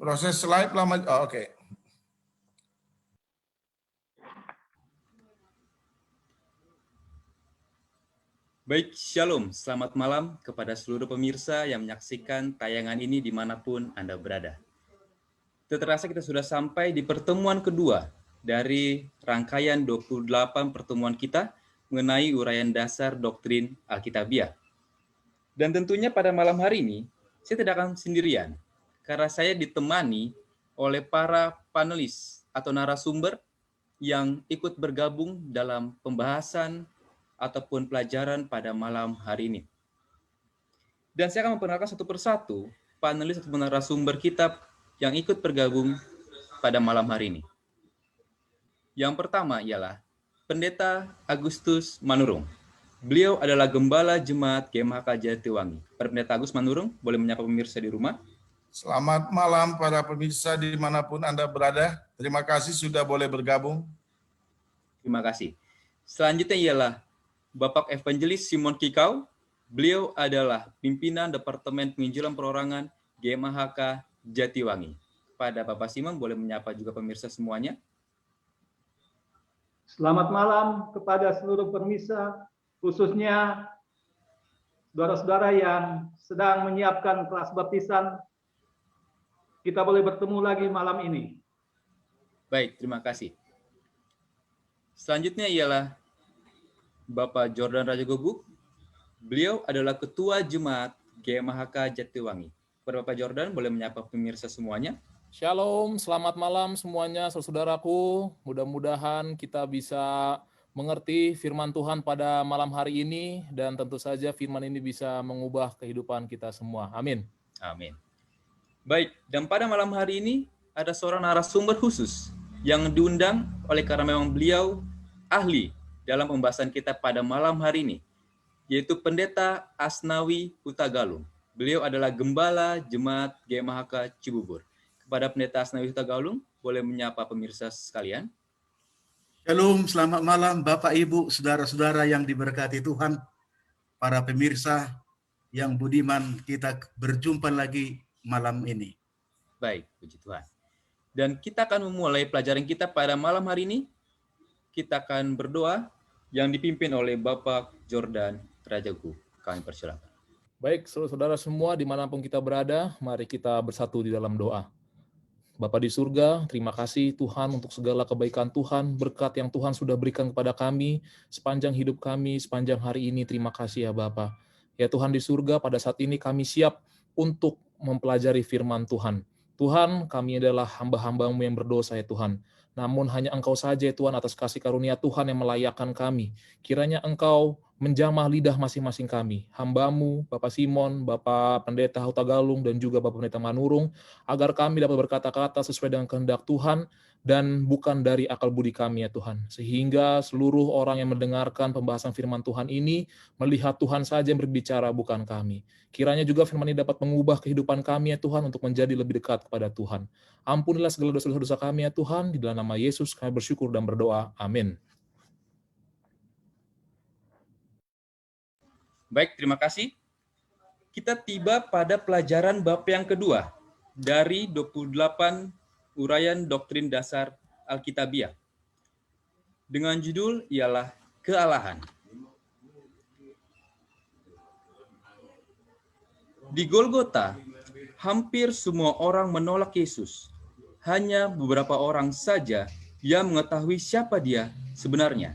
Proses slide lama. Oh, oke. Baik, Shalom. Selamat malam kepada seluruh pemirsa yang menyaksikan tayangan ini dimanapun Anda berada. Terasa kita sudah sampai di pertemuan kedua dari rangkaian 28 pertemuan kita mengenai uraian dasar doktrin Alkitabiah. Dan tentunya pada malam hari ini, saya tidak akan sendirian, karena saya ditemani oleh para panelis atau narasumber yang ikut bergabung dalam pembahasan ataupun pelajaran pada malam hari ini. Dan saya akan memperkenalkan satu persatu panelis atau narasumber kita yang ikut bergabung pada malam hari ini. Yang pertama ialah Pendeta Agustus Manurung. Beliau adalah Gembala Jemaat GMHK Jatiwangi. Pendeta Agus Manurung, boleh menyapa pemirsa di rumah? Selamat malam para pemirsa dimanapun Anda berada. Terima kasih sudah boleh bergabung. Terima kasih. Selanjutnya ialah Bapak Evangelis Simon Kikau. Beliau adalah pimpinan Departemen Penginjilan Perorangan GMHK Jatiwangi. Pada Bapak Simon, boleh menyapa juga pemirsa semuanya. Selamat malam kepada seluruh pemirsa, khususnya saudara-saudara yang sedang menyiapkan kelas baptisan. Kita boleh bertemu lagi malam ini. Baik, terima kasih. Selanjutnya ialah Bapak Jordan Rajagoguk. Beliau adalah Ketua Jemaat GMHK Jatiwangi. Bapak Jordan, boleh menyapa pemirsa semuanya. Shalom, selamat malam semuanya saudaraku. Mudah-mudahan kita bisa mengerti firman Tuhan pada malam hari ini dan tentu saja firman ini bisa mengubah kehidupan kita semua. Amin. Amin. Baik, dan pada malam hari ini ada seorang narasumber khusus yang diundang oleh karena memang beliau ahli dalam pembahasan kita pada malam hari ini, yaitu Pendeta Asnawi Hutagalung. Beliau adalah Gembala Jemaat GMHK Cibubur. Kepada Pendeta Asnawi Hutagalung, boleh menyapa pemirsa sekalian. Shalom, selamat malam Bapak Ibu, saudara-saudara yang diberkati Tuhan, para pemirsa yang budiman, kita berjumpa lagi malam ini. Baik, puji Tuhan. Dan kita akan memulai pelajaran kita pada malam hari ini. Kita akan berdoa yang dipimpin oleh Bapak Jordan Rajagu. Kami persilakan. Baik, saudara-saudara semua dimanapun kita berada, mari kita bersatu di dalam doa. Bapa di surga, terima kasih Tuhan untuk segala kebaikan Tuhan, berkat yang Tuhan sudah berikan kepada kami, sepanjang hidup kami, sepanjang hari ini. Terima kasih ya Bapa. Ya Tuhan di surga, pada saat ini kami siap untuk mempelajari firman Tuhan. Tuhan, kami adalah hamba-hamba-Mu yang berdosa ya Tuhan. Namun hanya Engkau saja ya Tuhan atas kasih karunia Tuhan yang melayakkan kami. Kiranya Engkau menjamah lidah masing-masing kami, hamba-Mu, Bapak Simon, Bapak Pendeta Hutagalung, dan juga Bapak Pendeta Manurung, agar kami dapat berkata-kata sesuai dengan kehendak Tuhan, dan bukan dari akal budi kami ya Tuhan. Sehingga seluruh orang yang mendengarkan pembahasan firman Tuhan ini, melihat Tuhan saja yang berbicara, bukan kami. Kiranya juga firman ini dapat mengubah kehidupan kami ya Tuhan, untuk menjadi lebih dekat kepada Tuhan. Ampunilah segala dosa-dosa kami ya Tuhan, di dalam nama Yesus kami bersyukur dan berdoa. Amin. Baik, terima kasih. Kita tiba pada pelajaran bab yang kedua dari 28 uraian doktrin dasar Alkitabiah. Dengan judul ialah kealahan. Di Golgota, hampir semua orang menolak Yesus. Hanya beberapa orang saja yang mengetahui siapa Dia sebenarnya.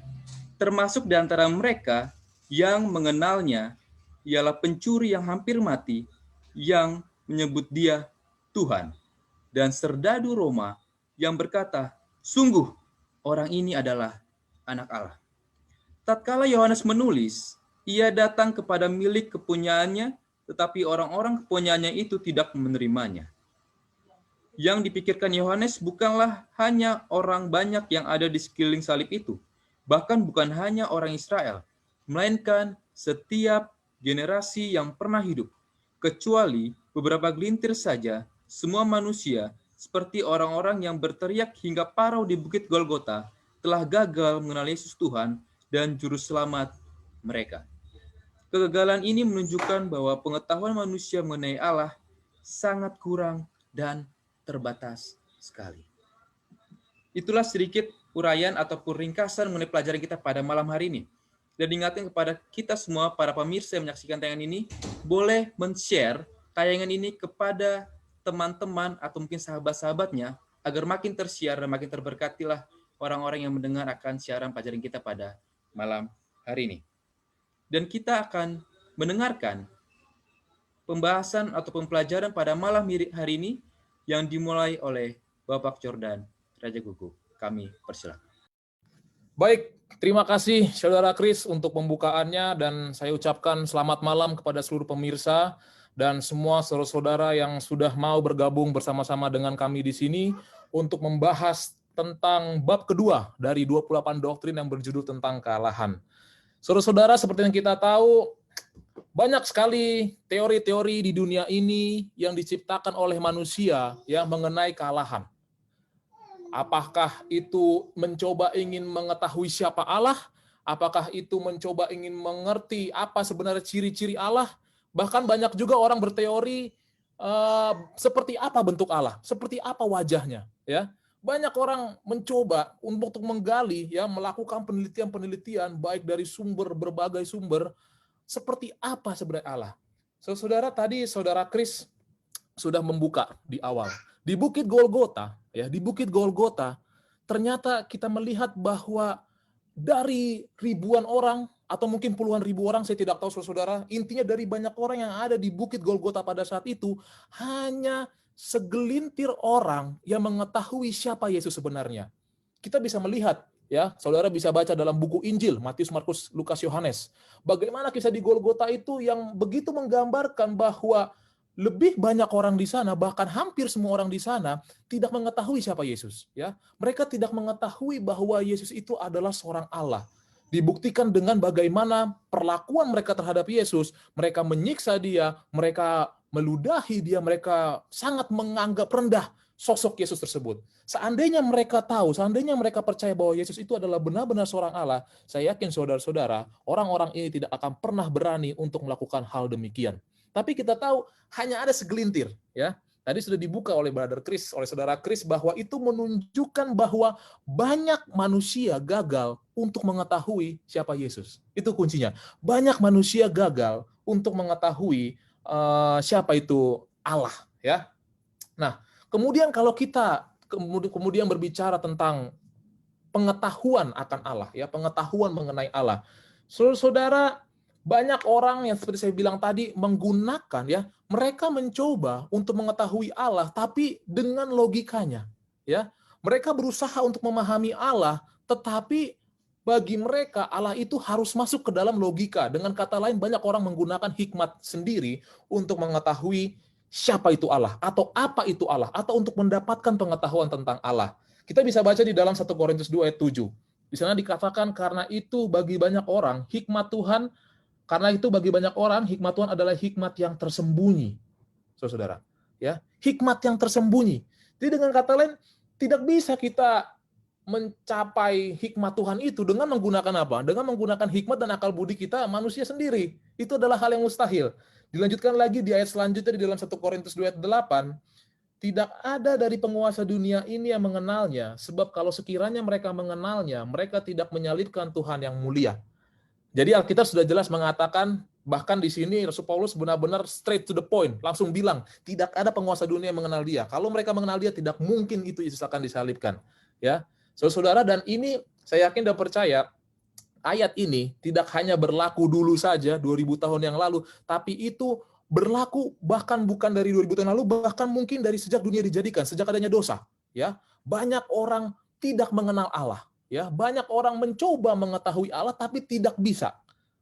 Termasuk di antara mereka yang mengenalnya ialah pencuri yang hampir mati yang menyebut Dia Tuhan, dan serdadu Roma yang berkata, "Sungguh orang ini adalah anak Allah." Tatkala Yohanes menulis, ia datang kepada milik kepunyaannya, tetapi orang-orang kepunyaannya itu tidak menerimanya. Yang dipikirkan Yohanes bukanlah hanya orang banyak yang ada di sekeliling salib itu, bahkan bukan hanya orang Israel, melainkan setiap generasi yang pernah hidup, kecuali beberapa gelintir saja, semua manusia, seperti orang-orang yang berteriak hingga parau di Bukit Golgota, telah gagal mengenal Yesus Tuhan dan Juru Selamat mereka. Kegagalan ini menunjukkan bahwa pengetahuan manusia mengenai Allah sangat kurang dan terbatas sekali. Itulah sedikit uraian ataupun ringkasan mengenai pelajaran kita pada malam hari ini. Dan diingatkan kepada kita semua, para pemirsa yang menyaksikan tayangan ini, boleh men-share tayangan ini kepada teman-teman atau mungkin sahabat-sahabatnya, agar makin tersiar dan makin terberkatilah orang-orang yang mendengar akan siaran pelajaran kita pada malam hari ini. Dan kita akan mendengarkan pembahasan atau pembelajaran pada malam hari ini yang dimulai oleh Bapak Jordan Raja Gugu. Kami persilakan. Baik, terima kasih Saudara Kris untuk pembukaannya, dan saya ucapkan selamat malam kepada seluruh pemirsa dan semua saudara-saudara yang sudah mau bergabung bersama-sama dengan kami di sini untuk membahas tentang bab kedua dari 28 doktrin yang berjudul tentang kealahan. Saudara-saudara, seperti yang kita tahu, banyak sekali teori-teori di dunia ini yang diciptakan oleh manusia yang mengenai kealahan. Apakah itu mencoba ingin mengetahui siapa Allah? Apakah itu mencoba ingin mengerti apa sebenarnya ciri-ciri Allah? Bahkan banyak juga orang berteori seperti apa bentuk Allah, seperti apa wajahnya. Ya, banyak orang mencoba untuk menggali, ya, melakukan penelitian-penelitian baik dari berbagai sumber, seperti apa sebenarnya Allah. Saudara, tadi Saudara Kris sudah membuka di awal. Di Bukit Golgota, ya, di Bukit Golgota, ternyata kita melihat bahwa dari ribuan orang atau mungkin puluhan ribu orang, saya tidak tahu saudara, intinya dari banyak orang yang ada di Bukit Golgota pada saat itu, hanya segelintir orang yang mengetahui siapa Yesus sebenarnya. Kita bisa melihat, ya, saudara bisa baca dalam buku Injil, Matius, Markus, Lukas, Yohanes, bagaimana kisah di Golgota itu yang begitu menggambarkan bahwa lebih banyak orang di sana, bahkan hampir semua orang di sana tidak mengetahui siapa Yesus. Ya, mereka tidak mengetahui bahwa Yesus itu adalah seorang Allah. Dibuktikan dengan bagaimana perlakuan mereka terhadap Yesus. Mereka menyiksa dia, mereka meludahi dia, mereka sangat menganggap rendah sosok Yesus tersebut. Seandainya mereka tahu, seandainya mereka percaya bahwa Yesus itu adalah benar-benar seorang Allah, saya yakin saudara-saudara, orang-orang ini tidak akan pernah berani untuk melakukan hal demikian. Tapi kita tahu hanya ada segelintir, ya. Tadi sudah dibuka oleh Brother Kris, oleh Saudara Kris, bahwa itu menunjukkan bahwa banyak manusia gagal untuk mengetahui siapa Yesus. Itu kuncinya. Banyak manusia gagal untuk mengetahui siapa itu Allah, ya. Nah, kemudian kalau kita kemudian berbicara tentang pengetahuan akan Allah, ya, pengetahuan mengenai Allah. Saudara, banyak orang yang seperti saya bilang tadi menggunakan, ya, mereka mencoba untuk mengetahui Allah tapi dengan logikanya, ya. Mereka berusaha untuk memahami Allah, tetapi bagi mereka Allah itu harus masuk ke dalam logika. Dengan kata lain, banyak orang menggunakan hikmat sendiri untuk mengetahui siapa itu Allah atau apa itu Allah atau untuk mendapatkan pengetahuan tentang Allah. Kita bisa baca di dalam 1 Korintus 2 ayat 7. Di sana dikatakan karena itu bagi banyak orang hikmat Tuhan hikmat Tuhan adalah hikmat yang tersembunyi. Saudara, ya, hikmat yang tersembunyi. Jadi dengan kata lain, tidak bisa kita mencapai hikmat Tuhan itu dengan menggunakan apa? Dengan menggunakan hikmat dan akal budi kita manusia sendiri. Itu adalah hal yang mustahil. Dilanjutkan lagi di ayat selanjutnya di dalam 1 Korintus 2 ayat 8, tidak ada dari penguasa dunia ini yang mengenalnya, sebab kalau sekiranya mereka mengenalnya, mereka tidak menyalibkan Tuhan yang mulia. Jadi Alkitab sudah jelas mengatakan, bahkan di sini Rasul Paulus benar-benar straight to the point, langsung bilang, tidak ada penguasa dunia yang mengenal dia. Kalau mereka mengenal dia, tidak mungkin itu Yesus akan disalibkan. Ya, saudara, dan ini saya yakin dan percaya, ayat ini tidak hanya berlaku dulu saja, 2000 tahun yang lalu, tapi itu berlaku bahkan bukan dari 2000 tahun lalu, bahkan mungkin dari sejak dunia dijadikan, sejak adanya dosa. Ya, banyak orang tidak mengenal Allah. Ya, banyak orang mencoba mengetahui Allah tapi tidak bisa.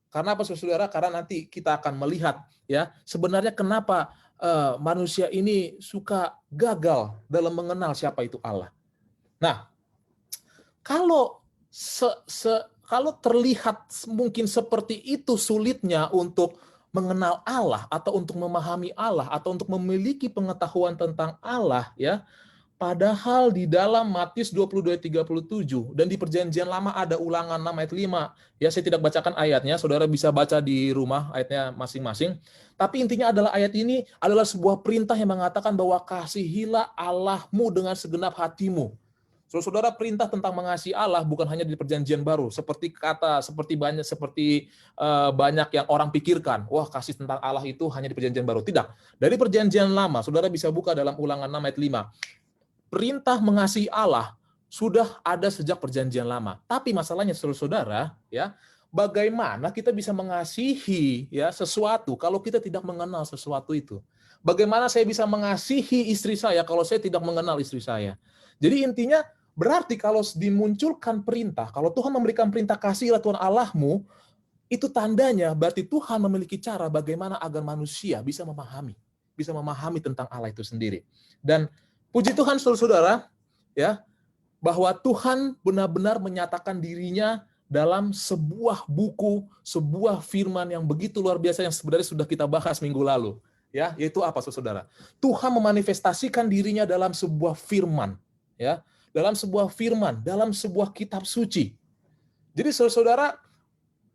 Karena apa, saudara? Karena nanti kita akan melihat, ya, sebenarnya kenapa manusia ini suka gagal dalam mengenal siapa itu Allah. Nah, kalau terlihat mungkin seperti itu sulitnya untuk mengenal Allah atau untuk memahami Allah atau untuk memiliki pengetahuan tentang Allah, ya, Padahal di dalam Matius 22:37 dan di Perjanjian Lama ada Ulangan 6 ayat 5. Ya, saya tidak bacakan ayatnya, saudara bisa baca di rumah ayatnya masing-masing. Tapi intinya adalah ayat ini adalah sebuah perintah yang mengatakan bahwa kasihilah Allahmu dengan segenap hatimu. Saudara, perintah tentang mengasihi Allah bukan hanya di Perjanjian Baru, seperti banyak yang orang pikirkan. Wah, kasih tentang Allah itu hanya di Perjanjian Baru. Tidak. Dari Perjanjian Lama, saudara bisa buka dalam Ulangan 6 ayat 5. Perintah mengasihi Allah sudah ada sejak Perjanjian Lama. Tapi masalahnya, saudara, ya, bagaimana kita bisa mengasihi ya sesuatu kalau kita tidak mengenal sesuatu itu? Bagaimana saya bisa mengasihi istri saya kalau saya tidak mengenal istri saya? Jadi intinya berarti kalau dimunculkan perintah, kalau Tuhan memberikan perintah kasihilah Tuhan Allahmu, itu tandanya berarti Tuhan memiliki cara bagaimana agar manusia bisa memahami tentang Allah itu sendiri. Dan puji Tuhan saudara, ya, bahwa Tuhan benar-benar menyatakan dirinya dalam sebuah buku, sebuah firman yang begitu luar biasa yang sebenarnya sudah kita bahas minggu lalu, ya, yaitu apa saudara? Tuhan memanifestasikan dirinya dalam sebuah firman, ya, dalam sebuah firman, dalam sebuah kitab suci. Jadi saudara,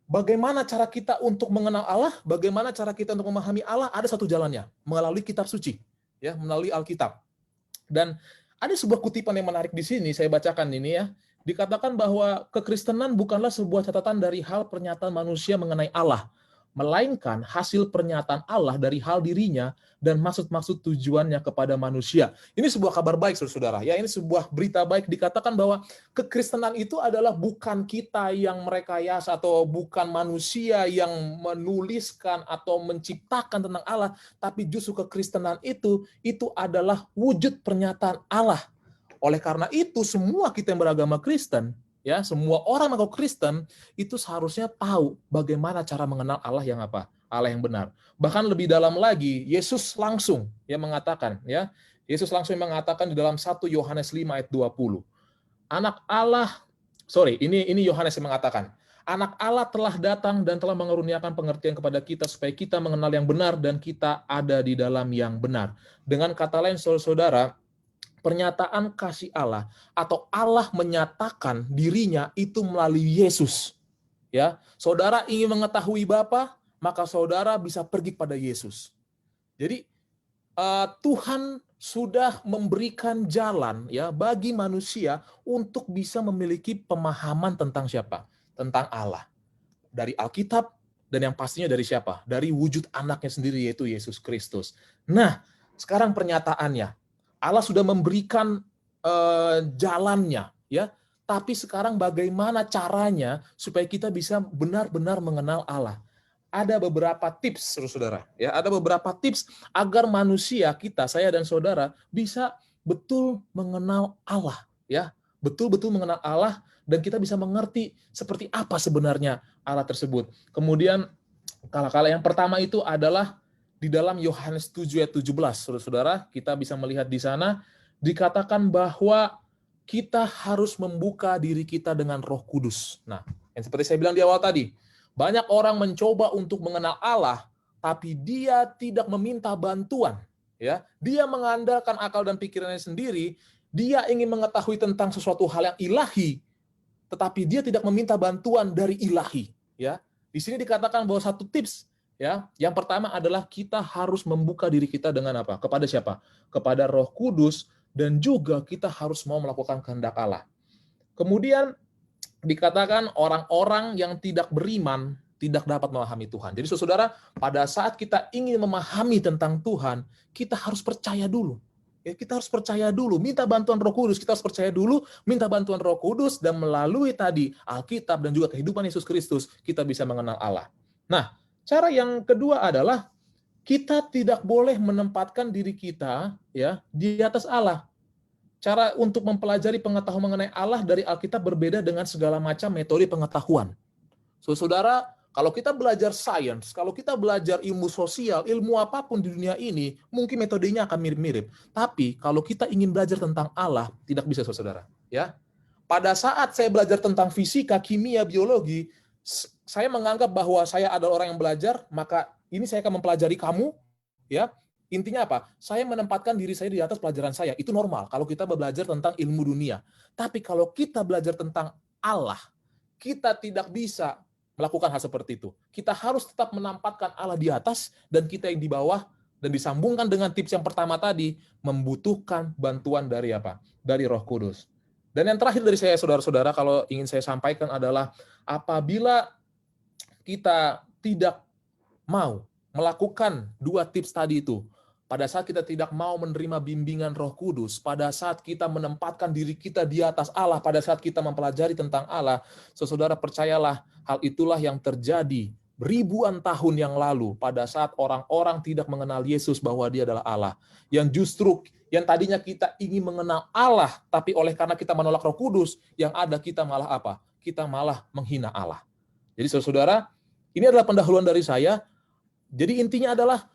bagaimana cara kita untuk mengenal Allah? Bagaimana cara kita untuk memahami Allah? Ada satu jalannya, melalui kitab suci, ya, melalui Alkitab. Dan ada sebuah kutipan yang menarik di sini, saya bacakan ini ya. Dikatakan bahwa kekristenan bukanlah sebuah catatan dari hal pernyataan manusia mengenai Allah, melainkan hasil pernyataan Allah dari hal dirinya dan maksud-maksud tujuannya kepada manusia. Ini sebuah kabar baik, saudara. Ya, ini sebuah berita baik. Dikatakan bahwa kekristenan itu adalah bukan kita yang merekayasa atau bukan manusia yang menuliskan atau menciptakan tentang Allah, tapi justru kekristenan itu adalah wujud pernyataan Allah. Oleh karena itu, semua kita yang beragama Kristen, ya, semua orang yang mengaku Kristen itu seharusnya tahu bagaimana cara mengenal Allah yang apa? Allah yang benar. Bahkan lebih dalam lagi, Yesus langsung yang mengatakan, ya, Yesus langsung mengatakan di dalam 1 Yohanes 5 ayat 20. Ini Yohanes yang mengatakan, Anak Allah telah datang dan telah mengaruniakan pengertian kepada kita supaya kita mengenal yang benar dan kita ada di dalam yang benar. Dengan kata lain, saudara, pernyataan kasih Allah atau Allah menyatakan dirinya itu melalui Yesus. Ya, saudara ingin mengetahui Bapa, maka saudara bisa pergi pada Yesus. Jadi Tuhan sudah memberikan jalan ya bagi manusia untuk bisa memiliki pemahaman tentang siapa? Tentang Allah. Dari Alkitab dan yang pastinya dari siapa? Dari wujud anaknya sendiri yaitu Yesus Kristus. Nah, sekarang pernyataannya. Allah sudah memberikan jalannya, ya. Tapi sekarang bagaimana caranya supaya kita bisa benar-benar mengenal Allah? Ada beberapa tips, saudara. Ya, ada beberapa tips agar manusia kita, saya dan saudara, bisa betul mengenal Allah, ya, betul-betul mengenal Allah dan kita bisa mengerti seperti apa sebenarnya Allah tersebut. Kemudian, kala-kala yang pertama itu adalah di dalam Yohanes 7 ayat 17, saudara-saudara, kita bisa melihat di sana, dikatakan bahwa kita harus membuka diri kita dengan Roh Kudus. Nah, yang seperti saya bilang di awal tadi, banyak orang mencoba untuk mengenal Allah, tapi dia tidak meminta bantuan. Ya, dia mengandalkan akal dan pikirannya sendiri, dia ingin mengetahui tentang sesuatu hal yang ilahi, tetapi dia tidak meminta bantuan dari ilahi. Ya, di sini dikatakan bahwa satu tips, ya, yang pertama adalah kita harus membuka diri kita dengan apa? Kepada siapa? Kepada Roh Kudus, dan juga kita harus mau melakukan kehendak Allah. Kemudian dikatakan orang-orang yang tidak beriman tidak dapat memahami Tuhan. Jadi saudara, pada saat kita ingin memahami tentang Tuhan, kita harus percaya dulu. Ya, kita harus percaya dulu, minta bantuan Roh Kudus, kita harus percaya dulu, minta bantuan Roh Kudus, dan melalui tadi Alkitab dan juga kehidupan Yesus Kristus, kita bisa mengenal Allah. Nah, cara yang kedua adalah kita tidak boleh menempatkan diri kita ya di atas Allah. Cara untuk mempelajari pengetahuan mengenai Allah dari Alkitab berbeda dengan segala macam metode pengetahuan. Saudara, kalau kita belajar sains, kalau kita belajar ilmu sosial, ilmu apapun di dunia ini, mungkin metodenya akan mirip-mirip. Tapi kalau kita ingin belajar tentang Allah, tidak bisa, saudara. Ya, pada saat saya belajar tentang fisika, kimia, biologi, saya menganggap bahwa saya adalah orang yang belajar, maka ini saya akan mempelajari kamu, ya. Intinya apa? Saya menempatkan diri saya di atas pelajaran saya. Itu normal kalau kita belajar tentang ilmu dunia. Tapi kalau kita belajar tentang Allah, kita tidak bisa melakukan hal seperti itu. Kita harus tetap menempatkan Allah di atas dan kita yang di bawah, dan disambungkan dengan tips yang pertama tadi, membutuhkan bantuan dari apa? Dari Roh Kudus. Dan yang terakhir dari saya, saudara-saudara, kalau ingin saya sampaikan adalah apabila kita tidak mau melakukan dua tips tadi itu, pada saat kita tidak mau menerima bimbingan Roh Kudus, pada saat kita menempatkan diri kita di atas Allah, pada saat kita mempelajari tentang Allah, saudara percayalah, hal itulah yang terjadi ribuan tahun yang lalu pada saat orang-orang tidak mengenal Yesus bahwa dia adalah Allah. Yang justru yang tadinya kita ingin mengenal Allah, tapi oleh karena kita menolak Roh Kudus, yang ada kita malah apa? Kita malah menghina Allah. Jadi saudara, ini adalah pendahuluan dari saya. Jadi intinya adalah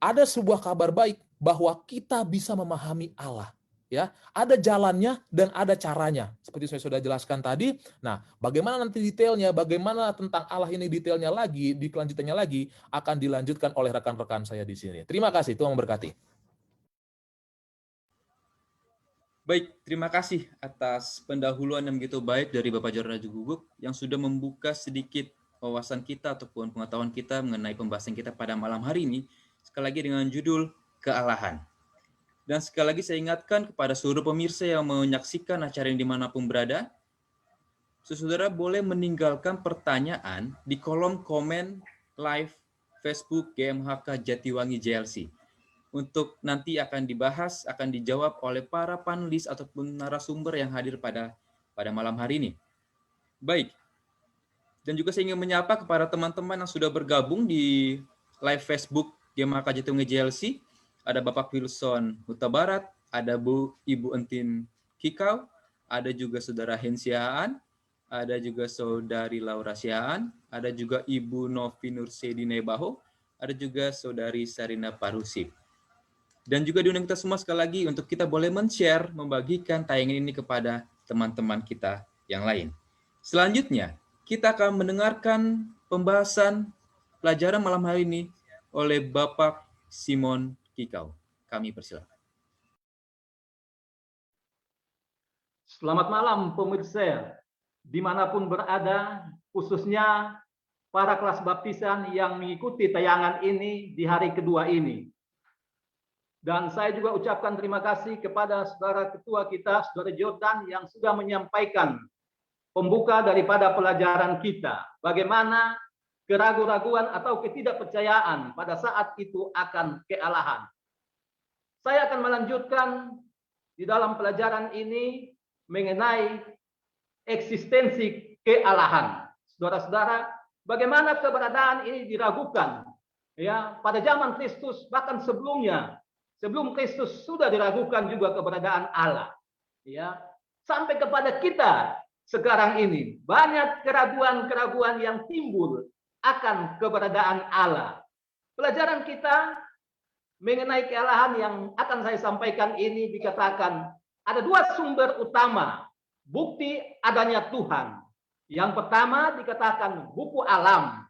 ada sebuah kabar baik bahwa kita bisa memahami Allah. Ya, ada jalannya dan ada caranya. Seperti saya sudah jelaskan tadi. Nah, bagaimana nanti detailnya, bagaimana tentang Allah ini detailnya lagi, di kelanjutannya lagi akan dilanjutkan oleh rekan-rekan saya di sini. Terima kasih, Tuhan memberkati. Baik, terima kasih atas pendahuluan yang begitu baik dari Bapak Jordan Guguk yang sudah membuka sedikit wawasan kita ataupun pengetahuan kita mengenai pembahasan kita pada malam hari ini. Sekali lagi dengan judul kealahan. Dan sekali lagi saya ingatkan kepada seluruh pemirsa yang menyaksikan acara ini dimanapun berada, saudara boleh meninggalkan pertanyaan di kolom komen live Facebook GMHK Jatiwangi JLC. Untuk nanti akan dibahas, akan dijawab oleh para panelis ataupun narasumber yang hadir pada malam hari ini. Baik, dan juga saya ingin menyapa kepada teman-teman yang sudah bergabung di live Facebook GMHK Jatiwangi JLC. Ada Bapak Wilson Huta Barat, ada Ibu Entin Kikau, ada juga Saudara Hensiaan, ada juga Saudari Laura Siaan, ada juga Ibu Novi Nursedi Nebaho, ada juga Saudari Sarina Parusip. Dan juga diundang kita semua sekali lagi untuk kita boleh men-share, membagikan tayangan ini kepada teman-teman kita yang lain. Selanjutnya, kita akan mendengarkan pembahasan pelajaran malam hari ini oleh Bapak Simon Kikau. Kami persilakan. Selamat malam pemirsa, dimanapun berada, khususnya para kelas baptisan yang mengikuti tayangan ini di hari kedua ini. Dan saya juga ucapkan terima kasih kepada saudara ketua kita, saudara Jordan, yang sudah menyampaikan pembuka daripada pelajaran kita. Bagaimana keraguan-raguan atau ketidakpercayaan pada saat itu akan kealahan. Saya akan melanjutkan di dalam pelajaran ini mengenai eksistensi kealahan. Saudara-saudara, bagaimana keberadaan ini diragukan? Ya, pada zaman Kristus bahkan sebelumnya, sebelum Kristus sudah diragukan juga keberadaan Allah. Ya, sampai kepada kita sekarang ini banyak keraguan-keraguan yang timbul akan keberadaan Allah. Pelajaran kita mengenai kealahan yang akan saya sampaikan ini dikatakan ada dua sumber utama bukti adanya Tuhan. Yang pertama dikatakan buku alam,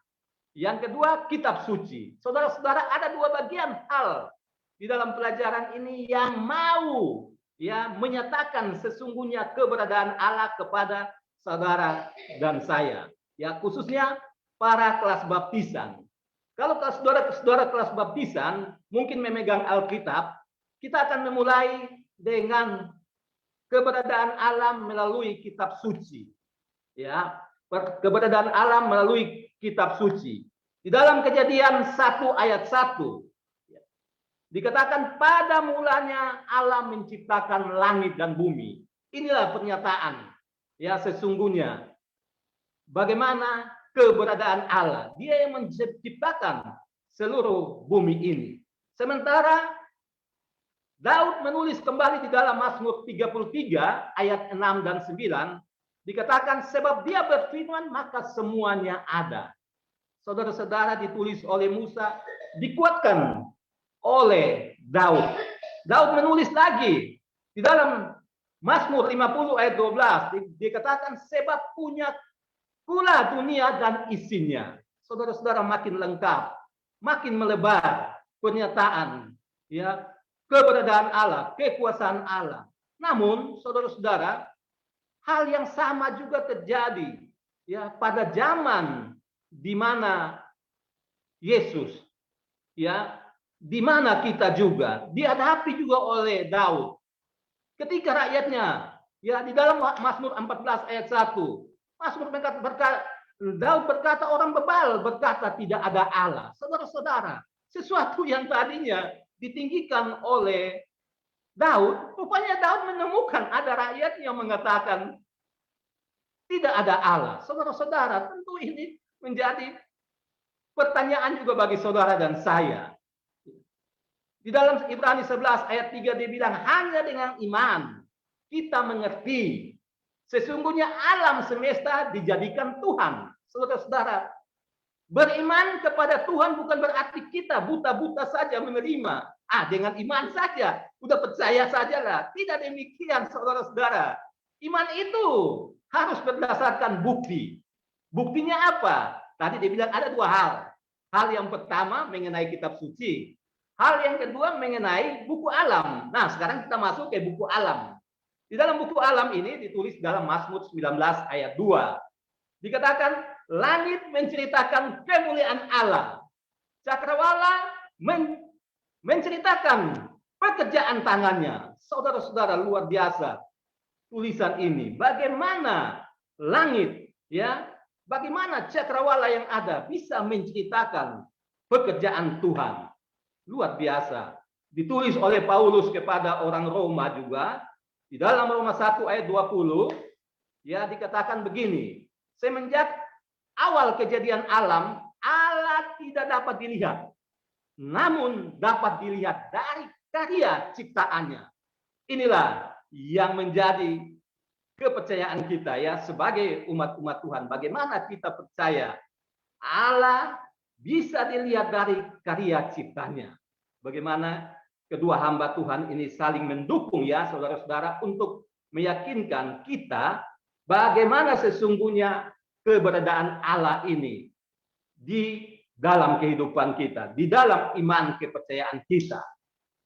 yang kedua kitab suci. Saudara-saudara, ada dua bagian hal di dalam pelajaran ini yang mau ya menyatakan sesungguhnya keberadaan Allah kepada saudara dan saya. Ya, khususnya para kelas baptisan. Kalau saudara-saudara kelas baptisan mungkin memegang Alkitab, kita akan memulai dengan keberadaan alam melalui kitab suci. Ya, keberadaan alam melalui kitab suci. Di dalam Kejadian 1 ayat 1 dikatakan pada mulanya Allah menciptakan langit dan bumi. Inilah pernyataan ya sesungguhnya bagaimana keberadaan Allah. Dia yang menciptakan seluruh bumi ini. Sementara Daud menulis kembali di dalam Mazmur 33 ayat 6 dan 9 dikatakan sebab dia berfirman maka semuanya ada. Saudara-saudara, ditulis oleh Musa, dikuatkan oleh Daud. Daud menulis lagi di dalam Mazmur 50 ayat 12 dikatakan sebab punya kula dunia dan isinya. Saudara-saudara, makin lengkap, makin melebar pernyataan ya, keberadaan Allah, kekuasaan Allah. Namun, saudara-saudara, hal yang sama juga terjadi ya pada zaman di mana Yesus, ya, di mana kita juga dihadapi juga oleh Daud. Ketika rakyatnya, ya, di dalam Mazmur 14 ayat 1, Mazmur berkata, Daud berkata, orang bebal berkata tidak ada Allah. Saudara-saudara, sesuatu yang tadinya ditinggikan oleh Daud, rupanya Daud menemukan ada rakyat yang mengatakan tidak ada Allah. Saudara-saudara, tentu ini menjadi pertanyaan juga bagi saudara dan saya. Di dalam Ibrani 11 ayat 3 dia bilang, hanya dengan iman kita mengerti sesungguhnya alam semesta dijadikan Tuhan. Saudara-saudara, beriman kepada Tuhan bukan berarti kita buta-buta saja menerima. Dengan iman saja, udah percaya sajalah. Tidak demikian, saudara-saudara. Iman itu harus berdasarkan bukti. Buktinya apa? Tadi dia bilang ada dua hal. Hal yang pertama mengenai kitab suci. Hal yang kedua mengenai buku alam. Nah, sekarang kita masuk ke buku alam. Di dalam buku alam ini ditulis dalam Mazmur 19 ayat 2. Dikatakan, langit menceritakan kemuliaan Allah. Cakrawala menceritakan pekerjaan tangannya. Saudara-saudara, luar biasa tulisan ini. Bagaimana langit, ya, bagaimana cakrawala yang ada bisa menceritakan pekerjaan Tuhan. Luar biasa. Ditulis oleh Paulus kepada orang Roma juga. Di dalam Roma 1 ayat 20, ya, dikatakan begini. Semenjak awal kejadian alam, Allah tidak dapat dilihat. Namun dapat dilihat dari karya ciptaannya. Inilah yang menjadi kepercayaan kita, ya, sebagai umat-umat Tuhan. Bagaimana kita percaya Allah bisa dilihat dari karya ciptanya. Bagaimana kedua hamba Tuhan ini saling mendukung, ya, saudara-saudara, untuk meyakinkan kita bagaimana sesungguhnya keberadaan Allah ini di dalam kehidupan kita, di dalam iman kepercayaan kita.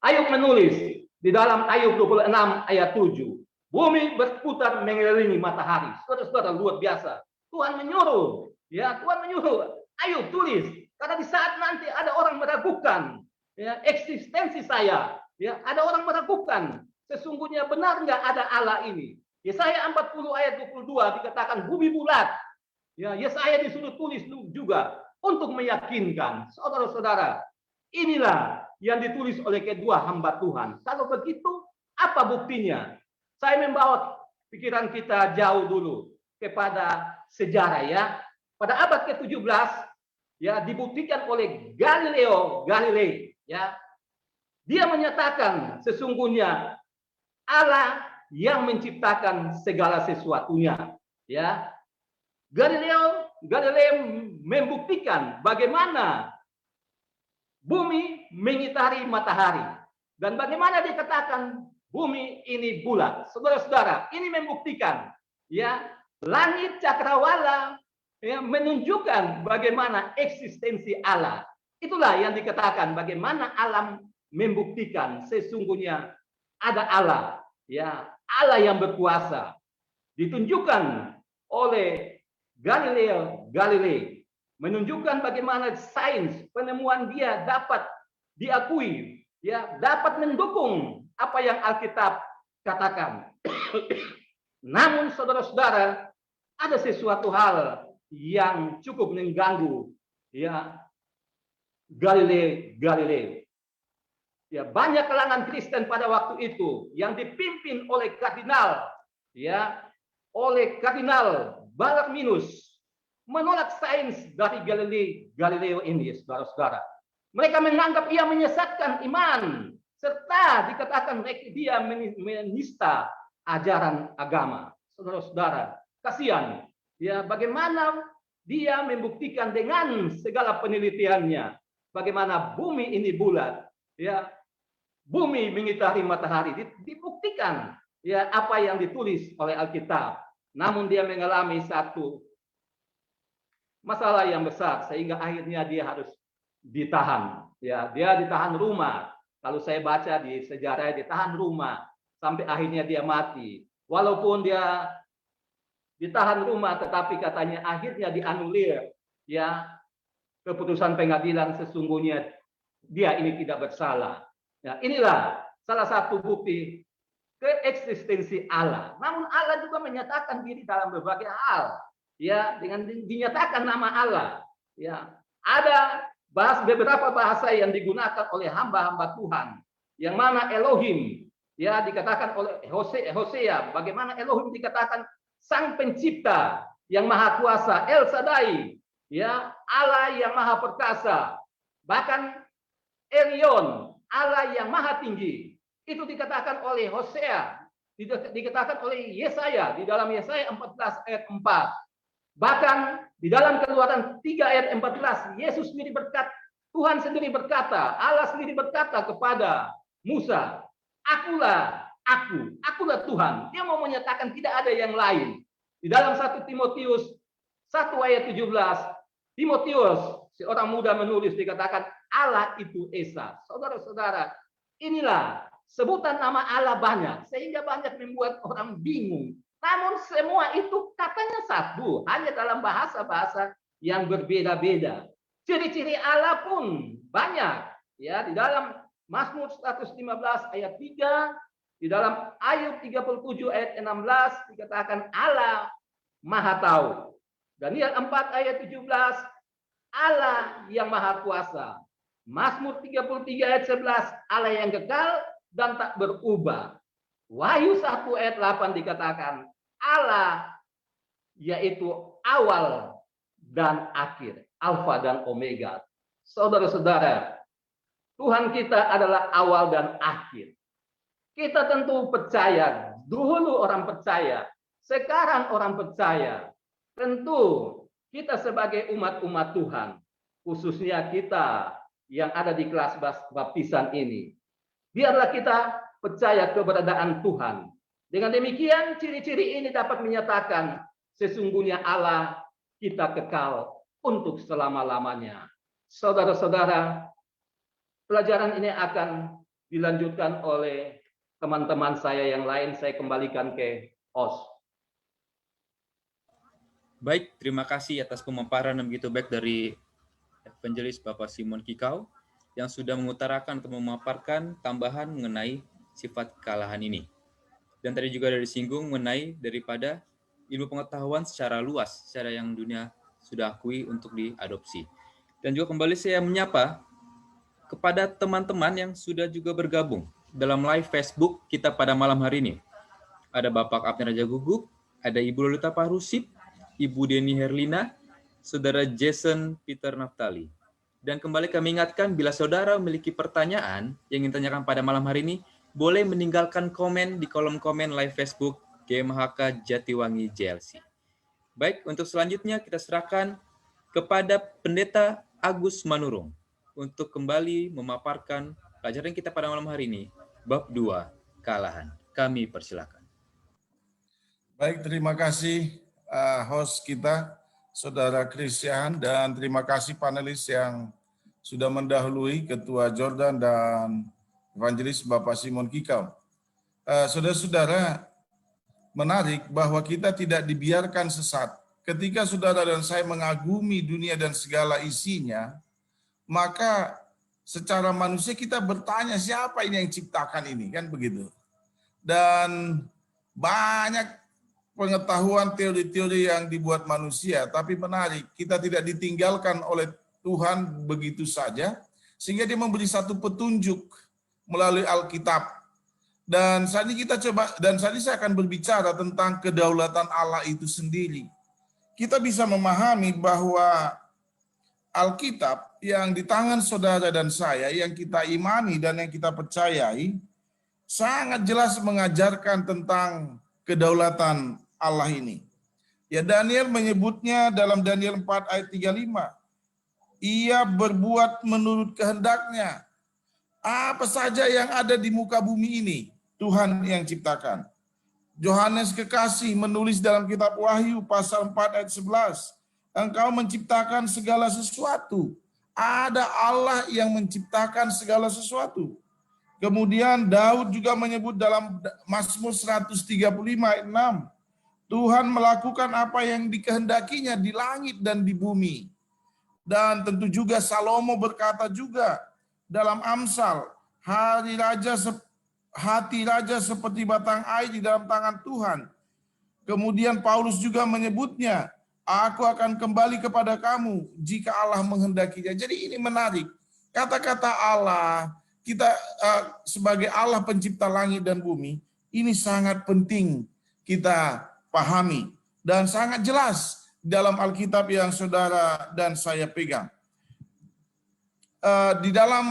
Ayub menulis di dalam Ayub 26 ayat 7, bumi berputar mengelilingi matahari. Saudara-saudara, luar biasa. Tuhan menyuruh, ya, Tuhan menyuruh Ayub tulis, karena di saat nanti ada orang meragukan, ya, eksistensi saya, ya, ada orang meragukan sesungguhnya benar nggak ada Allah ini. Yesaya 40 ayat 22 dikatakan bumi bulat. Ya, Yesaya disuruh tulis juga untuk meyakinkan saudara-saudara. Inilah yang ditulis oleh kedua hamba Tuhan. Kalau begitu, apa buktinya? Saya membawa pikiran kita jauh dulu kepada sejarah, ya. Pada abad ke-17, ya, dibuktikan oleh Galileo Galilei, ya. Dia menyatakan sesungguhnya Allah yang menciptakan segala sesuatunya, ya. Galileo membuktikan bagaimana bumi mengitari matahari dan bagaimana dikatakan bumi ini bulat. Saudara-saudara, ini membuktikan, ya, langit cakrawala, ya, menunjukkan bagaimana eksistensi Allah. Itulah yang dikatakan bagaimana alam membuktikan sesungguhnya ada Allah, ya, Allah yang berkuasa. Ditunjukkan oleh Galileo Galilei, menunjukkan bagaimana sains penemuan dia dapat diakui, ya, dapat mendukung apa yang Alkitab katakan. Namun saudara-saudara, ada sesuatu hal yang cukup mengganggu, ya, Galilei. Ya, banyak kalangan Kristen pada waktu itu yang dipimpin oleh kardinal, ya, oleh Kardinal Balarminus menolak sains dari Galileo ini, saudara-saudara. Mereka menganggap ia menyesatkan iman serta dikatakan dia menista ajaran agama. Saudara-saudara, kasihan, ya, bagaimana dia membuktikan dengan segala penelitiannya bagaimana bumi ini bulat, ya, bumi mengitari matahari, dibuktikan, ya, apa yang ditulis oleh Alkitab. Namun dia mengalami satu masalah yang besar sehingga akhirnya dia harus ditahan, ya, dia ditahan rumah Kalau saya baca di sejarah, dia tahan rumah sampai akhirnya dia mati. Walaupun dia ditahan rumah, tetapi katanya akhirnya dianulir ya keputusan pengadilan, sesungguhnya dia ini tidak bersalah. Ya, inilah salah satu bukti keeksistensi Allah. Namun Allah juga menyatakan diri dalam berbagai hal. Ya, dengan dinyatakan nama Allah. Ya, ada beberapa bahasa yang digunakan oleh hamba-hamba Tuhan, yang mana Elohim ya dikatakan oleh Hosea, bagaimana Elohim dikatakan Sang Pencipta yang Maha Kuasa, El Shaddai, ya, Allah yang Maha Perkasa, bahkan Elion, Allah yang Maha Tinggi. Itu dikatakan oleh Hosea, dikatakan oleh Yesaya di dalam Yesaya 14 ayat 4. Bahkan di dalam Keluaran 3 ayat 14, Yesus sendiri berkata, Tuhan sendiri berkata, Allah sendiri berkata kepada Musa, akulah Tuhan. Dia mau menyatakan tidak ada yang lain. Di dalam 1 Timotius 1 ayat 17, Timotius, seorang muda menulis, dikatakan Allah itu Esa. Saudara-saudara, inilah sebutan nama Allah banyak, sehingga banyak membuat orang bingung. Namun semua itu katanya satu, hanya dalam bahasa-bahasa yang berbeda-beda. Ciri-ciri Allah pun banyak. Ya, di dalam Mazmur 115 ayat 3, di dalam Ayub 37 ayat 16 dikatakan Allah Maha Tahu. Daniel 4 ayat 17, Allah yang Maha Kuasa. Mazmur 33 ayat 11, Allah yang kekal dan tak berubah. Wahyu 1 ayat 8 dikatakan Allah yaitu awal dan akhir, alfa dan omega. Saudara-saudara, Tuhan kita adalah awal dan akhir. Kita tentu percaya, dulu orang percaya, sekarang orang percaya. Tentu kita sebagai umat-umat Tuhan, khususnya kita yang ada di kelas baptisan ini, biarlah kita percaya keberadaan Tuhan. Dengan demikian, ciri-ciri ini dapat menyatakan sesungguhnya Allah kita kekal untuk selama-lamanya. Saudara-saudara, pelajaran ini akan dilanjutkan oleh teman-teman saya yang lain. Saya kembalikan ke host. Baik, terima kasih atas pemaparan yang begitu baik dari Evangelis Bapak Simon Kikau yang sudah mengutarakan atau memaparkan tambahan mengenai sifat kekalahan ini. Dan tadi juga ada disinggung mengenai daripada ilmu pengetahuan secara luas, secara yang dunia sudah akui untuk diadopsi. Dan juga kembali saya menyapa kepada teman-teman yang sudah juga bergabung dalam live Facebook kita pada malam hari ini. Ada Bapak Abner Raja Gugup, ada Ibu Lolita Parusip, Ibu Deni Herlina, Saudara Jason Peter Naftali. Dan kembali kami ingatkan, bila saudara memiliki pertanyaan yang ingin tanyakan pada malam hari ini, boleh meninggalkan komen di kolom komen live Facebook GMHK Jatiwangi JLC. Baik, untuk selanjutnya kita serahkan kepada Pendeta Agus Manurung untuk kembali memaparkan pelajaran kita pada malam hari ini, bab 2, kekalahan. Kami persilakan. Baik, terima kasih host kita, Saudara Christian, dan terima kasih panelis yang sudah mendahului, Ketua Jordan dan Evangelis Bapak Simon Kikau. Saudara-saudara, menarik bahwa kita tidak dibiarkan sesat. Ketika saudara dan saya mengagumi dunia dan segala isinya, maka secara manusia kita bertanya siapa ini yang ciptakan ini, kan begitu. Dan banyak pengetahuan teori-teori yang dibuat manusia, tapi menarik, kita tidak ditinggalkan oleh Tuhan begitu saja, sehingga dia memberi satu petunjuk melalui Alkitab. Dan saat ini saya akan berbicara tentang kedaulatan Allah itu sendiri. Kita bisa memahami bahwa Alkitab yang di tangan saudara dan saya, yang kita imani dan yang kita percayai, sangat jelas mengajarkan tentang kedaulatan Allah ini. Ya, Daniel menyebutnya dalam Daniel 4 ayat 35. Ia berbuat menurut kehendaknya. Apa saja yang ada di muka bumi ini, Tuhan yang ciptakan. Yohanes Kekasih menulis dalam kitab Wahyu pasal 4 ayat 11. Engkau menciptakan segala sesuatu. Ada Allah yang menciptakan segala sesuatu. Kemudian Daud juga menyebut dalam Mazmur 135 ayat 6, Tuhan melakukan apa yang dikehendakinya di langit dan di bumi. Dan tentu juga Salomo berkata juga dalam Amsal, hati raja seperti batang air di dalam tangan Tuhan. Kemudian Paulus juga menyebutnya, aku akan kembali kepada kamu jika Allah menghendakinya. Jadi ini menarik. Kata-kata Allah, kita sebagai Allah pencipta langit dan bumi, ini sangat penting kita pahami. Dan sangat jelas dalam Alkitab yang saudara dan saya pegang. Di dalam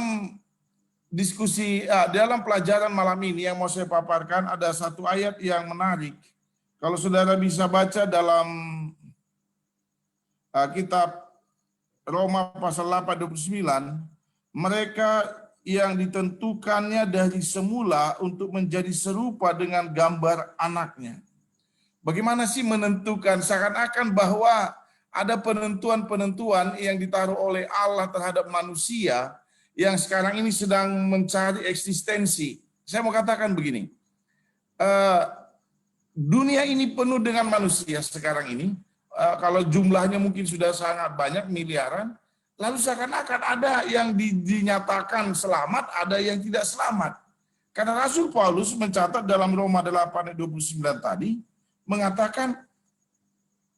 diskusi, dalam pelajaran malam ini yang mau saya paparkan, ada satu ayat yang menarik. Kalau saudara bisa baca dalam kitab Roma pasal 8:29, mereka yang ditentukannya dari semula untuk menjadi serupa dengan gambar anaknya. Bagaimana sih menentukan? Seakan-akan bahwa ada penentuan-penentuan yang ditaruh oleh Allah terhadap manusia yang sekarang ini sedang mencari eksistensi. Saya mau katakan begini, dunia ini penuh dengan manusia sekarang ini. Kalau jumlahnya mungkin sudah sangat banyak, miliaran. Lalu seakan-akan ada yang dinyatakan selamat, ada yang tidak selamat. Karena Rasul Paulus mencatat dalam Roma 8:29 tadi, mengatakan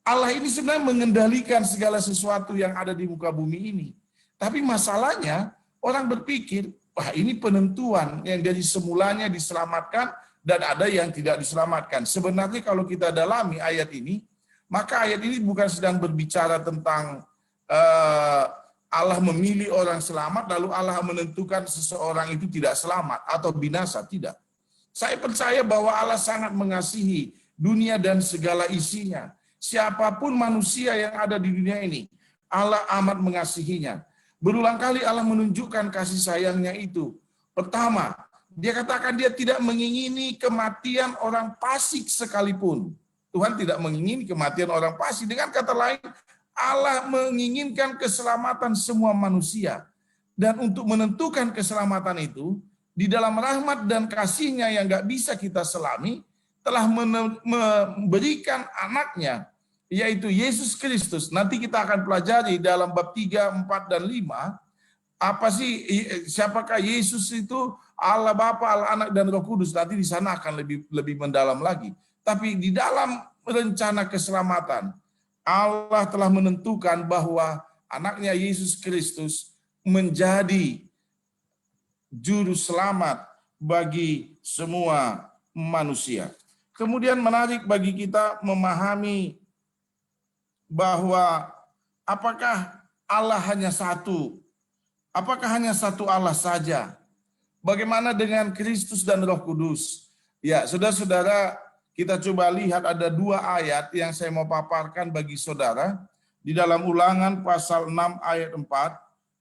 Allah ini sebenarnya mengendalikan segala sesuatu yang ada di muka bumi ini. Tapi masalahnya, orang berpikir, wah ini penentuan yang dari semulanya diselamatkan, dan ada yang tidak diselamatkan. Sebenarnya kalau kita dalami ayat ini, maka ayat ini bukan sedang berbicara tentang Allah memilih orang selamat, lalu Allah menentukan seseorang itu tidak selamat atau binasa, tidak. Saya percaya bahwa Allah sangat mengasihi dunia dan segala isinya. Siapapun manusia yang ada di dunia ini, Allah amat mengasihinya. Berulang kali Allah menunjukkan kasih sayangnya itu. Pertama, dia katakan dia tidak mengingini kematian orang fasik sekalipun. Tuhan tidak mengingini kematian orang fasik. Dengan kata lain, Allah menginginkan keselamatan semua manusia. Dan untuk menentukan keselamatan itu, di dalam rahmat dan kasih-Nya yang gak bisa kita selami, telah memberikan anaknya, yaitu Yesus Kristus. Nanti kita akan pelajari dalam bab 3, 4, dan 5, apa sih, siapakah Yesus itu, Allah Bapa, Allah Anak, dan Roh Kudus. Nanti di sana akan lebih mendalam lagi. Tapi di dalam rencana keselamatan, Allah telah menentukan bahwa anaknya Yesus Kristus menjadi juru selamat bagi semua manusia. Kemudian menarik bagi kita memahami bahwa apakah Allah hanya satu? Apakah hanya satu Allah saja? Bagaimana dengan Kristus dan Roh Kudus? Ya, saudara-saudara, kita coba lihat ada dua ayat yang saya mau paparkan bagi saudara. Di dalam Ulangan pasal 6 ayat 4,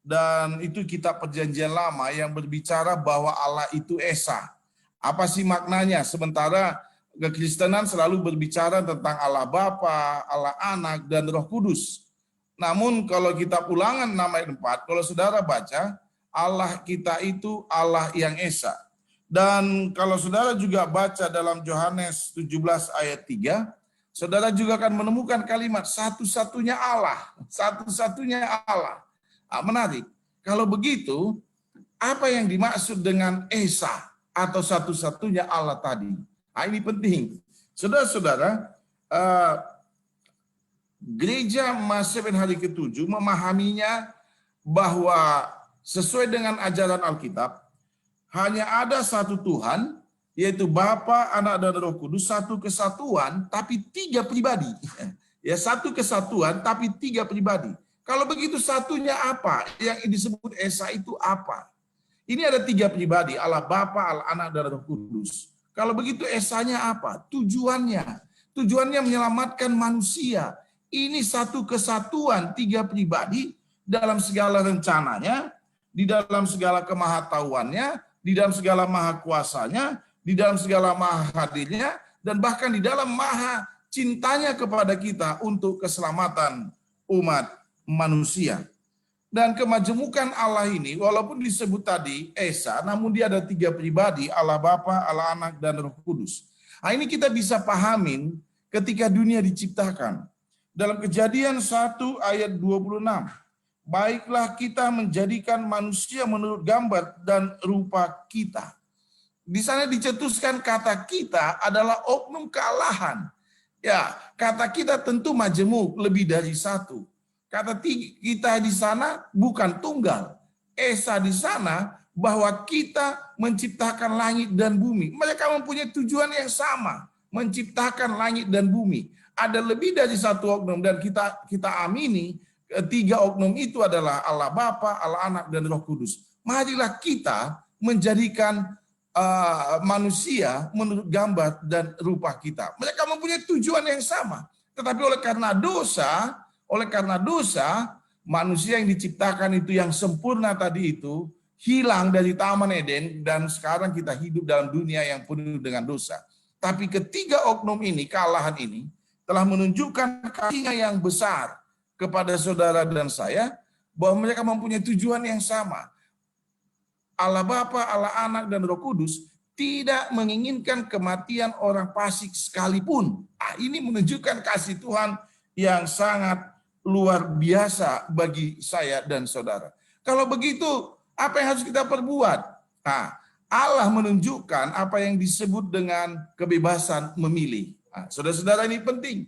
dan itu kitab Perjanjian Lama yang berbicara bahwa Allah itu Esa. Apa sih maknanya? Sementara kekristenan selalu berbicara tentang Allah Bapa, Allah Anak, dan Roh Kudus. Namun kalau kitab Ulangan 6 ayat 4, kalau saudara baca, Allah kita itu Allah yang Esa. Dan kalau saudara juga baca dalam Yohanes 17 ayat 3, saudara juga akan menemukan kalimat satu-satunya Allah. Satu-satunya Allah. Menarik. Kalau begitu, apa yang dimaksud dengan Esa atau satu-satunya Allah tadi? Ini penting. Saudara-saudara, Gereja Maseven hari ke-7 memahaminya bahwa sesuai dengan ajaran Alkitab, hanya ada satu Tuhan, yaitu Bapa, Anak, dan Roh Kudus, satu kesatuan, tapi tiga pribadi. Ya, satu kesatuan, tapi tiga pribadi. Kalau begitu satunya apa? Yang disebut Esa itu apa? Ini ada tiga pribadi, Allah Bapa, Allah Anak, dan Roh Kudus. Kalau begitu Esanya apa? Tujuannya. Tujuannya menyelamatkan manusia. Ini satu kesatuan, tiga pribadi dalam segala rencananya, di dalam segala kemahatauannya, di dalam segala maha kuasanya, di dalam segala maha hadirnya, dan bahkan di dalam maha cintanya kepada kita untuk keselamatan umat manusia. Dan kemajemukan Allah ini, walaupun disebut tadi Esa, namun dia ada 3 pribadi, Allah Bapa, Allah Anak, dan Roh Kudus. Nah, ini kita bisa pahamin ketika dunia diciptakan. Dalam Kejadian 1 ayat 26, baiklah kita menjadikan manusia menurut gambar dan rupa kita. Di sana dicetuskan kata kita adalah oknum kealahan. Ya, kata kita tentu majemuk, lebih dari satu. Kata kita di sana bukan tunggal. Esa di sana bahwa kita menciptakan langit dan bumi. Mereka mempunyai tujuan yang sama, menciptakan langit dan bumi. Ada lebih dari satu oknum dan kita amini 3 oknum itu adalah Allah Bapa, Allah Anak, dan Roh Kudus. Marilah kita menjadikan manusia menurut gambar dan rupa kita. Mereka mempunyai tujuan yang sama. Tetapi oleh karena dosa, manusia yang diciptakan itu yang sempurna tadi itu hilang dari Taman Eden dan sekarang kita hidup dalam dunia yang penuh dengan dosa. Tapi ketiga oknum ini, kealahan ini, telah menunjukkan kasihnya yang besar kepada saudara dan saya, bahwa mereka mempunyai tujuan yang sama. Allah Bapa, Allah Anak, dan Roh Kudus tidak menginginkan kematian orang fasik sekalipun. Ini menunjukkan kasih Tuhan yang sangat luar biasa bagi saya dan saudara. Kalau begitu, apa yang harus kita perbuat? Allah menunjukkan apa yang disebut dengan kebebasan memilih. Saudara-saudara, ini penting.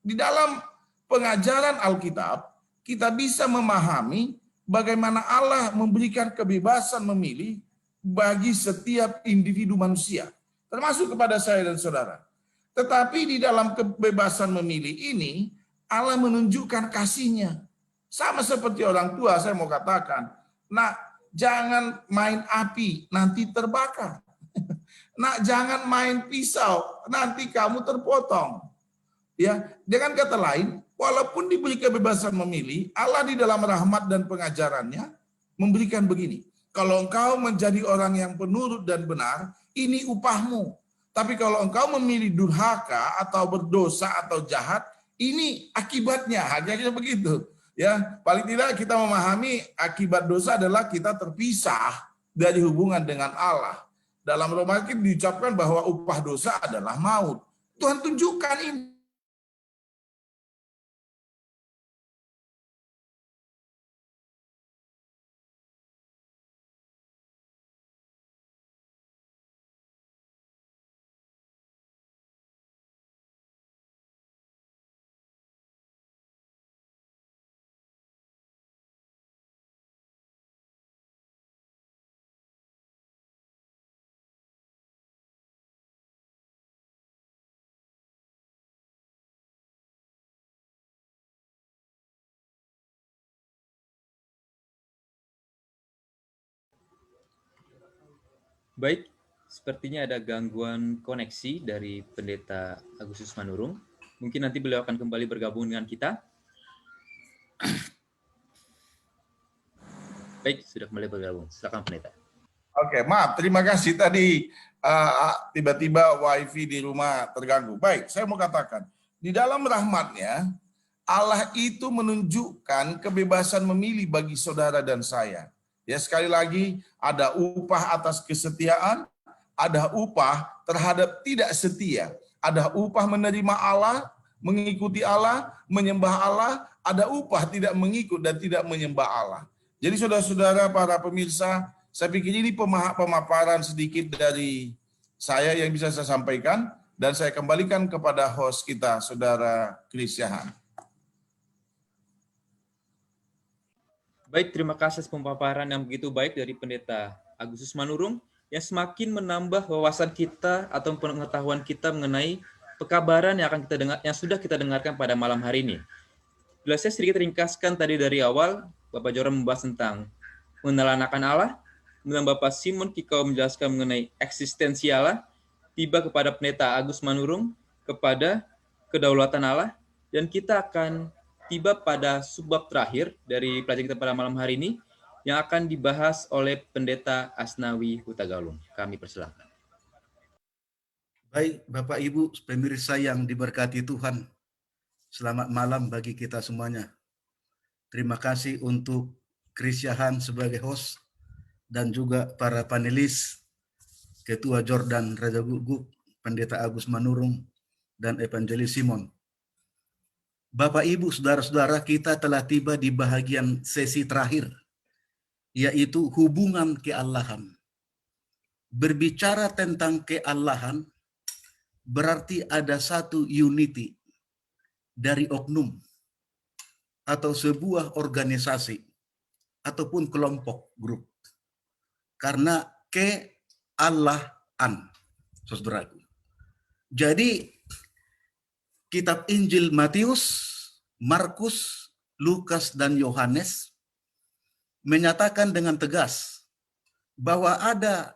Di dalam pengajaran Alkitab, kita bisa memahami bagaimana Allah memberikan kebebasan memilih bagi setiap individu manusia, termasuk kepada saya dan saudara. Tetapi di dalam kebebasan memilih ini, Allah menunjukkan kasih-Nya. Sama seperti orang tua, saya mau katakan, nak, jangan main api, nanti terbakar. Nak, jangan main pisau, nanti kamu terpotong. Ya, dengan kata lain, walaupun diberi kebebasan memilih, Allah di dalam rahmat dan pengajarannya memberikan begini. Kalau engkau menjadi orang yang penurut dan benar, ini upahmu. Tapi kalau engkau memilih durhaka atau berdosa atau jahat, ini akibatnya. Hanya begitu. Ya, paling tidak kita memahami akibat dosa adalah kita terpisah dari hubungan dengan Allah. Dalam Roma diucapkan bahwa upah dosa adalah maut. Tuhan tunjukkan ini. Baik, sepertinya ada gangguan koneksi dari Pendeta Agustus Manurung. Mungkin nanti beliau akan kembali bergabung dengan kita. Baik, sudah kembali bergabung. Silakan Pendeta. Oke, maaf. Terima kasih tadi tiba-tiba wifi di rumah terganggu. Baik, saya mau katakan, di dalam rahmat-Nya, Allah itu menunjukkan kebebasan memilih bagi saudara dan saya. Ya, sekali lagi, ada upah atas kesetiaan, ada upah terhadap tidak setia. Ada upah menerima Allah, mengikuti Allah, menyembah Allah, ada upah tidak mengikut dan tidak menyembah Allah. Jadi saudara-saudara para pemirsa, saya pikir ini pemaparan sedikit dari saya yang bisa saya sampaikan, dan saya kembalikan kepada host kita, Saudara Christian. Baik, terima kasih atas pemaparan yang begitu baik dari Pendeta Agustus Manurung yang semakin menambah wawasan kita atau pengetahuan kita mengenai pekabaran yang akan kita dengar, yang sudah kita dengarkan pada malam hari ini. Bila saya sedikit ringkaskan tadi dari awal, Bapak Joram membahas tentang pengenalan akan Allah, kemudian Bapak Simon Kikau menjelaskan mengenai eksistensi Allah, tiba kepada Pendeta Agus Manurung kepada kedaulatan Allah, dan kita akan tiba pada subbab terakhir dari pelajaran kita pada malam hari ini yang akan dibahas oleh Pendeta Asnawi Hutagalung. Kami persilakan. Baik, Bapak Ibu pemirsa yang diberkati Tuhan, selamat malam bagi kita semuanya. Terima kasih untuk Krisyahan sebagai host, dan juga para panelis, Ketua Jordan Raja Guguk, Pendeta Agus Manurung, dan Evangelis Simon. Bapak, Ibu, Saudara-saudara, kita telah tiba di bahagian sesi terakhir, yaitu hubungan keallahan. Berbicara tentang keallahan, berarti ada satu unity dari oknum atau sebuah organisasi ataupun kelompok grup. Karena keallahan, saudaraku. Jadi kitab Injil Matius, Markus, Lukas, dan Yohanes menyatakan dengan tegas bahwa ada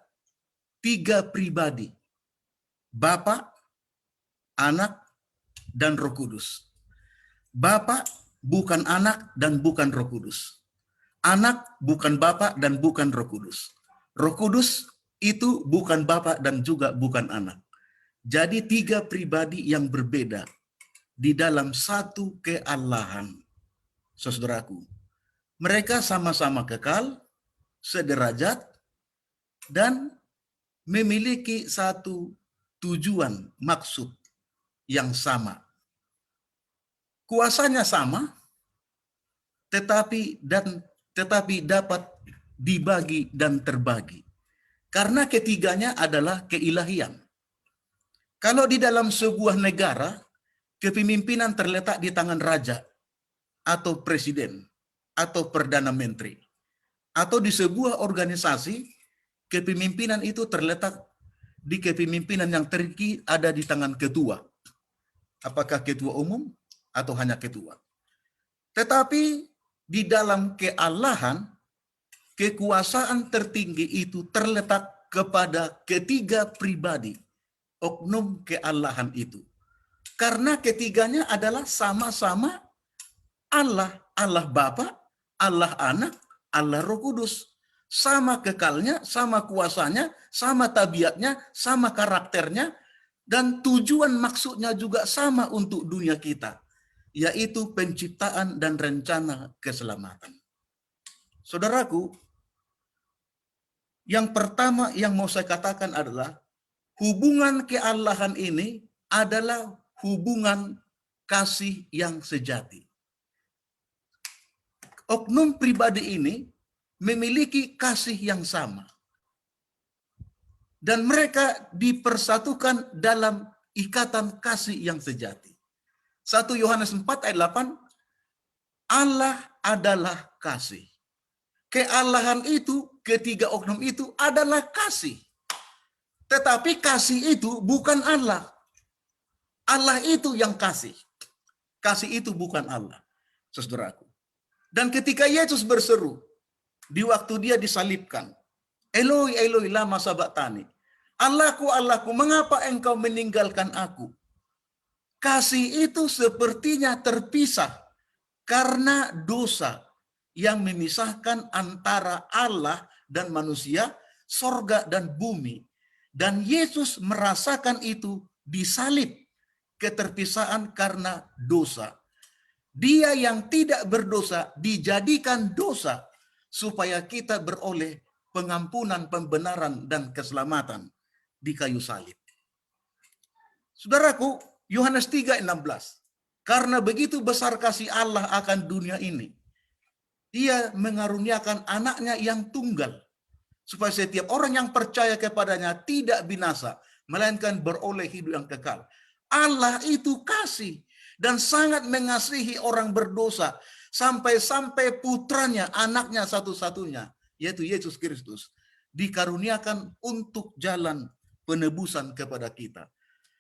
3 pribadi, Bapa, Anak, dan Roh Kudus. Bapa bukan Anak dan bukan Roh Kudus. Anak bukan Bapa dan bukan Roh Kudus. Roh Kudus itu bukan Bapa dan juga bukan Anak. Jadi 3 pribadi yang berbeda di dalam satu keallahan, saudaraku. Mereka sama-sama kekal, sederajat, dan memiliki satu tujuan, maksud yang sama. Kuasanya sama, tetapi dapat dibagi dan terbagi. Karena ketiganya adalah keilahian. Kalau di dalam sebuah negara, kepemimpinan terletak di tangan raja, atau presiden, atau perdana menteri. Atau di sebuah organisasi, kepemimpinan itu terletak di kepemimpinan yang tertinggi ada di tangan ketua. Apakah ketua umum atau hanya ketua. Tetapi di dalam keallahan, kekuasaan tertinggi itu terletak kepada ketiga pribadi, oknum keallahan itu. Karena ketiganya adalah sama-sama Allah, Allah Bapa, Allah Anak, Allah Roh Kudus. Sama kekalnya, sama kuasanya, sama tabiatnya, sama karakternya, dan tujuan maksudnya juga sama untuk dunia kita, yaitu penciptaan dan rencana keselamatan. Saudaraku, yang pertama yang mau saya katakan adalah hubungan keallahan ini adalah hubungan kasih yang sejati. Oknum pribadi ini memiliki kasih yang sama. Dan mereka dipersatukan dalam ikatan kasih yang sejati. 1 Yohanes 4 ayat 8, Allah adalah kasih. Keallahan itu, ketiga oknum itu adalah kasih. Tetapi kasih itu bukan Allah. Allah itu yang kasih. Kasih itu bukan Allah, saudaraku. Dan ketika Yesus berseru, di waktu dia disalibkan, Eloi, Eloi, lama sabachthani. Allahku, Allahku, mengapa engkau meninggalkan aku? Kasih itu sepertinya terpisah karena dosa yang memisahkan antara Allah dan manusia, sorga dan bumi. Dan Yesus merasakan itu disalib, keterpisahan karena dosa. Dia yang tidak berdosa dijadikan dosa supaya kita beroleh pengampunan, pembenaran, dan keselamatan di kayu salib. Saudaraku, Yohanes 3:16. Karena begitu besar kasih Allah akan dunia ini, Dia mengaruniakan anaknya yang tunggal, supaya setiap orang yang percaya kepadanya tidak binasa, melainkan beroleh hidup yang kekal. Allah itu kasih dan sangat mengasihi orang berdosa, sampai-sampai putranya, anaknya satu-satunya, yaitu Yesus Kristus, dikaruniakan untuk jalan penebusan kepada kita.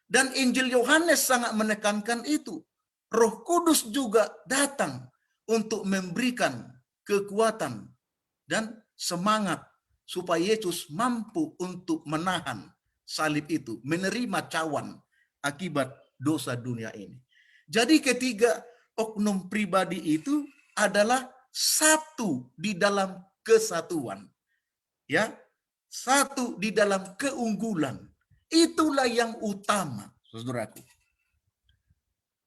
Dan Injil Yohanes sangat menekankan itu. Roh Kudus juga datang untuk memberikan kekuatan dan semangat supaya Yesus mampu untuk menahan salib itu, menerima cawan akibat dosa dunia ini. Jadi ketiga oknum pribadi itu adalah satu di dalam kesatuan. Ya, satu di dalam keunggulan. Itulah yang utama, saudaraku.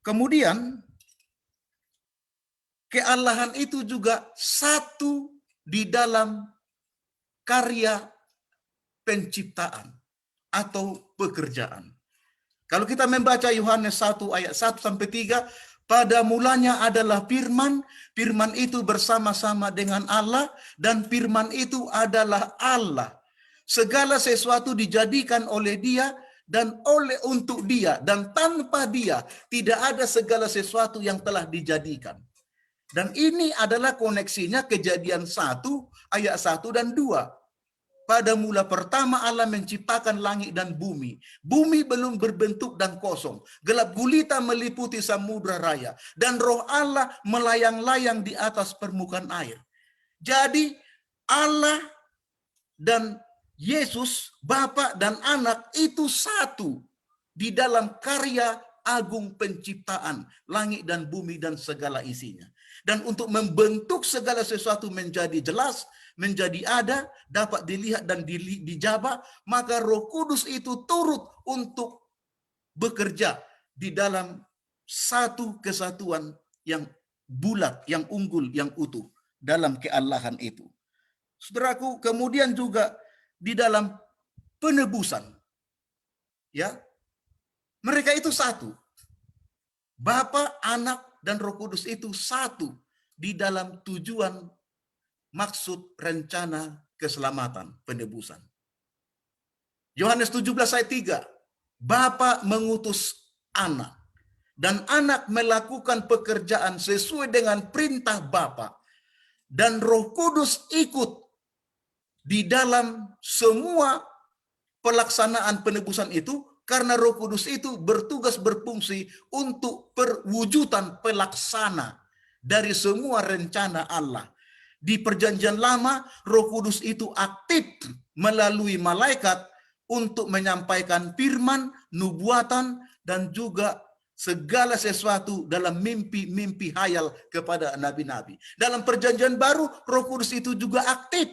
Kemudian keallahan itu juga satu di dalam karya penciptaan atau pekerjaan. Kalau kita membaca Yohanes 1 ayat 1 sampai 3, pada mulanya adalah firman, firman itu bersama-sama dengan Allah, dan firman itu adalah Allah. Segala sesuatu dijadikan oleh Dia dan untuk Dia, dan tanpa Dia tidak ada segala sesuatu yang telah dijadikan. Dan ini adalah koneksinya Kejadian 1 ayat 1 dan 2. Pada mula pertama Allah menciptakan langit dan bumi. Bumi belum berbentuk dan kosong. Gelap gulita meliputi samudra raya. Dan roh Allah melayang-layang di atas permukaan air. Jadi Allah dan Yesus, Bapa dan Anak itu satu di dalam karya agung penciptaan langit dan bumi dan segala isinya. Dan untuk membentuk segala sesuatu menjadi jelas, menjadi ada, dapat dilihat dan dijaba, maka Roh Kudus itu turut untuk bekerja di dalam satu kesatuan yang bulat, yang unggul, yang utuh dalam keallahan itu. Saudaraku, kemudian juga di dalam penebusan, ya, mereka itu satu. Bapa, Anak, dan Roh Kudus itu satu di dalam tujuan, maksud, rencana keselamatan, penebusan. Yohanes 17 ayat 3, Bapa mengutus Anak, dan Anak melakukan pekerjaan sesuai dengan perintah Bapa, dan Roh Kudus ikut di dalam semua pelaksanaan penebusan itu, karena Roh Kudus itu bertugas berfungsi untuk perwujudan pelaksana dari semua rencana Allah. Di Perjanjian Lama, Roh Kudus itu aktif melalui malaikat untuk menyampaikan firman, nubuatan, dan juga segala sesuatu dalam mimpi-mimpi hayal kepada nabi-nabi. Dalam Perjanjian Baru, Roh Kudus itu juga aktif.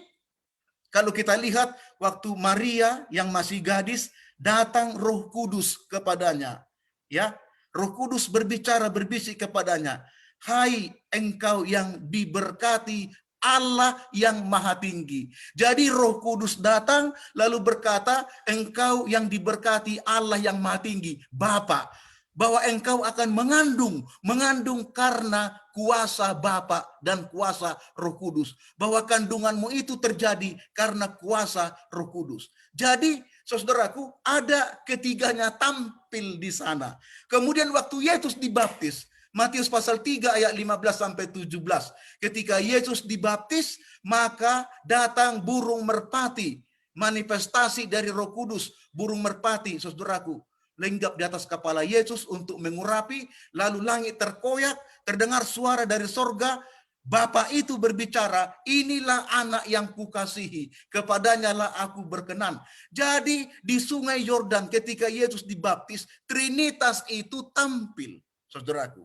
Kalau kita lihat waktu Maria yang masih gadis, datang Roh Kudus kepadanya. Ya, Roh Kudus berbicara, berbisik kepadanya, "Hai engkau yang diberkati Allah yang Maha Tinggi." Jadi Roh Kudus datang lalu berkata, engkau yang diberkati Allah yang Maha Tinggi, Bapa, bahwa engkau akan mengandung karena kuasa Bapa dan kuasa Roh Kudus. Bahwa kandunganmu itu terjadi karena kuasa Roh Kudus. Jadi, saudaraku, ada ketiganya tampil di sana. Kemudian waktu Yesus dibaptis, Matius pasal 3 ayat 15 sampai 17. Ketika Yesus dibaptis, maka datang burung merpati, manifestasi dari Roh Kudus, burung merpati, saudaraku, lenggap di atas kepala Yesus untuk mengurapi, lalu langit terkoyak, terdengar suara dari sorga, Bapa itu berbicara, "Inilah anak yang kukasihi, kepadanya lah aku berkenan." Jadi di Sungai Yordan ketika Yesus dibaptis, Trinitas itu tampil, saudaraku.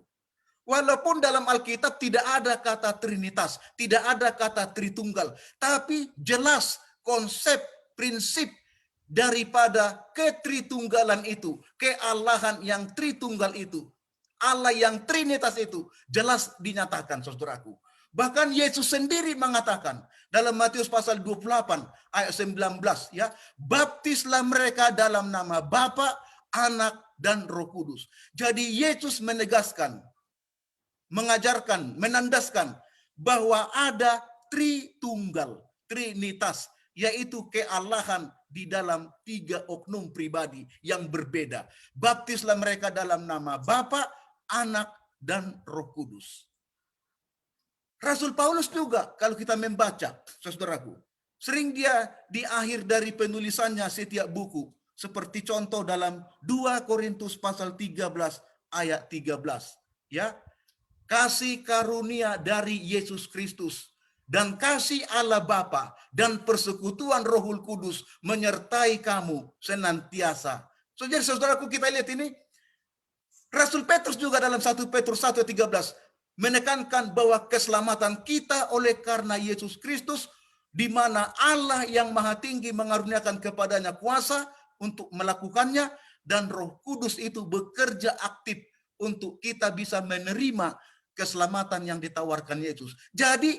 Walaupun dalam Alkitab tidak ada kata Trinitas, tidak ada kata Tritunggal, tapi jelas konsep, prinsip daripada ketritunggalan itu, keallahan yang Tritunggal itu, Allah yang Trinitas itu jelas dinyatakan, saudaraku. Bahkan Yesus sendiri mengatakan dalam Matius pasal 28 ayat 19, ya, baptislah mereka dalam nama Bapa, Anak, dan Roh Kudus. Jadi Yesus menegaskan, mengajarkan, menandaskan bahwa ada Tritunggal, Trinitas, yaitu keallahan di dalam 3 oknum pribadi yang berbeda. Baptislah mereka dalam nama Bapa, Anak, dan Roh Kudus. Rasul Paulus juga kalau kita membaca, saudaraku, sering dia di akhir dari penulisannya setiap buku, seperti contoh dalam 2 Korintus pasal 13 ayat 13, ya. Kasih karunia dari Yesus Kristus dan kasih Allah Bapa dan persekutuan Rohul Kudus menyertai kamu senantiasa. Jadi saudaraku, kita lihat ini, Rasul Petrus juga dalam 1 Petrus 1:13 menekankan bahwa keselamatan kita oleh karena Yesus Kristus, di mana Allah yang Maha Tinggi mengaruniakan kepadanya kuasa untuk melakukannya, dan Roh Kudus itu bekerja aktif untuk kita bisa menerima keselamatan yang ditawarkan Yesus. Jadi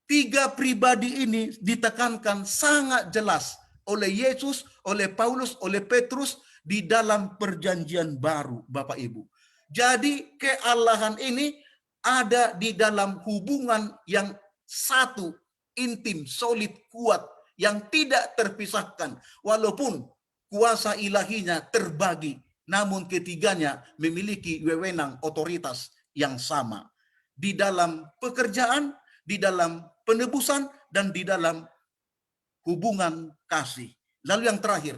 Tiga pribadi ini ditekankan sangat jelas oleh Yesus, oleh Paulus, oleh Petrus di dalam perjanjian baru, Bapak Ibu. Jadi kealahan ini ada di dalam hubungan yang satu, intim, solid, kuat, yang tidak terpisahkan. Walaupun kuasa ilahinya terbagi, namun ketiganya memiliki wewenang otoritas yang sama. Di dalam pekerjaan, di dalam penebusan, dan di dalam hubungan kasih. Lalu yang terakhir,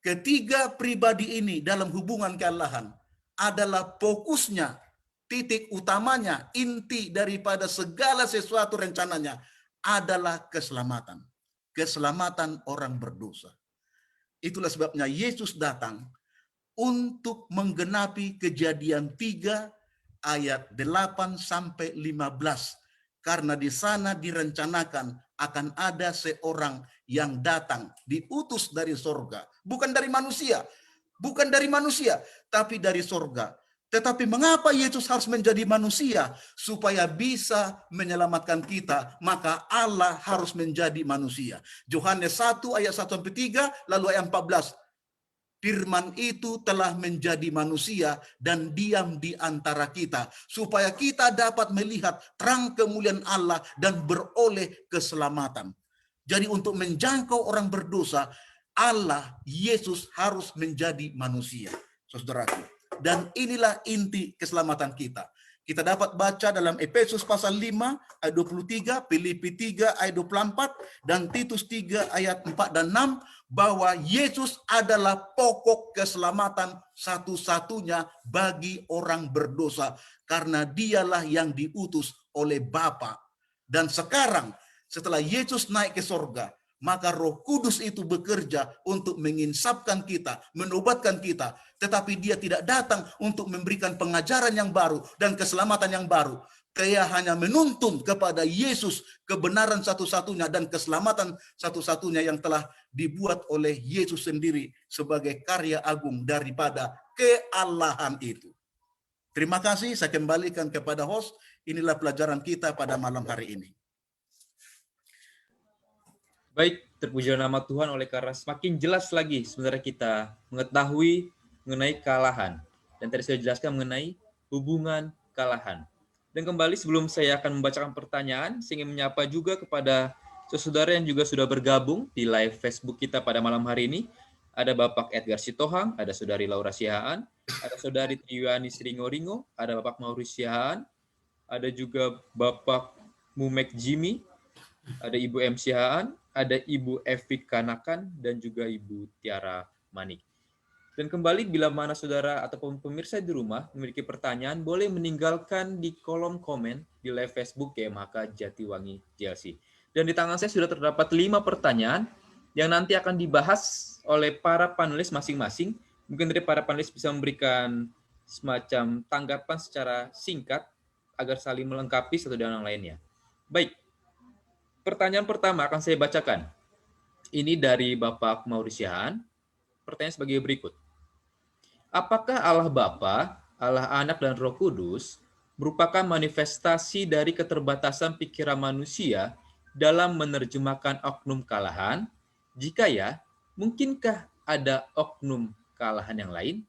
ketiga pribadi ini dalam hubungan kealahan adalah fokusnya, titik utamanya, inti daripada segala sesuatu rencananya adalah keselamatan. Keselamatan orang berdosa. Itulah sebabnya Yesus datang untuk menggenapi Kejadian 3 ayat 8 sampai 15. Karena di sana direncanakan akan ada seorang yang datang, diutus dari sorga. Bukan dari manusia. Bukan dari manusia, tapi dari sorga. Tetapi mengapa Yesus harus menjadi manusia? Supaya bisa menyelamatkan kita, maka Allah harus menjadi manusia. Yohanes 1 ayat 1-3, lalu ayat 14. Firman itu telah menjadi manusia dan diam di antara kita, supaya kita dapat melihat terang kemuliaan Allah dan beroleh keselamatan. Jadi untuk menjangkau orang berdosa, Allah, Yesus harus menjadi manusia, saudaraku. Dan inilah inti keselamatan kita. Kita dapat baca dalam Efesus pasal 5 ayat 23, Filipi 3 ayat 24, dan Titus 3 ayat 4 dan 6, bahwa Yesus adalah pokok keselamatan satu-satunya bagi orang berdosa, karena dialah yang diutus oleh Bapa. Dan sekarang setelah Yesus naik ke sorga, maka Roh Kudus itu bekerja untuk menginsapkan kita, menobatkan kita. Tetapi dia tidak datang untuk memberikan pengajaran yang baru dan keselamatan yang baru. Dia hanya menuntun kepada Yesus, kebenaran satu-satunya dan keselamatan satu-satunya yang telah dibuat oleh Yesus sendiri sebagai karya agung daripada kealahan itu. Terima kasih, saya kembalikan kepada host. Inilah pelajaran kita pada malam hari ini. Baik, terpuji nama Tuhan oleh karena semakin jelas lagi sebenarnya kita mengetahui mengenai kealahan. Dan tadi saya jelaskan mengenai hubungan kealahan. Dan kembali sebelum saya akan membacakan pertanyaan, saya ingin menyapa juga kepada saudara yang juga sudah bergabung di live Facebook kita pada malam hari ini. Ada Bapak Edgar Sitohang, ada Saudari Laura Sihaan, ada Saudari Triwani Sringoringo, ada Bapak Maurice Sihaan, ada juga Bapak Mumek Jimmy, ada Ibu M. Sihaan, ada Ibu Evi Kanakan, dan juga Ibu Tiara Manik. Dan kembali, bila mana saudara ataupun pemirsa di rumah memiliki pertanyaan, boleh meninggalkan di kolom komen di live Facebook GMHK Jatiwangi JLC. Dan di tangan saya sudah terdapat 5 pertanyaan yang nanti akan dibahas oleh para panelis masing-masing. Mungkin dari para panelis bisa memberikan semacam tanggapan secara singkat agar saling melengkapi satu dengan yang lainnya. Baik, pertanyaan pertama akan saya bacakan. Ini dari Bapak Maurice Sihaan. Pertanyaan sebagai berikut. Apakah Allah Bapa, Allah Anak, dan Roh Kudus merupakan manifestasi dari keterbatasan pikiran manusia dalam menerjemahkan oknum kealahan? Jika ya, mungkinkah ada oknum kealahan yang lain?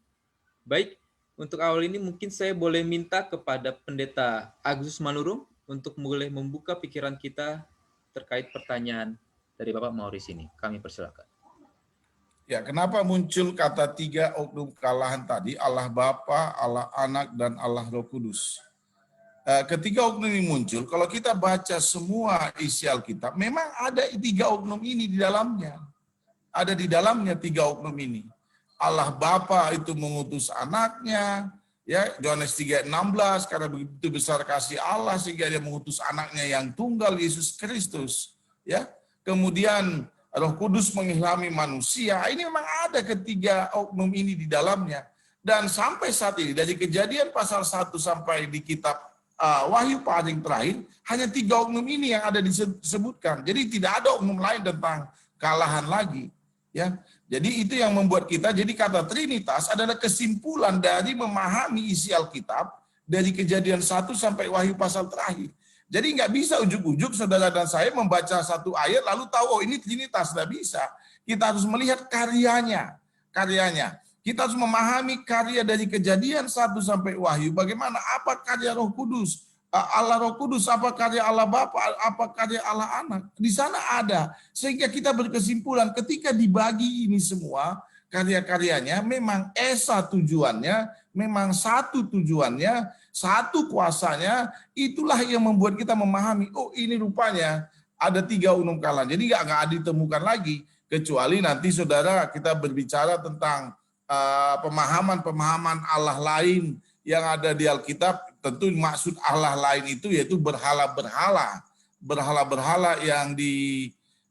Baik, untuk awal ini mungkin saya boleh minta kepada Pendeta Agustus Manurung untuk boleh membuka pikiran kita terkait pertanyaan dari Bapak Maurice ini. Kami persilakan. Ya, kenapa muncul kata 3 oknum kealahan tadi, Allah Bapa, Allah Anak, dan Allah Roh Kudus? Ketiga oknum ini muncul, kalau kita baca semua isi Alkitab, memang ada 3 oknum ini di dalamnya. Ada di dalamnya 3 oknum ini. Allah Bapa itu mengutus anaknya, ya, Yohanes 3:16, karena begitu besar kasih Allah sehingga dia mengutus anaknya yang tunggal, Yesus Kristus. Ya, kemudian Roh Kudus mengilhami manusia. Ini memang ada 3 oknum ini di dalamnya. Dan sampai saat ini, dari Kejadian pasal 1 sampai di kitab Wahyu paling terakhir, hanya 3 oknum ini yang ada disebutkan. Jadi tidak ada oknum lain tentang kealahan lagi. Ya, jadi itu yang membuat kita, jadi kata Trinitas adalah kesimpulan dari memahami isi Alkitab dari Kejadian 1 sampai Wahyu pasal terakhir. Jadi nggak bisa ujuk-ujuk saudara dan saya membaca satu ayat lalu tahu oh ini Trinitas, nggak bisa. Kita harus melihat karyanya. Kita harus memahami karya dari Kejadian 1 sampai Wahyu. Bagaimana? Apa karya Roh Kudus? Allah Roh Kudus, apa karya Allah Bapa, apa karya Allah Anak. Di sana ada. Sehingga kita berkesimpulan ketika dibagi ini semua, karya-karyanya memang esa tujuannya, memang satu tujuannya, satu kuasanya, itulah yang membuat kita memahami, oh ini rupanya ada 3 unum kalan. Jadi nggak ditemukan lagi, kecuali nanti saudara kita berbicara tentang pemahaman Allah lain yang ada di Alkitab. Tentu maksud Allah lain itu yaitu berhala-berhala yang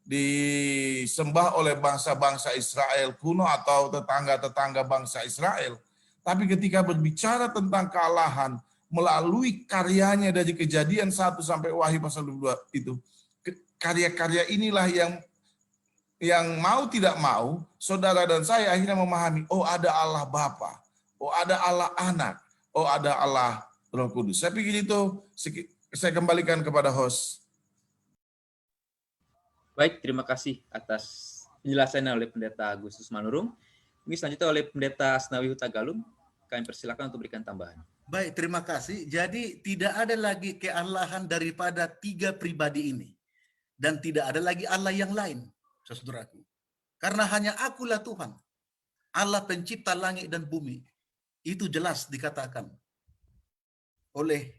disembah oleh bangsa-bangsa Israel kuno atau tetangga-tetangga bangsa Israel. Tapi ketika berbicara tentang kealahan melalui karyanya dari Kejadian 1 sampai Wahyu pasal 22 itu, karya-karya inilah yang mau tidak mau, saudara dan saya akhirnya memahami, oh ada Allah Bapa, oh ada Allah Anak, oh ada Allah Roh Kudus. Saya pikir itu, saya kembalikan kepada host. Baik, terima kasih atas penjelasannya oleh Pendeta Agustus Manurung. Ini selanjutnya oleh Pendeta Asnawi Huta Galung. Kami persilakan untuk berikan tambahan. Baik, terima kasih. Jadi tidak ada lagi kealahan daripada 3 pribadi ini. Dan tidak ada lagi Allah yang lain, saudaraku. Karena hanya akulah Tuhan, Allah pencipta langit dan bumi. Itu jelas dikatakan oleh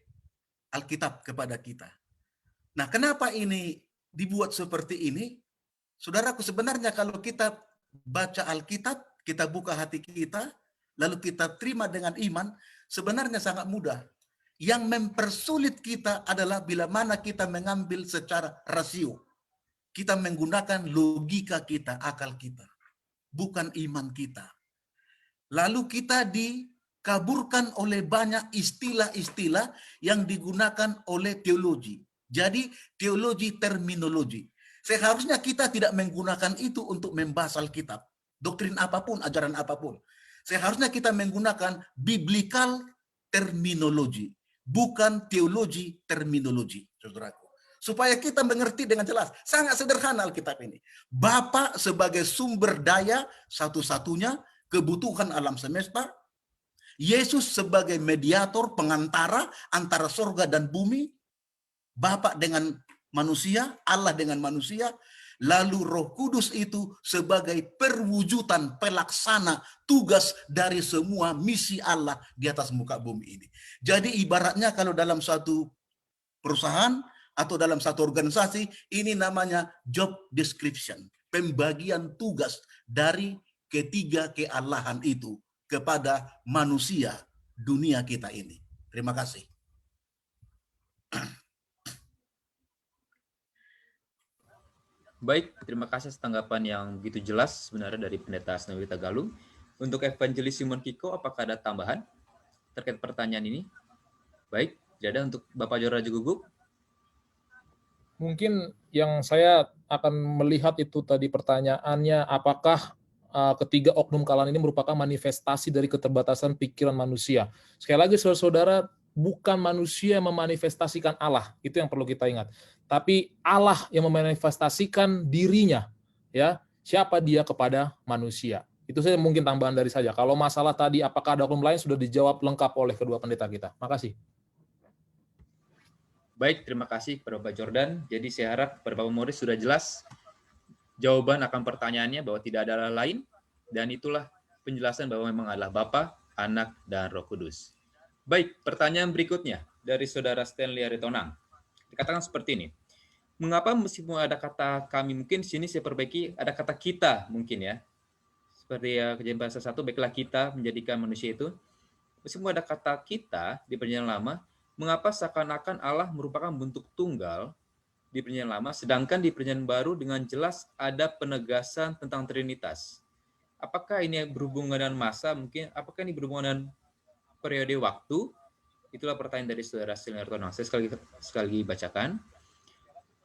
Alkitab kepada kita. Nah, kenapa ini dibuat seperti ini? Saudaraku, sebenarnya kalau kita baca Alkitab, kita buka hati kita, lalu kita terima dengan iman, sebenarnya sangat mudah. Yang mempersulit kita adalah bila mana kita mengambil secara rasio. Kita menggunakan logika kita, akal kita, bukan iman kita. Lalu kita dikaburkan oleh banyak istilah-istilah yang digunakan oleh teologi. Jadi teologi terminologi. Seharusnya kita tidak menggunakan itu untuk membahas Alkitab. Doktrin apapun, ajaran apapun. Seharusnya kita menggunakan biblical terminologi, bukan teologi terminologi, saudaraku. Supaya kita mengerti dengan jelas. Sangat sederhana Alkitab ini. Bapa sebagai sumber daya satu-satunya kebutuhan alam semesta. Yesus sebagai mediator, pengantara antara sorga dan bumi. Bapa dengan manusia, Allah dengan manusia. Lalu Roh Kudus itu sebagai perwujudan pelaksana tugas dari semua misi Allah di atas muka bumi ini. Jadi ibaratnya kalau dalam suatu perusahaan atau dalam satu organisasi, ini namanya job description. Pembagian tugas dari ketiga kealahan itu kepada manusia dunia kita ini. Terima kasih. Baik, terima kasih atas tanggapan yang begitu jelas sebenarnya dari Pendeta Asnawi Huta Galung. Untuk Evangelis Simon Kiko, apakah ada tambahan terkait pertanyaan ini? Baik, tidak ada. Untuk Bapak Jora Juguguk? Mungkin yang saya akan melihat itu tadi pertanyaannya, apakah ketiga oknum kalan ini merupakan manifestasi dari keterbatasan pikiran manusia. Sekali lagi saudara-saudara, bukan manusia yang memanifestasikan Allah, itu yang perlu kita ingat. Tapi Allah yang memanifestasikan dirinya, ya, siapa dia kepada manusia. Itu saja mungkin tambahan dari saya. Kalau masalah tadi apakah ada oknum lain sudah dijawab lengkap oleh kedua pendeta kita. Makasih. Baik, terima kasih kepada Bapak Jordan. Jadi saya harap kepada Bapak Morris sudah jelas jawaban akan pertanyaannya bahwa tidak ada Allah lain, dan itulah penjelasan bahwa memang adalah Bapa, Anak, dan Roh Kudus. Baik, pertanyaan berikutnya dari Saudara Stanley Aritonang. Dikatakan seperti ini. Mengapa meskipun ada kata kami, mungkin di sini saya perbaiki, ada kata kita mungkin ya. Seperti Kejadian pasal 1, baiklah kita menjadikan manusia itu. Meskipun ada kata kita di Perjanjian Lama, mengapa seakan-akan Allah merupakan bentuk tunggal di Perjanjian Lama, sedangkan di Perjanjian Baru dengan jelas ada penegasan tentang Trinitas. Apakah ini berhubungan dengan masa? Mungkin apakah ini berhubungan dengan periode waktu? Itulah pertanyaan dari Saudara Stanley Aritonang. Saya sekali bacakan.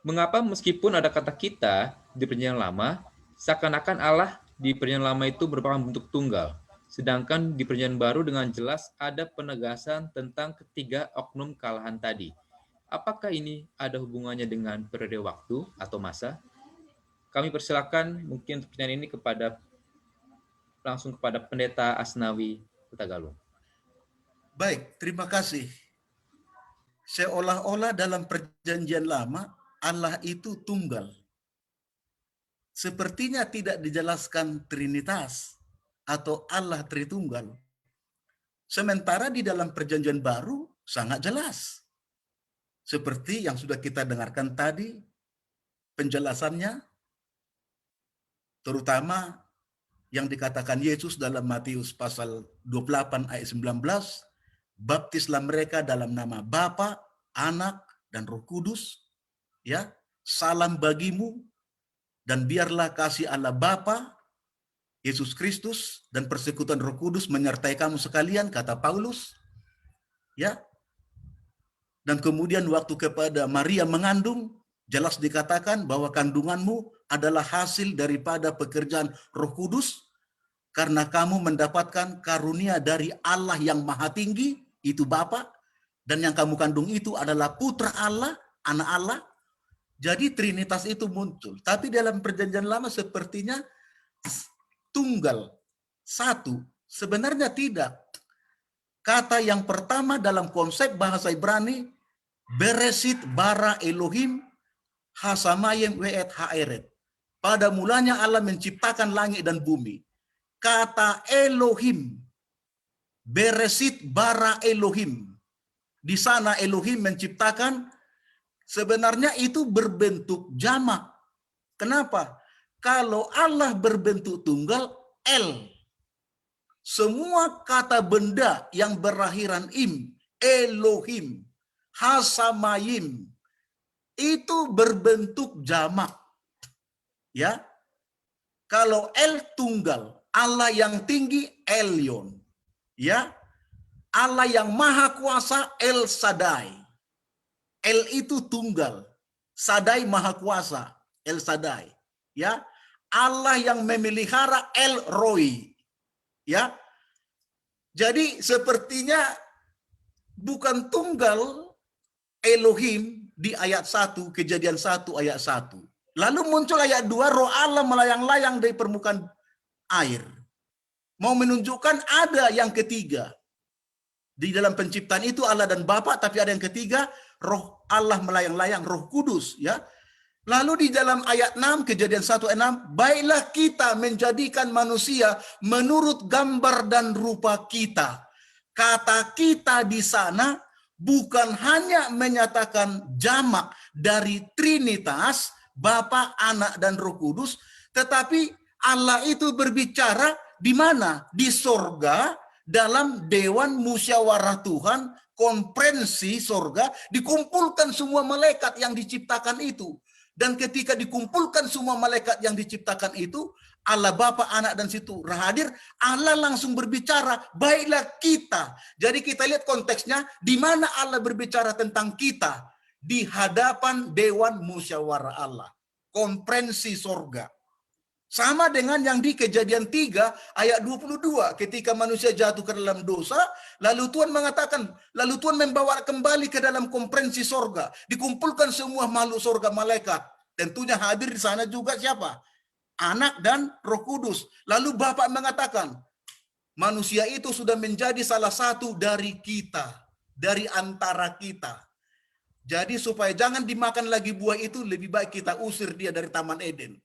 Mengapa meskipun ada kata kita di Perjanjian Lama, seakan-akan Allah di Perjanjian Lama itu merupakan bentuk tunggal, sedangkan di Perjanjian Baru dengan jelas ada penegasan tentang ketiga oknum kalahan tadi. apakah ini ada hubungannya dengan periode waktu atau masa? Kami persilakan mungkin untuk pertanyaan ini langsung kepada Pendeta Asnawi Hutagalung. Baik, terima kasih. Seolah-olah dalam perjanjian lama Allah itu tunggal. Sepertinya tidak dijelaskan Trinitas atau Allah Tritunggal. Sementara di dalam perjanjian baru sangat jelas. Seperti yang sudah kita dengarkan tadi, penjelasannya, terutama yang dikatakan Yesus dalam Matius pasal 28 ayat 19, baptislah mereka dalam nama Bapa, Anak, dan Roh Kudus, ya, salam bagimu, dan biarlah kasih Allah Bapa, Yesus Kristus, dan persekutuan Roh Kudus menyertai kamu sekalian, kata Paulus, ya. Dan kemudian waktu kepada Maria mengandung, jelas dikatakan bahwa kandunganmu adalah hasil daripada pekerjaan Roh Kudus, karena kamu mendapatkan karunia dari Allah yang Maha Tinggi, itu Bapa, dan yang kamu kandung itu adalah Putra Allah, Anak Allah. Jadi Trinitas itu muncul. Tapi dalam perjanjian lama sepertinya tunggal, satu. Sebenarnya tidak. Kata yang pertama dalam konsep bahasa Ibrani, Beresit bara Elohim hasamayim we'et ha'eret. Pada mulanya Allah menciptakan langit dan bumi. Kata Elohim, Beresit bara Elohim. Di sana Elohim menciptakan, sebenarnya itu berbentuk jamak. Kenapa? Kalau Allah berbentuk tunggal, El. Semua kata benda yang berakhiran im, Elohim, Hasamayim, itu berbentuk jamak. Ya. Kalau El tunggal, Allah yang tinggi, Elyon. Ya. Allah yang maha kuasa, El Shaddai. El itu tunggal, Shaddai maha kuasa, El Shaddai. Ya. Allah yang memelihara, El Roi. Ya. Jadi sepertinya bukan tunggal Elohim di ayat 1, Kejadian 1 ayat 1. Lalu muncul ayat 2, roh Allah melayang-layang dari permukaan air. Mau menunjukkan ada yang ketiga. Di dalam penciptaan itu Allah dan Bapa, tapi ada yang ketiga, roh Allah melayang-layang, Roh Kudus, ya. Lalu di dalam ayat 6, Kejadian 1 ayat 6, baiklah kita menjadikan manusia menurut gambar dan rupa kita. Kata kita di sana bukan hanya menyatakan jamak dari Trinitas, Bapa, Anak, dan Roh Kudus, tetapi Allah itu berbicara di mana? Di sorga, dalam Dewan Musyawarah Tuhan, konferensi sorga, dikumpulkan semua malaikat yang diciptakan itu. Dan ketika dikumpulkan semua malaikat yang diciptakan itu, Allah Bapa, Anak, dan situ hadir, Allah langsung berbicara, baiklah kita. Jadi kita lihat konteksnya, di mana Allah berbicara tentang kita? Di hadapan Dewan Musyawarah Allah. Konferensi sorga. Sama dengan yang di Kejadian 3 ayat 22, ketika manusia jatuh ke dalam dosa, lalu Tuhan mengatakan, lalu Tuhan membawa kembali ke dalam konferensi sorga, dikumpulkan semua makhluk sorga malaikat, tentunya hadir di sana juga siapa? Anak dan Roh Kudus. Lalu Bapa mengatakan, manusia itu sudah menjadi salah satu dari kita, dari antara kita. Jadi supaya jangan dimakan lagi buah itu, lebih baik kita usir dia dari Taman Eden.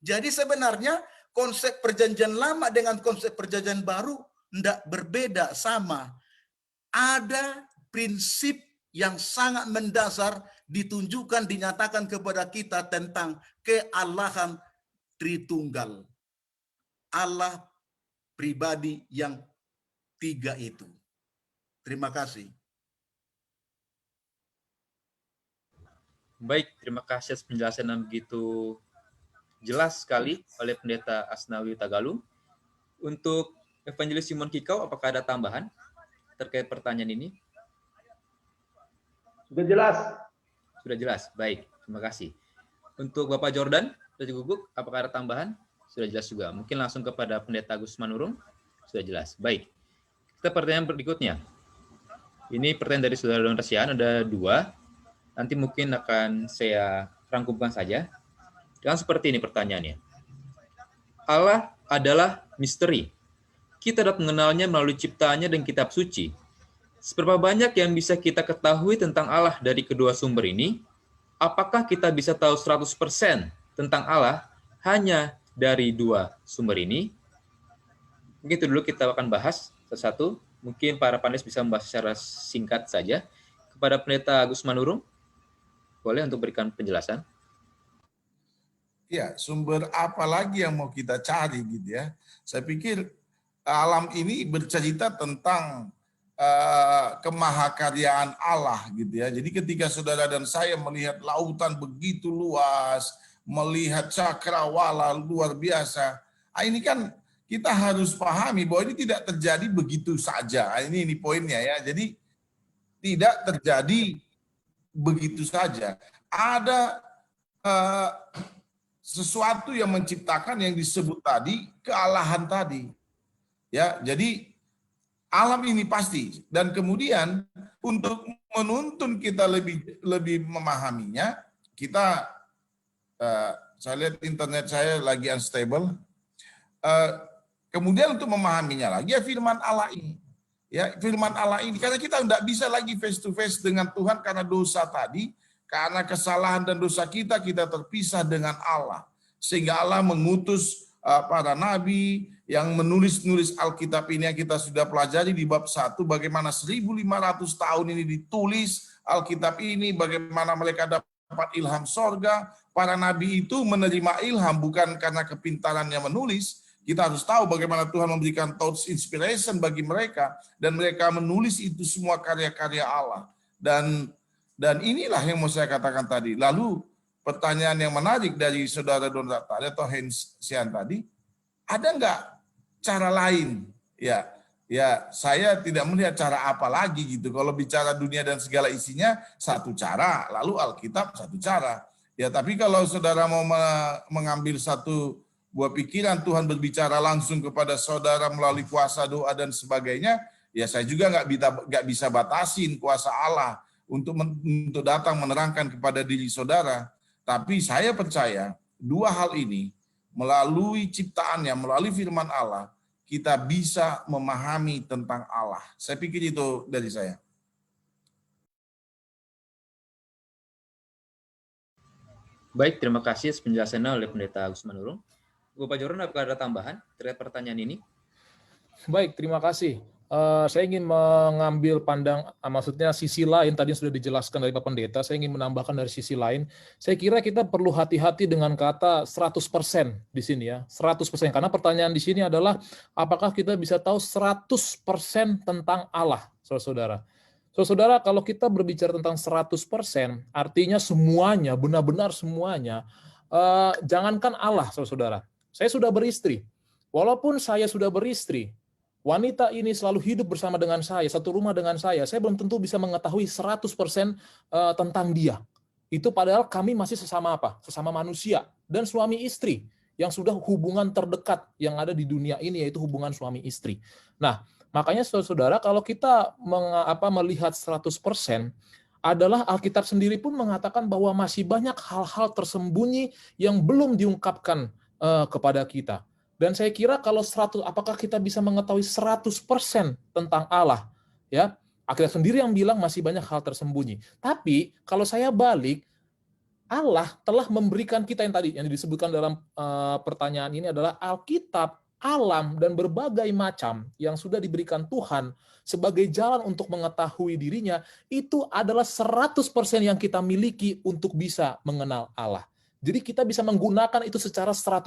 Jadi sebenarnya konsep perjanjian lama dengan konsep perjanjian baru tidak berbeda, sama. Ada prinsip yang sangat mendasar ditunjukkan, dinyatakan kepada kita tentang kealahan Tritunggal. Allah pribadi yang tiga itu. Terima kasih. Baik, terima kasih atas penjelasan yang begitu jelas sekali oleh Pendeta Asnawi Hutagalung. Untuk Evangelis Simon Kikau, apakah ada tambahan terkait pertanyaan ini? Sudah jelas. Sudah jelas, baik. Terima kasih. Untuk Bapak Jordan, Raja Guguk, apakah ada tambahan? Sudah jelas juga. Mungkin langsung kepada Pendeta Agus Manurung. Sudah jelas. Baik. Kita pertanyaan berikutnya. Ini pertanyaan dari Saudara Don Resian, ada dua. Nanti mungkin akan saya rangkumkan saja. Dan seperti ini pertanyaannya. Allah adalah misteri. Kita dapat mengenalnya melalui ciptaannya dan kitab suci. Seberapa banyak yang bisa kita ketahui tentang Allah dari kedua sumber ini? Apakah kita bisa tahu 100% tentang Allah hanya dari dua sumber ini? Begitu dulu kita akan bahas satu-satu. Mungkin para panelis bisa membahas secara singkat saja. Kepada Pendeta Agus Manurung, boleh untuk berikan penjelasan. Ya, sumber apa lagi yang mau kita cari gitu ya. Saya pikir alam ini bercerita tentang kemahakaryaan Allah gitu ya. Jadi ketika saudara dan saya melihat lautan begitu luas, melihat cakrawala luar biasa, ini kan kita harus pahami bahwa ini tidak terjadi begitu saja. Ini poinnya ya. Jadi tidak terjadi begitu saja. Ada sesuatu yang menciptakan yang disebut tadi kealahan tadi. Ya, jadi alam ini pasti, dan kemudian untuk menuntun kita lebih memahaminya, kita saya lihat internet saya lagi unstable. Kemudian untuk memahaminya lagi ya firman Allah ini. Ya, firman Allah ini karena kita tidak bisa lagi face to face dengan Tuhan karena dosa tadi, karena kesalahan dan dosa kita terpisah dengan Allah. Sehingga Allah mengutus para nabi yang menulis Alkitab ini yang kita sudah pelajari di bab 1, bagaimana 1500 tahun ini ditulis Alkitab ini, bagaimana mereka dapat ilham sorga. Para nabi itu menerima ilham bukan karena kepintarannya menulis. Kita harus tahu bagaimana Tuhan memberikan thoughts inspiration bagi mereka, dan mereka menulis itu semua karya-karya Allah. Dan inilah yang mau saya katakan tadi. Lalu pertanyaan yang menarik dari saudara Donata atau Hans Sian tadi, ada enggak cara lain? Ya, saya tidak melihat cara apa lagi gitu. Kalau bicara dunia dan segala isinya satu cara, lalu Alkitab satu cara. Ya, tapi kalau saudara mau mengambil satu buah pikiran, Tuhan berbicara langsung kepada saudara melalui kuasa doa dan sebagainya, ya saya juga nggak bisa batasin kuasa Allah untuk datang menerangkan kepada diri saudara. Tapi saya percaya dua hal ini melalui ciptaannya, melalui firman Allah, kita bisa memahami tentang Allah. Saya pikir itu dari saya. Baik, terima kasih atas penjelasannya oleh Pendeta Agus Manurung. Bapak Jordan, apakah ada tambahan terkait pertanyaan ini? Baik, terima kasih. Saya ingin mengambil maksudnya sisi lain, tadi sudah dijelaskan dari Pak Pendeta, saya ingin menambahkan dari sisi lain. Saya kira kita perlu hati-hati dengan kata 100% di sini ya, 100%. Karena pertanyaan di sini adalah, apakah kita bisa tahu 100% tentang Allah, saudara-saudara? Saudara, kalau kita berbicara tentang 100%, artinya semuanya, benar-benar semuanya, jangankan Allah, saudara-saudara. Saya sudah beristri. Walaupun saya sudah beristri, wanita ini selalu hidup bersama dengan saya, satu rumah dengan saya belum tentu bisa mengetahui 100% tentang dia. Itu padahal kami masih sesama apa? Sesama manusia dan suami istri yang sudah hubungan terdekat yang ada di dunia ini, yaitu hubungan suami istri. Nah, makanya saudara-saudara, kalau kita melihat 100%, adalah Alkitab sendiri pun mengatakan bahwa masih banyak hal-hal tersembunyi yang belum diungkapkan kepada kita. Dan saya kira kalau apakah kita bisa mengetahui 100% tentang Allah? Ya, Alkitab sendiri yang bilang masih banyak hal tersembunyi. Tapi kalau saya balik, Allah telah memberikan kita yang disebutkan dalam pertanyaan ini adalah Alkitab, alam, dan berbagai macam yang sudah diberikan Tuhan sebagai jalan untuk mengetahui dirinya, itu adalah 100% yang kita miliki untuk bisa mengenal Allah. Jadi kita bisa menggunakan itu secara 100%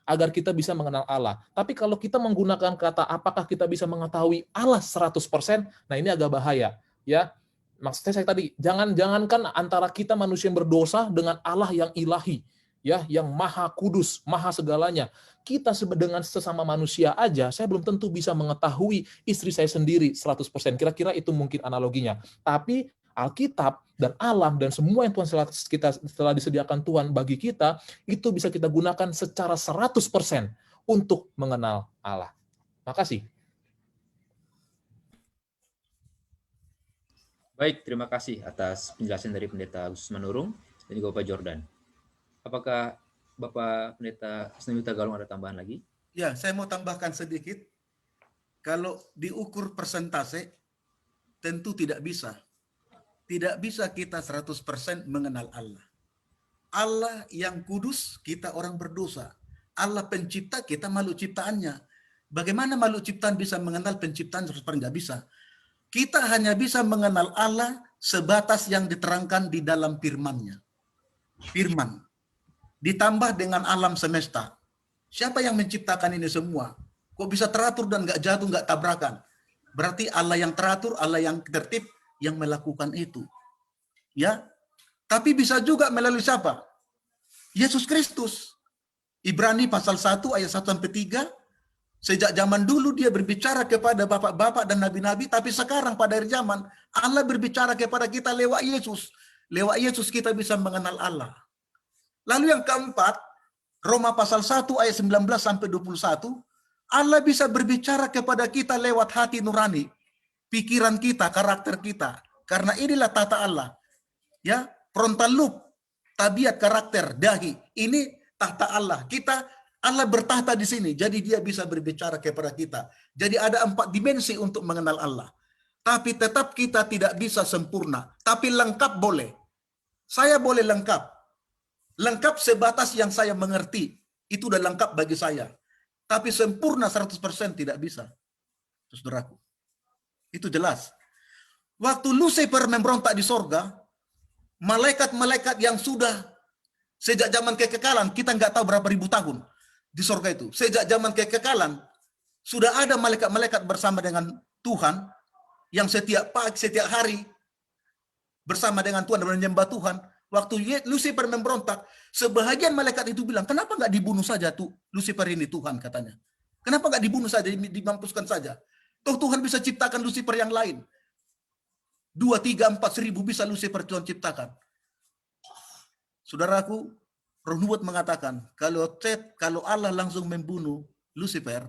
agar kita bisa mengenal Allah. Tapi kalau kita menggunakan kata apakah kita bisa mengetahui Allah 100%, nah ini agak bahaya. Ya, maksudnya saya tadi, jangankan antara kita manusia yang berdosa dengan Allah yang ilahi, ya, yang maha kudus, maha segalanya. Kita dengan sesama manusia aja, saya belum tentu bisa mengetahui istri saya sendiri 100%. Kira-kira itu mungkin analoginya. Tapi Alkitab dan alam dan semua yang Tuhan telah disediakan Tuhan bagi kita, itu bisa kita gunakan secara 100% untuk mengenal Allah. Makasih. Baik, terima kasih atas penjelasan dari Pendeta Agustus Manurung dan juga Bapak Jordan. Apakah Bapak Pendeta Asnawi Tagalong ada tambahan lagi? Ya, saya mau tambahkan sedikit. Kalau diukur persentase, tentu tidak bisa. Tidak bisa kita 100% mengenal Allah. Allah yang kudus, kita orang berdosa. Allah pencipta, kita makhluk ciptaannya. Bagaimana makhluk ciptaan bisa mengenal penciptaan 100%? Nggak bisa. Kita hanya bisa mengenal Allah sebatas yang diterangkan di dalam firman-Nya. Firman. Ditambah dengan alam semesta. Siapa yang menciptakan ini semua? Kok bisa teratur dan nggak jatuh, nggak tabrakan? Berarti Allah yang teratur, Allah yang tertib, yang melakukan itu. Ya, tapi bisa juga melalui siapa? Yesus Kristus. Ibrani pasal 1 ayat 1-3. Sejak zaman dulu dia berbicara kepada bapak-bapak dan nabi-nabi, tapi sekarang pada akhir zaman Allah berbicara kepada kita lewat Yesus. Lewat Yesus kita bisa mengenal Allah. Lalu yang keempat, Roma pasal 1 ayat 19-21, Allah bisa berbicara kepada kita lewat hati nurani, pikiran kita, karakter kita. Karena inilah tata Allah. Ya, frontal lobe, tabiat, karakter, dahi. Ini tata Allah. Allah bertahta di sini, jadi dia bisa berbicara kepada kita. Jadi ada 4 dimensi untuk mengenal Allah. Tapi tetap kita tidak bisa sempurna. Tapi lengkap boleh. Saya boleh lengkap. Lengkap sebatas yang saya mengerti. Itu udah lengkap bagi saya. Tapi sempurna 100% tidak bisa. Saudaraku. Itu jelas. Waktu Lucifer memberontak di sorga, malaikat-malaikat yang sudah sejak zaman kekekalan, kita nggak tahu berapa ribu tahun di sorga itu. Sejak zaman kekekalan, sudah ada malaikat-malaikat bersama dengan Tuhan, yang setiap pagi, setiap hari, bersama dengan Tuhan dan menyembah Tuhan. Waktu Lucifer memberontak, sebahagian malaikat itu bilang, kenapa nggak dibunuh saja tuh Lucifer ini, Tuhan katanya. Kenapa nggak dibunuh saja, dimampuskan saja. Toh Tuhan bisa ciptakan Lucifer yang lain. 2, 3, 4 seribu bisa Lucifer Tuhan ciptakan. Saudaraku, Roh Nubuat mengatakan, kalau Allah langsung membunuh Lucifer,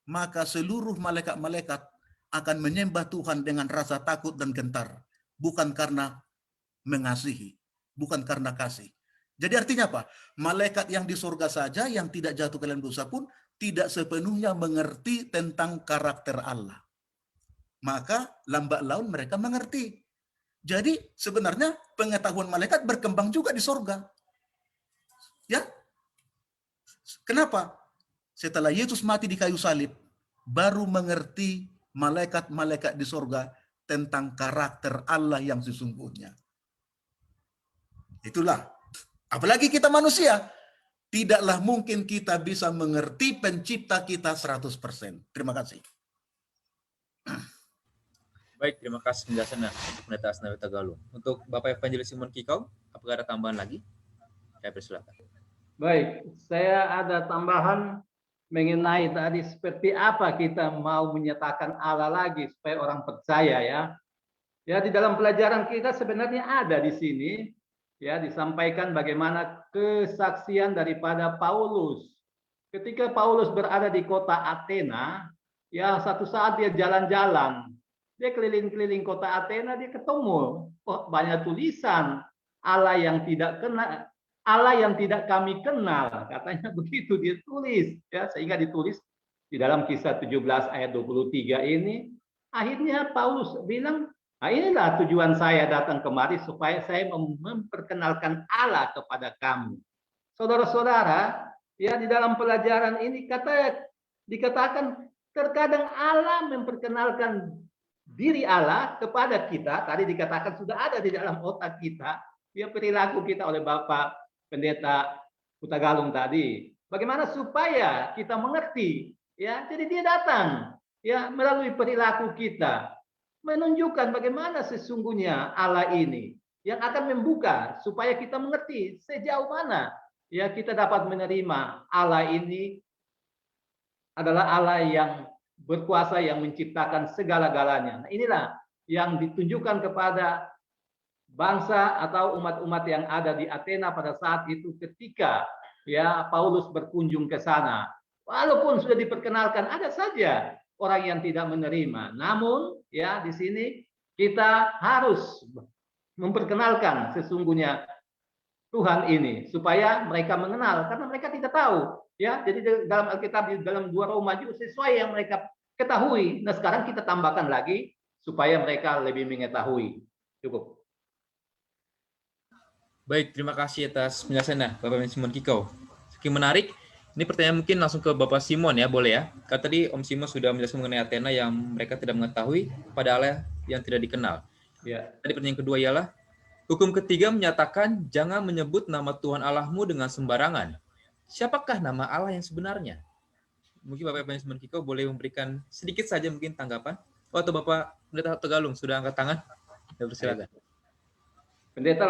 maka seluruh malaikat-malaikat akan menyembah Tuhan dengan rasa takut dan gentar. Bukan karena mengasihi, bukan karena kasih. Jadi artinya apa? Malaikat yang di surga saja, yang tidak jatuh ke dalam dosa pun, tidak sepenuhnya mengerti tentang karakter Allah. Maka lambat laun mereka mengerti. Jadi sebenarnya pengetahuan malaikat berkembang juga di surga. Ya, kenapa? Setelah Yesus mati di kayu salib, baru mengerti malaikat-malaikat di surga tentang karakter Allah yang sesungguhnya. Itulah. Apalagi kita manusia, tidaklah mungkin kita bisa mengerti pencipta kita 100%. Terima kasih. Baik, terima kasih penjelasannya untuk Pendeta Asnawi Tagalong. Untuk Bapak Evangelis Simon Kikau, apakah ada tambahan lagi? Saya persilakan. Baik, saya ada tambahan mengenai tadi seperti apa kita mau menyatakan Allah lagi supaya orang percaya ya. Ya, di dalam pelajaran kita sebenarnya ada di sini ya disampaikan bagaimana kesaksian daripada Paulus. Ketika Paulus berada di kota Athena, ya satu saat dia jalan-jalan, dia keliling-keliling kota Athena, dia ketemu banyak tulisan Allah yang tidak kenal, Allah yang tidak kami kenal, katanya begitu dia tulis ya, sehingga ditulis di dalam Kisah 17 ayat 23 ini. Akhirnya Paulus bilang, nah inilah tujuan saya datang kemari supaya saya memperkenalkan Allah kepada kamu. Saudara-saudara, ya di dalam pelajaran ini dikatakan terkadang Allah memperkenalkan diri Allah kepada kita. Tadi dikatakan sudah ada di dalam otak kita, ya perilaku kita oleh Bapak Pendeta Hutagalung tadi. Bagaimana supaya kita mengerti, ya. Jadi dia datang, ya melalui perilaku kita, menunjukkan bagaimana sesungguhnya Allah ini yang akan membuka supaya kita mengerti sejauh mana ya kita dapat menerima Allah ini adalah Allah yang berkuasa yang menciptakan segala-galanya. Nah, inilah yang ditunjukkan kepada bangsa atau umat-umat yang ada di Athena pada saat itu ketika ya Paulus berkunjung ke sana. Walaupun sudah diperkenalkan, ada saja orang yang tidak menerima. Namun ya di sini kita harus memperkenalkan sesungguhnya Tuhan ini supaya mereka mengenal, karena mereka tidak tahu, ya. Jadi dalam Alkitab di dalam 2 Roma juga sesuai yang mereka ketahui. Nah, sekarang kita tambahkan lagi supaya mereka lebih mengetahui. Cukup. Baik, terima kasih atas penjelasannya, Bapak Simon Kikau. Sekian menarik. Ini pertanyaan mungkin langsung ke Bapak Simon ya, boleh ya? Karena tadi Om Simon sudah menjelaskan mengenai Athena yang mereka tidak mengetahui pada Allah yang tidak dikenal. Ya. Tadi pertanyaan kedua ialah, hukum ketiga menyatakan jangan menyebut nama Tuhan Allahmu dengan sembarangan. Siapakah nama Allah yang sebenarnya? Mungkin Bapak Simon Kikau boleh memberikan sedikit saja mungkin tanggapan. Oh, atau Bapak Pendeta Tegalung sudah angkat tangan? Ya, persilakan. Pendeta.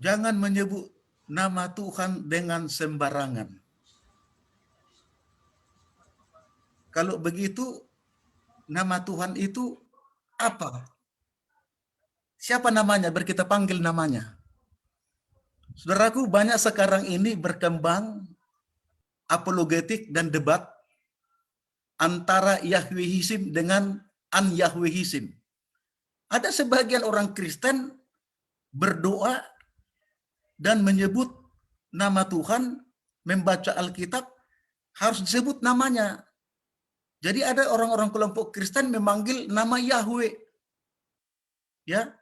Jangan menyebut nama Tuhan dengan sembarangan. Kalau begitu, nama Tuhan itu apa? Siapa namanya? Biar kita panggil namanya. Saudaraku, banyak sekarang ini berkembang apologetik dan debat antara Yahwehism dengan un-Yahwehism. Ada sebagian orang Kristen berdoa dan menyebut nama Tuhan, membaca Alkitab, harus disebut namanya. Jadi ada orang-orang kelompok Kristen memanggil nama Yahweh. Ya,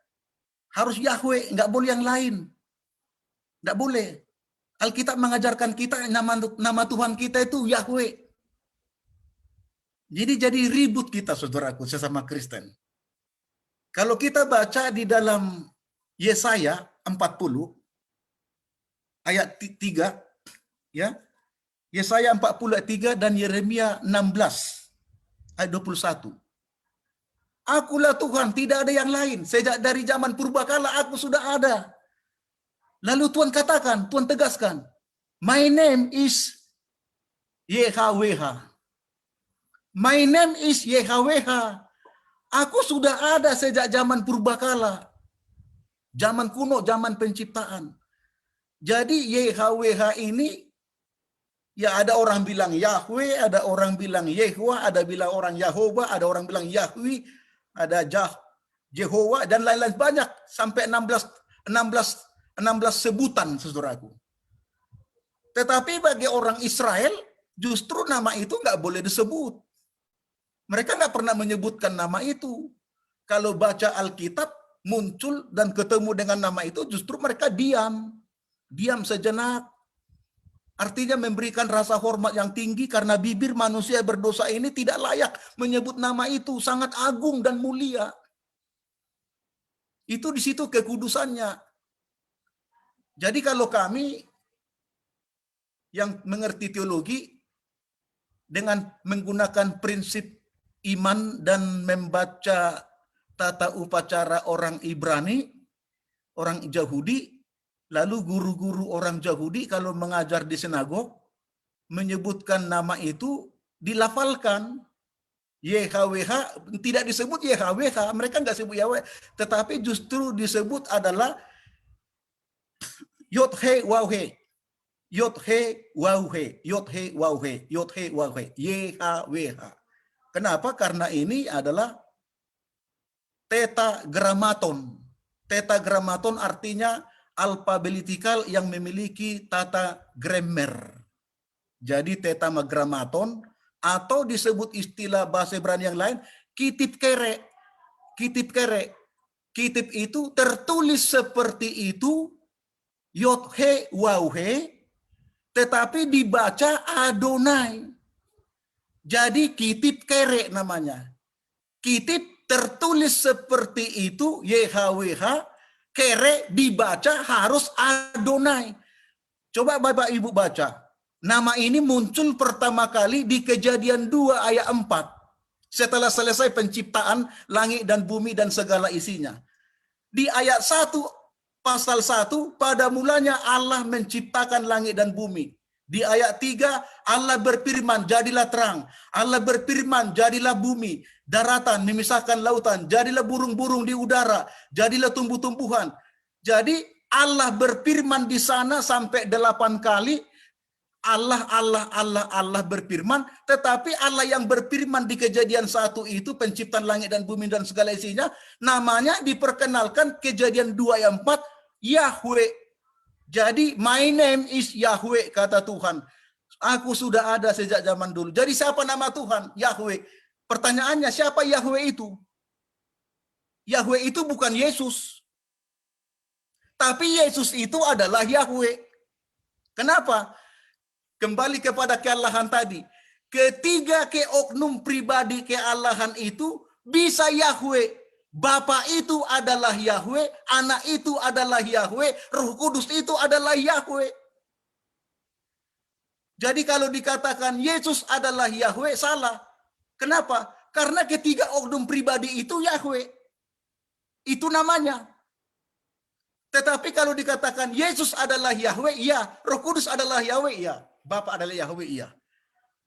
harus Yahweh, nggak boleh yang lain. Nggak boleh. Alkitab mengajarkan kita nama Tuhan kita itu Yahweh. Jadi ribut kita, saudaraku, sesama Kristen. Kalau kita baca di dalam Yesaya 40 ayat 3, ya, Yesaya 40 ayat 3 dan Yeremia 16 ayat 21. Akulah Tuhan, tidak ada yang lain. Sejak dari zaman purbakala aku sudah ada. Lalu Tuhan katakan, Tuhan tegaskan, my name is YHWH. My name is YHWH. Aku sudah ada sejak zaman purbakala. Zaman kuno, zaman penciptaan. Jadi YHWH ini, ya ada orang bilang Yahweh, ada orang bilang Yehwa, ada bilang orang Yahova, ada orang bilang Yahwi, ada Jehovah, dan lain-lain banyak. Sampai 16 sebutan, saudaraku. Tetapi bagi orang Israel, justru nama itu nggak boleh disebut. Mereka nggak pernah menyebutkan nama itu. Kalau baca Alkitab, muncul dan ketemu dengan nama itu, justru mereka diam. Diam sejenak. Artinya memberikan rasa hormat yang tinggi karena bibir manusia berdosa ini tidak layak menyebut nama itu. Sangat agung dan mulia. Itu di situ kekudusannya. Jadi kalau kami yang mengerti teologi dengan menggunakan prinsip iman dan membaca tata upacara orang Ibrani, orang Yahudi, lalu guru-guru orang Yahudi kalau mengajar di sinagog menyebutkan nama itu dilafalkan YHWH, tidak disebut YHWH, mereka nggak sebut Yahweh, tetapi justru disebut adalah Yod-He Waw-He, Yod-He Waw-He, Yod-He Waw-He, Yod-He Waw-He, YHWH. Kenapa? Karena ini adalah tetragrammaton. Tetragrammaton artinya alfabetikal yang memiliki tata grammar. Jadi tetragrammaton atau disebut istilah bahasa Ibrani yang lain kitib kere. Kitib kere. Kitib itu tertulis seperti itu Yod-He Waw-He, tetapi dibaca Adonai. Jadi kitib kere namanya. Kitib tertulis seperti itu YHWH, kere dibaca harus Adonai. Coba Bapak Ibu baca. Nama ini muncul pertama kali di Kejadian 2 ayat 4. Setelah selesai penciptaan langit dan bumi dan segala isinya. Di ayat 1 pasal 1, pada mulanya Allah menciptakan langit dan bumi. Di ayat 3, Allah berfirman, jadilah terang. Allah berfirman, jadilah bumi, daratan, memisahkan lautan, jadilah burung-burung di udara, jadilah tumbuh-tumbuhan. Jadi Allah berfirman di sana sampai 8 kali. Allah berfirman, tetapi Allah yang berfirman di Kejadian 1 itu penciptaan langit dan bumi dan segala isinya, namanya diperkenalkan Kejadian 2 ayat 4, Yahweh. Jadi my name is Yahweh, kata Tuhan. Aku sudah ada sejak zaman dulu. Jadi siapa nama Tuhan? Yahweh. Pertanyaannya, siapa Yahweh itu? Yahweh itu bukan Yesus. Tapi Yesus itu adalah Yahweh. Kenapa? Kembali kepada kealahan tadi. Ketiga keoknum pribadi kealahan itu bisa Yahweh. Bapa itu adalah Yahweh, Anak itu adalah Yahweh, Roh Kudus itu adalah Yahweh. Jadi kalau dikatakan Yesus adalah Yahweh, salah. Kenapa? Karena ketiga oknum pribadi itu Yahweh. Itu namanya. Tetapi kalau dikatakan Yesus adalah Yahweh, iya. Roh Kudus adalah Yahweh, iya. Bapa adalah Yahweh, iya.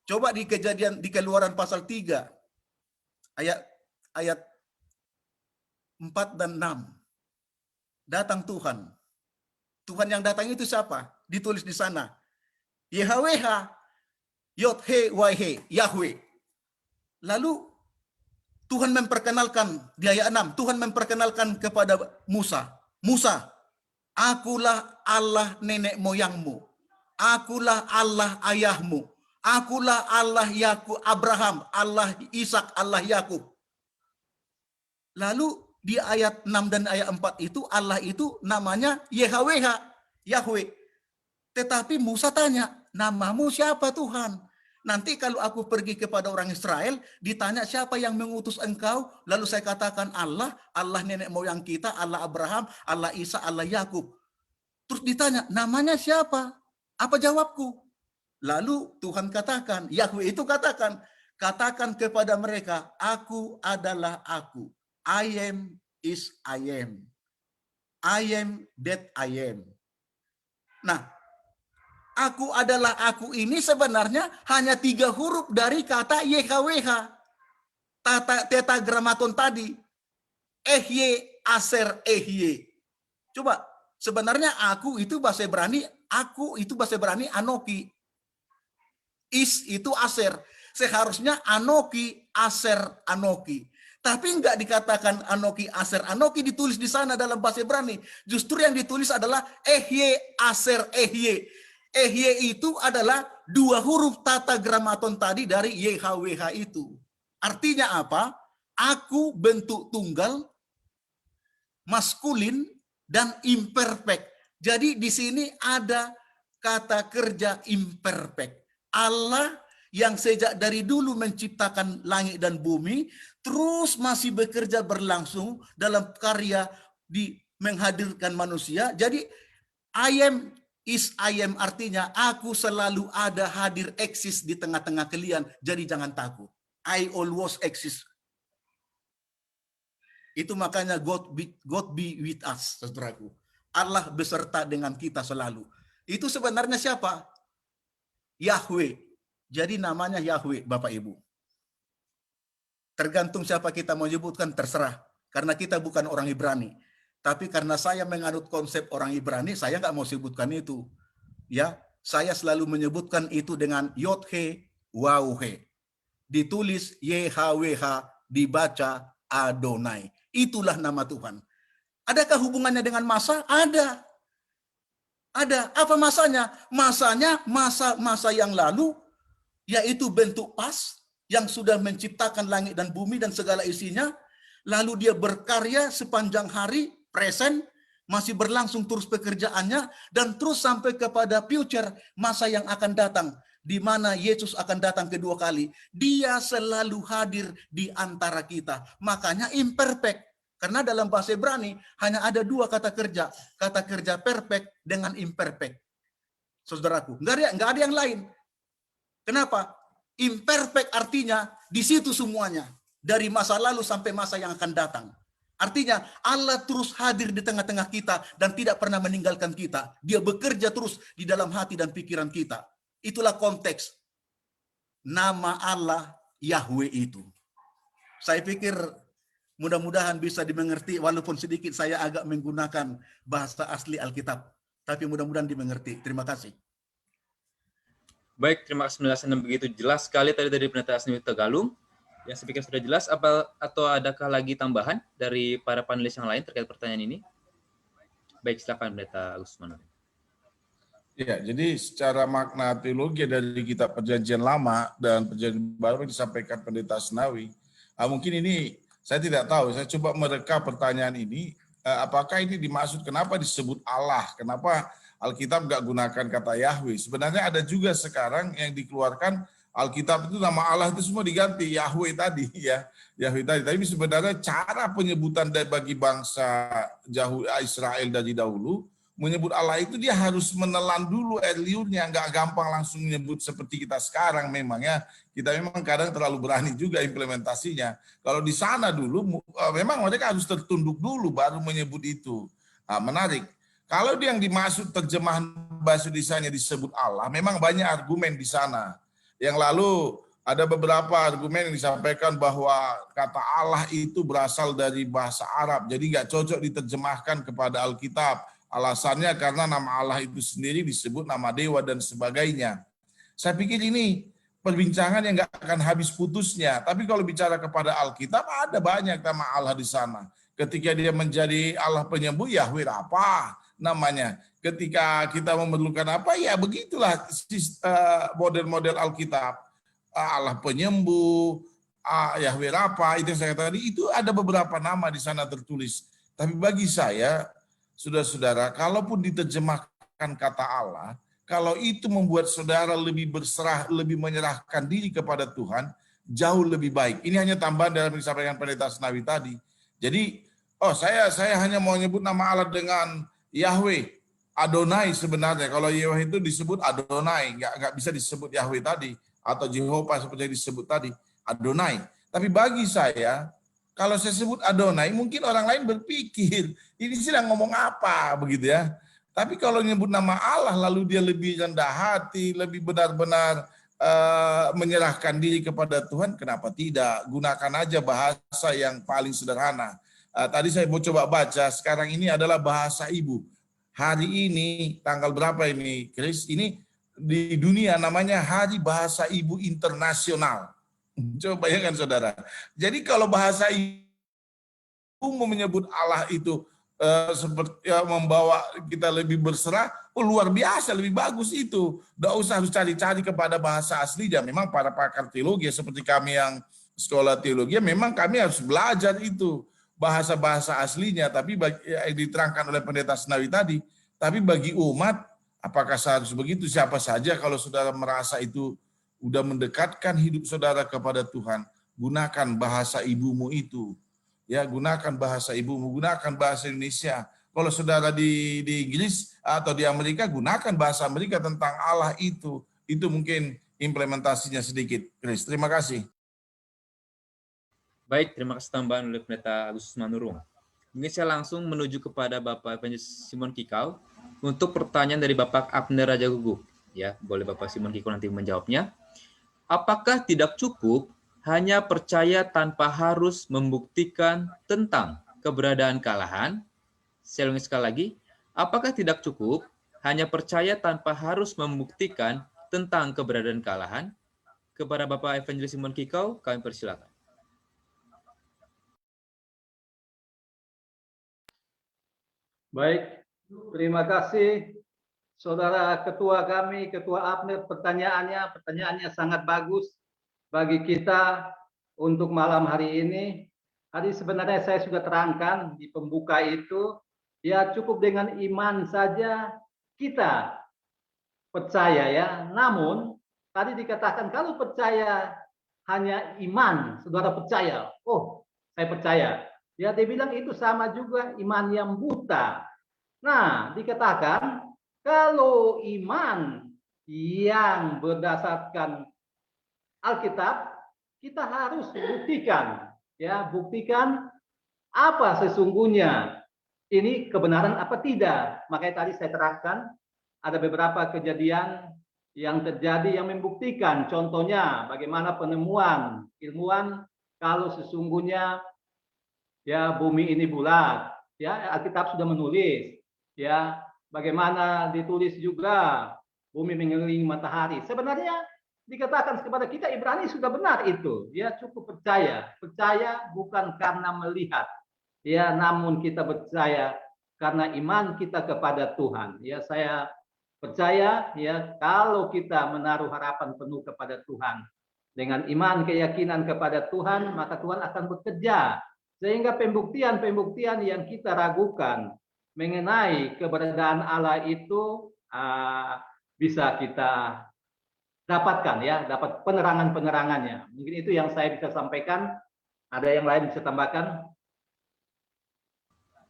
Coba di Kejadian, di Keluaran pasal 3 ayat 4 dan 6. Datang Tuhan. Tuhan yang datang itu siapa? Ditulis di sana. Yahweh, Yod-He, Wai-He, Yahweh. Lalu Tuhan memperkenalkan di ayat 6, Tuhan memperkenalkan kepada Musa. Musa, akulah Allah nenek moyangmu. Akulah Allah ayahmu. Akulah Allah Yakub, Abraham, Allah Ishak, Allah Yakub. Lalu di ayat 6 dan ayat 4 itu Allah itu namanya Yahweh, Yahweh. Tetapi Musa tanya, namamu siapa Tuhan? Nanti kalau aku pergi kepada orang Israel, ditanya siapa yang mengutus engkau? Lalu saya katakan Allah, Allah nenek moyang kita, Allah Abraham, Allah Ishak, Allah Yakub. Terus ditanya, namanya siapa? Apa jawabku? Lalu Tuhan katakan, Yahweh itu katakan kepada mereka, aku adalah aku. I am is I am. I am that I am. Nah, aku adalah aku ini sebenarnya hanya 3 huruf dari kata YHWH. Tetragramaton tadi. Ehye, aser, ehye. Coba, sebenarnya aku itu bahasa Ibrani, anoki. Is itu aser. Seharusnya anoki, aser, anoki. Tapi enggak dikatakan anoki, aser, anoki ditulis di sana dalam bahasa Ibrani. Justru yang ditulis adalah ehye, aser, ehye. Ehye itu adalah 2 huruf tetragramaton tadi dari YHWH itu. Artinya apa? Aku bentuk tunggal, maskulin, dan imperfect. Jadi di sini ada kata kerja imperfect. Allah yang sejak dari dulu menciptakan langit dan bumi, terus masih bekerja berlangsung dalam karya di menghadirkan manusia. Jadi I am is I am artinya aku selalu ada, hadir, eksis di tengah-tengah kalian. Jadi jangan takut. I always exist. Itu makanya God be with us, saudaraku. Allah beserta dengan kita selalu. Itu sebenarnya siapa? Yahweh. Jadi namanya Yahweh, Bapak Ibu. Tergantung siapa kita mau sebutkan, terserah. Karena kita bukan orang Ibrani. Tapi karena saya menganut konsep orang Ibrani, saya nggak mau sebutkan itu. Ya, saya selalu menyebutkan itu dengan Yod-He, Waw-He. Ditulis YHWH, dibaca Adonai. Itulah nama Tuhan. Adakah hubungannya dengan masa? Ada. Ada. Apa masanya? Masanya masa yang lalu, yaitu bentuk pas yang sudah menciptakan langit dan bumi dan segala isinya. Lalu dia berkarya sepanjang hari, present, masih berlangsung terus pekerjaannya, dan terus sampai kepada future, masa yang akan datang, di mana Yesus akan datang kedua kali. Dia selalu hadir di antara kita. Makanya imperfect. Karena dalam bahasa Ibrani hanya ada 2 kata kerja perfect dengan imperfect. Saudaraku, nggak ada yang lain. Kenapa? Imperfect artinya di situ semuanya. Dari masa lalu sampai masa yang akan datang. Artinya Allah terus hadir di tengah-tengah kita dan tidak pernah meninggalkan kita. Dia bekerja terus di dalam hati dan pikiran kita. Itulah konteks nama Allah Yahweh itu. Saya pikir mudah-mudahan bisa dimengerti, walaupun sedikit saya agak menggunakan bahasa asli Alkitab. Tapi mudah-mudahan dimengerti. Terima kasih. Baik, terima kasih penjelasan yang begitu jelas sekali tadi dari Pendeta Asni Tegalung. Yang saya pikir sudah jelas, atau adakah lagi tambahan dari para panelis yang lain terkait pertanyaan ini? Baik, silakan Pendeta Agustus Manurung. Ya, jadi secara makna teologi dari kitab Perjanjian Lama dan Perjanjian Baru yang disampaikan Pendeta Asnawi, mungkin ini saya tidak tahu. Saya coba mereka pertanyaan ini, apakah ini dimaksud kenapa disebut Allah? Kenapa Alkitab nggak gunakan kata Yahweh? Sebenarnya ada juga sekarang yang dikeluarkan Alkitab itu nama Allah itu semua diganti Yahweh tadi ya, Yahweh tadi. Tapi sebenarnya cara penyebutan bagi bangsa Israel dari dahulu, menyebut Allah itu dia harus menelan dulu air liurnya, nggak gampang langsung menyebut seperti kita sekarang memang ya. Kita memang kadang terlalu berani juga implementasinya. Kalau di sana dulu memang mereka harus tertunduk dulu baru menyebut itu. Menarik. Kalau dia yang dimaksud terjemahan bahasa Indonesianya disebut Allah, memang banyak argumen di sana. Yang lalu ada beberapa argumen yang disampaikan bahwa kata Allah itu berasal dari bahasa Arab, jadi nggak cocok diterjemahkan kepada Alkitab. Alasannya karena nama Allah itu sendiri disebut nama dewa dan sebagainya. Saya pikir ini perbincangan yang nggak akan habis putusnya. Tapi kalau bicara kepada Alkitab, ada banyak nama Allah di sana. Ketika dia menjadi Allah penyembuh, Yahweh apa namanya. Ketika kita memerlukan apa, ya begitulah model-model Alkitab. Allah penyembuh, Yahweh apa, itu yang saya tadi, itu ada beberapa nama di sana tertulis. Tapi bagi saya, saudara-saudara, kalaupun diterjemahkan kata Allah, kalau itu membuat saudara lebih berserah, lebih menyerahkan diri kepada Tuhan, jauh lebih baik. Ini hanya tambahan dalam yang disampaikan Pendeta Asnawi tadi. Jadi, saya hanya mau nyebut nama Allah dengan Yahweh, Adonai sebenarnya. Kalau Yahweh itu disebut Adonai, nggak bisa disebut Yahweh tadi, atau Jehovah seperti yang disebut tadi, Adonai. Tapi bagi saya, kalau saya sebut Adonai, mungkin orang lain berpikir, ini sedang ngomong apa, begitu ya. Tapi kalau nyebut nama Allah, lalu dia lebih rendah hati, lebih benar-benar menyerahkan diri kepada Tuhan, kenapa tidak? Gunakan aja bahasa yang paling sederhana. Tadi saya mau coba baca, sekarang ini adalah bahasa ibu. Hari ini, tanggal berapa ini, Chris? Ini di dunia namanya Hari Bahasa Ibu Internasional. Coba bayangkan saudara. Jadi kalau bahasa ibu menyebut Allah itu seperti membawa kita lebih berserah, luar biasa, lebih bagus itu. Tidak usah harus cari-cari kepada bahasa aslinya. Memang para pakar teologi seperti kami yang sekolah teologi, memang kami harus belajar itu bahasa-bahasa aslinya. Tapi diterangkan oleh Pendeta Asnawi tadi. Tapi bagi umat, apakah seharusnya begitu? Siapa saja kalau saudara merasa itu udah mendekatkan hidup saudara kepada Tuhan, gunakan bahasa ibumu itu. Ya, gunakan bahasa ibumu, gunakan bahasa Indonesia. Kalau saudara di Inggris atau di Amerika, gunakan bahasa Amerika tentang Allah itu. Itu mungkin implementasinya sedikit. Chris, terima kasih. Baik, terima kasih tambahan oleh Pendeta Agustus Manurung. Mungkin saya langsung menuju kepada Bapak Evangelis Simon Kikau untuk pertanyaan dari Bapak Abner Raja Gugup. Ya, boleh Bapak Simon Kikau nanti menjawabnya. Apakah tidak cukup hanya percaya tanpa harus membuktikan tentang keberadaan kalahan? Saya ulangi sekali lagi. Apakah tidak cukup hanya percaya tanpa harus membuktikan tentang keberadaan kalahan? Kepada Bapak Evangelis Simon Kikau, kami persilakan. Baik, terima kasih Saudara Ketua kami, Ketua Abner, pertanyaannya sangat bagus bagi kita untuk malam hari ini. Tadi sebenarnya saya sudah terangkan di pembuka itu, ya cukup dengan iman saja kita percaya ya. Namun tadi dikatakan kalau percaya hanya iman, saudara percaya, oh saya percaya. Ya dia bilang itu sama juga iman yang buta. Nah dikatakan kalau iman yang berdasarkan Alkitab, kita harus buktikan, ya buktikan apa sesungguhnya ini kebenaran apa tidak. Makanya tadi saya terangkan ada beberapa kejadian yang terjadi yang membuktikan. Contohnya bagaimana penemuan ilmuwan kalau sesungguhnya ya bumi ini bulat, ya Alkitab sudah menulis, ya bagaimana ditulis juga bumi mengelilingi matahari. Sebenarnya dikatakan kepada kita Ibrani sudah benar itu. Ya, cukup percaya. Percaya bukan karena melihat. Ya, namun kita percaya karena iman kita kepada Tuhan. Ya, saya percaya ya kalau kita menaruh harapan penuh kepada Tuhan dengan iman keyakinan kepada Tuhan, maka Tuhan akan bekerja sehingga pembuktian-pembuktian yang kita ragukan mengenai keberadaan Allah itu bisa kita dapatkan ya, dapat penerangan-penerangannya. Mungkin itu yang saya bisa sampaikan. Ada yang lain bisa tambahkan?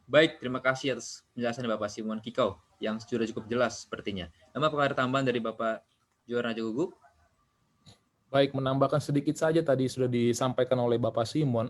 Baik, terima kasih atas penjelasan Bapak Simon Kikau yang sudah cukup jelas sepertinya. Apakah ada tambahan dari Bapak Jordan Raja Gugup? Baik, menambahkan sedikit saja tadi sudah disampaikan oleh Bapak Simon.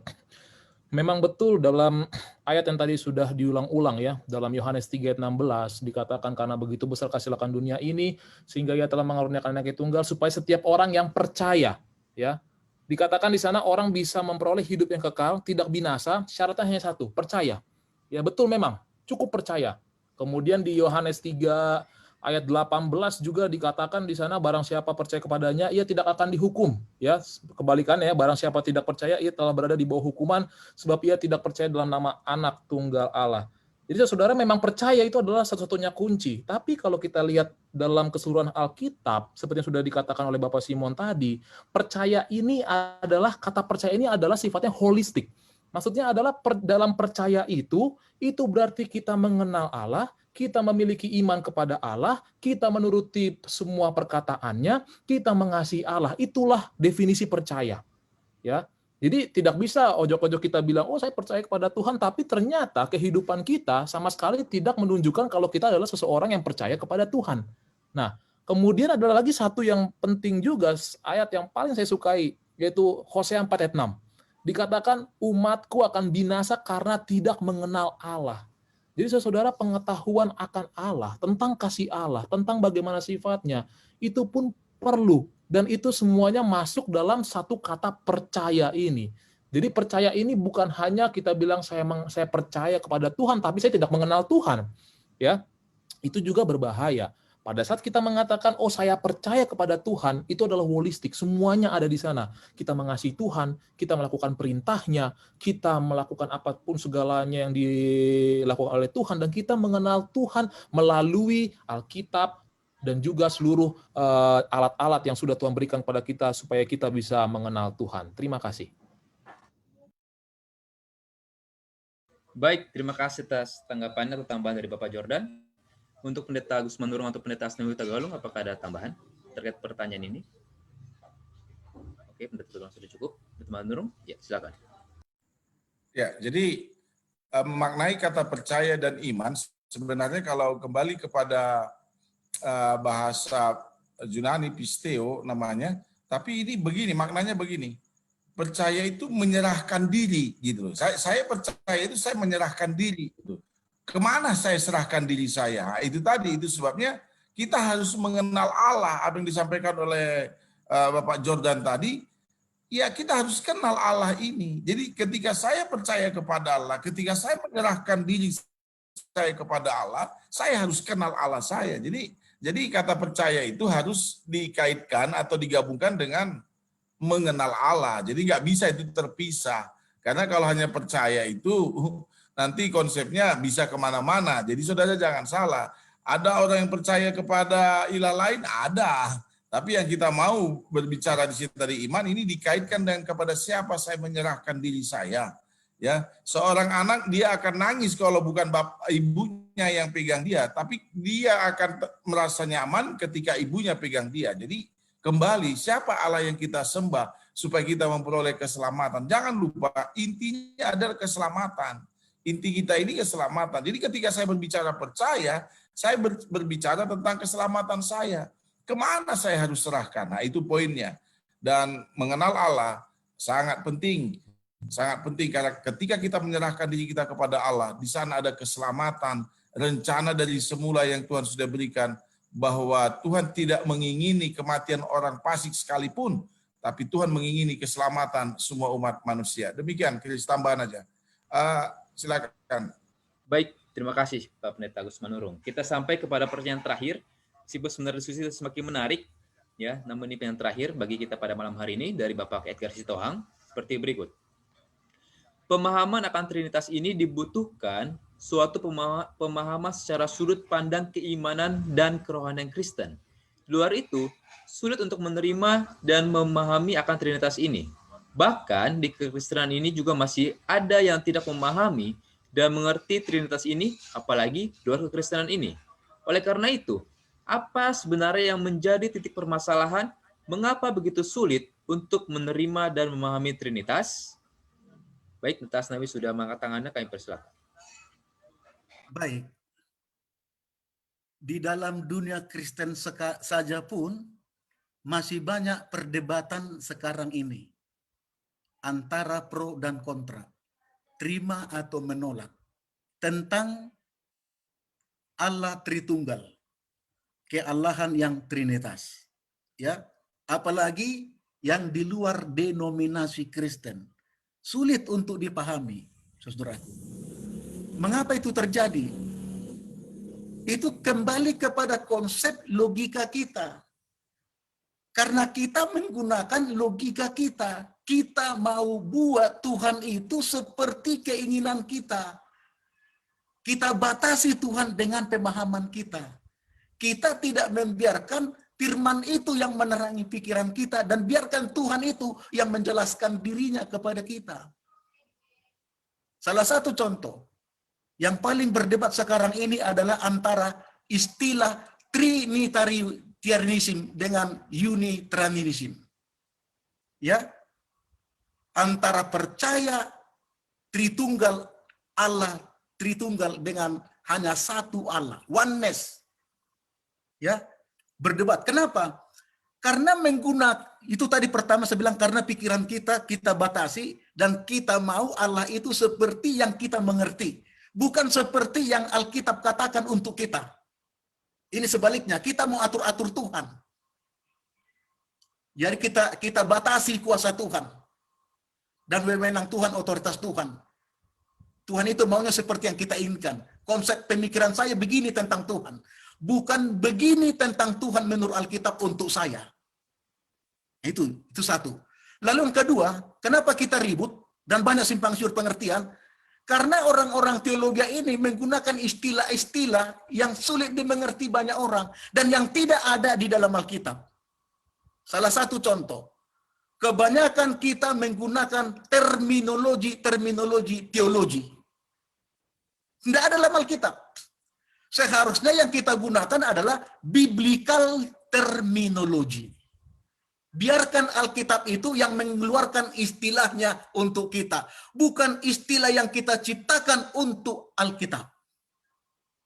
Memang betul dalam ayat yang tadi sudah diulang-ulang ya, dalam Yohanes 3 ayat 16 dikatakan karena begitu besar kasih akan dunia ini sehingga Ia telah mengaruniakan Anaknya tunggal supaya setiap orang yang percaya ya. Dikatakan di sana orang bisa memperoleh hidup yang kekal, tidak binasa, syaratnya hanya satu, percaya. Ya betul memang, cukup percaya. Kemudian di Yohanes 3 ayat 18 juga dikatakan di sana barang siapa percaya kepadanya ia tidak akan dihukum ya. Kebalikannya barang siapa tidak percaya ia telah berada di bawah hukuman sebab ia tidak percaya dalam nama Anak Tunggal Allah. Jadi saudara memang percaya itu adalah satu-satunya kunci. Tapi kalau kita lihat dalam keseluruhan Alkitab seperti yang sudah dikatakan oleh Bapak Simon tadi, percaya ini adalah kata percaya ini adalah sifatnya holistik. Maksudnya adalah dalam percaya itu berarti kita mengenal Allah, kita memiliki iman kepada Allah, kita menuruti semua perkataannya, kita mengasihi Allah. Itulah definisi percaya. Ya. Jadi tidak bisa ojok-ojok kita bilang, oh saya percaya kepada Tuhan, tapi ternyata kehidupan kita sama sekali tidak menunjukkan kalau kita adalah seseorang yang percaya kepada Tuhan. Nah, kemudian ada lagi satu yang penting juga, ayat yang paling saya sukai, yaitu Hosea 4 ayat 6. Dikatakan umatku akan binasa karena tidak mengenal Allah. Jadi saudara pengetahuan akan Allah, tentang kasih Allah, tentang bagaimana sifatnya, itu pun perlu. Dan itu semuanya masuk dalam satu kata percaya ini. Jadi percaya ini bukan hanya kita bilang saya percaya kepada Tuhan, tapi saya tidak mengenal Tuhan. Ya, itu juga berbahaya. Pada saat kita mengatakan, oh saya percaya kepada Tuhan, itu adalah holistik, semuanya ada di sana. Kita mengasihi Tuhan, kita melakukan perintahnya, kita melakukan apapun segalanya yang dilakukan oleh Tuhan, dan kita mengenal Tuhan melalui Alkitab, dan juga seluruh alat-alat yang sudah Tuhan berikan kepada kita, supaya kita bisa mengenal Tuhan. Terima kasih. Baik, terima kasih atas tanggapannya atau tambahan dari Bapak Jordan. Untuk Pendeta Agus Manurung atau Pendeta Asnawi Tagalung, apakah ada tambahan terkait pertanyaan ini? Oke, Pendeta Tagalung sudah cukup. Pendeta Manurung, ya silakan. Ya, jadi memaknai kata percaya dan iman, sebenarnya kalau kembali kepada bahasa Yunani pisteo namanya, tapi ini begini, maknanya begini. Percaya itu menyerahkan diri gitu loh. Saya percaya itu saya menyerahkan diri gitu. Kemana saya serahkan diri saya? Itu tadi, itu sebabnya kita harus mengenal Allah. Apa yang disampaikan oleh Bapak Jordan tadi, ya kita harus kenal Allah ini. Jadi ketika saya percaya kepada Allah, ketika saya menyerahkan diri saya kepada Allah, saya harus kenal Allah saya. Jadi kata percaya itu harus dikaitkan atau digabungkan dengan mengenal Allah. Jadi nggak bisa itu terpisah. Karena kalau hanya percaya itu nanti konsepnya bisa kemana-mana. Jadi saudara jangan salah. Ada orang yang percaya kepada ilah lain? Ada. Tapi yang kita mau berbicara di sini dari iman, ini dikaitkan dengan kepada siapa saya menyerahkan diri saya. Ya, seorang anak dia akan nangis kalau bukan ibunya yang pegang dia. Tapi dia akan merasa nyaman ketika ibunya pegang dia. Jadi kembali, siapa Allah yang kita sembah supaya kita memperoleh keselamatan. Jangan lupa, intinya adalah keselamatan. Inti kita ini keselamatan. Jadi ketika saya berbicara percaya, saya berbicara tentang keselamatan saya. Kemana saya harus serahkan? Nah itu poinnya. Dan mengenal Allah sangat penting. Sangat penting karena ketika kita menyerahkan diri kita kepada Allah, di sana ada keselamatan, rencana dari semula yang Tuhan sudah berikan, bahwa Tuhan tidak mengingini kematian orang fasik sekalipun, tapi Tuhan mengingini keselamatan semua umat manusia. Demikian, Chris, tambahan aja. Silakan. Baik, terima kasih Pak Pendeta Agus Manurung. Kita sampai kepada pertanyaan terakhir meskipun sebenarnya diskusi semakin menarik, ya, namun ini yang terakhir bagi kita pada malam hari ini dari Bapak Edgar Sitohang seperti berikut. Pemahaman akan Trinitas ini dibutuhkan suatu pemahaman secara sudut pandang keimanan dan kerohanian Kristen. Di luar itu, sulit untuk menerima dan memahami akan Trinitas ini. Bahkan di kekristenan ini juga masih ada yang tidak memahami dan mengerti Trinitas ini, apalagi di luar kekristenan ini. Oleh karena itu, apa sebenarnya yang menjadi titik permasalahan? Mengapa begitu sulit untuk menerima dan memahami Trinitas? Baik, Neta Asnawi sudah mengangkat tangannya, kami persilakan. Baik. Di dalam dunia Kristen saja pun masih banyak perdebatan sekarang ini antara pro dan kontra, terima atau menolak tentang Allah Tritunggal, keallahan yang Trinitas. Ya, apalagi yang di luar denominasi Kristen. Sulit untuk dipahami, saudaraku. Mengapa itu terjadi? Itu kembali kepada konsep logika kita. Karena kita menggunakan logika kita. Kita mau buat Tuhan itu seperti keinginan kita. Kita batasi Tuhan dengan pemahaman kita. Kita tidak membiarkan firman itu yang menerangi pikiran kita dan biarkan Tuhan itu yang menjelaskan dirinya kepada kita. Salah satu contoh yang paling berdebat sekarang ini adalah antara istilah Trinitarianism dengan Unitarianism. Ya, antara percaya Tritunggal Allah, Tritunggal dengan hanya satu Allah, oneness. Ya, berdebat. Kenapa? Karena menggunakan, itu tadi pertama saya bilang, karena pikiran kita batasi dan kita mau Allah itu seperti yang kita mengerti. Bukan seperti yang Alkitab katakan untuk kita. Ini sebaliknya, kita mau atur-atur Tuhan. Jadi kita batasi kuasa Tuhan. Dan wewenang Tuhan, otoritas Tuhan. Tuhan itu maunya seperti yang kita inginkan. Konsep pemikiran saya begini tentang Tuhan. Bukan begini tentang Tuhan menurut Alkitab untuk saya. Itu satu. Lalu yang kedua, kenapa kita ribut dan banyak simpang siur pengertian? Karena orang-orang teologi ini menggunakan istilah-istilah yang sulit dimengerti banyak orang dan yang tidak ada di dalam Alkitab. Salah satu contoh, kebanyakan kita menggunakan terminologi teologi. Tidak ada dalam Alkitab. Seharusnya yang kita gunakan adalah biblical terminology. Biarkan Alkitab itu yang mengeluarkan istilahnya untuk kita. Bukan istilah yang kita ciptakan untuk Alkitab.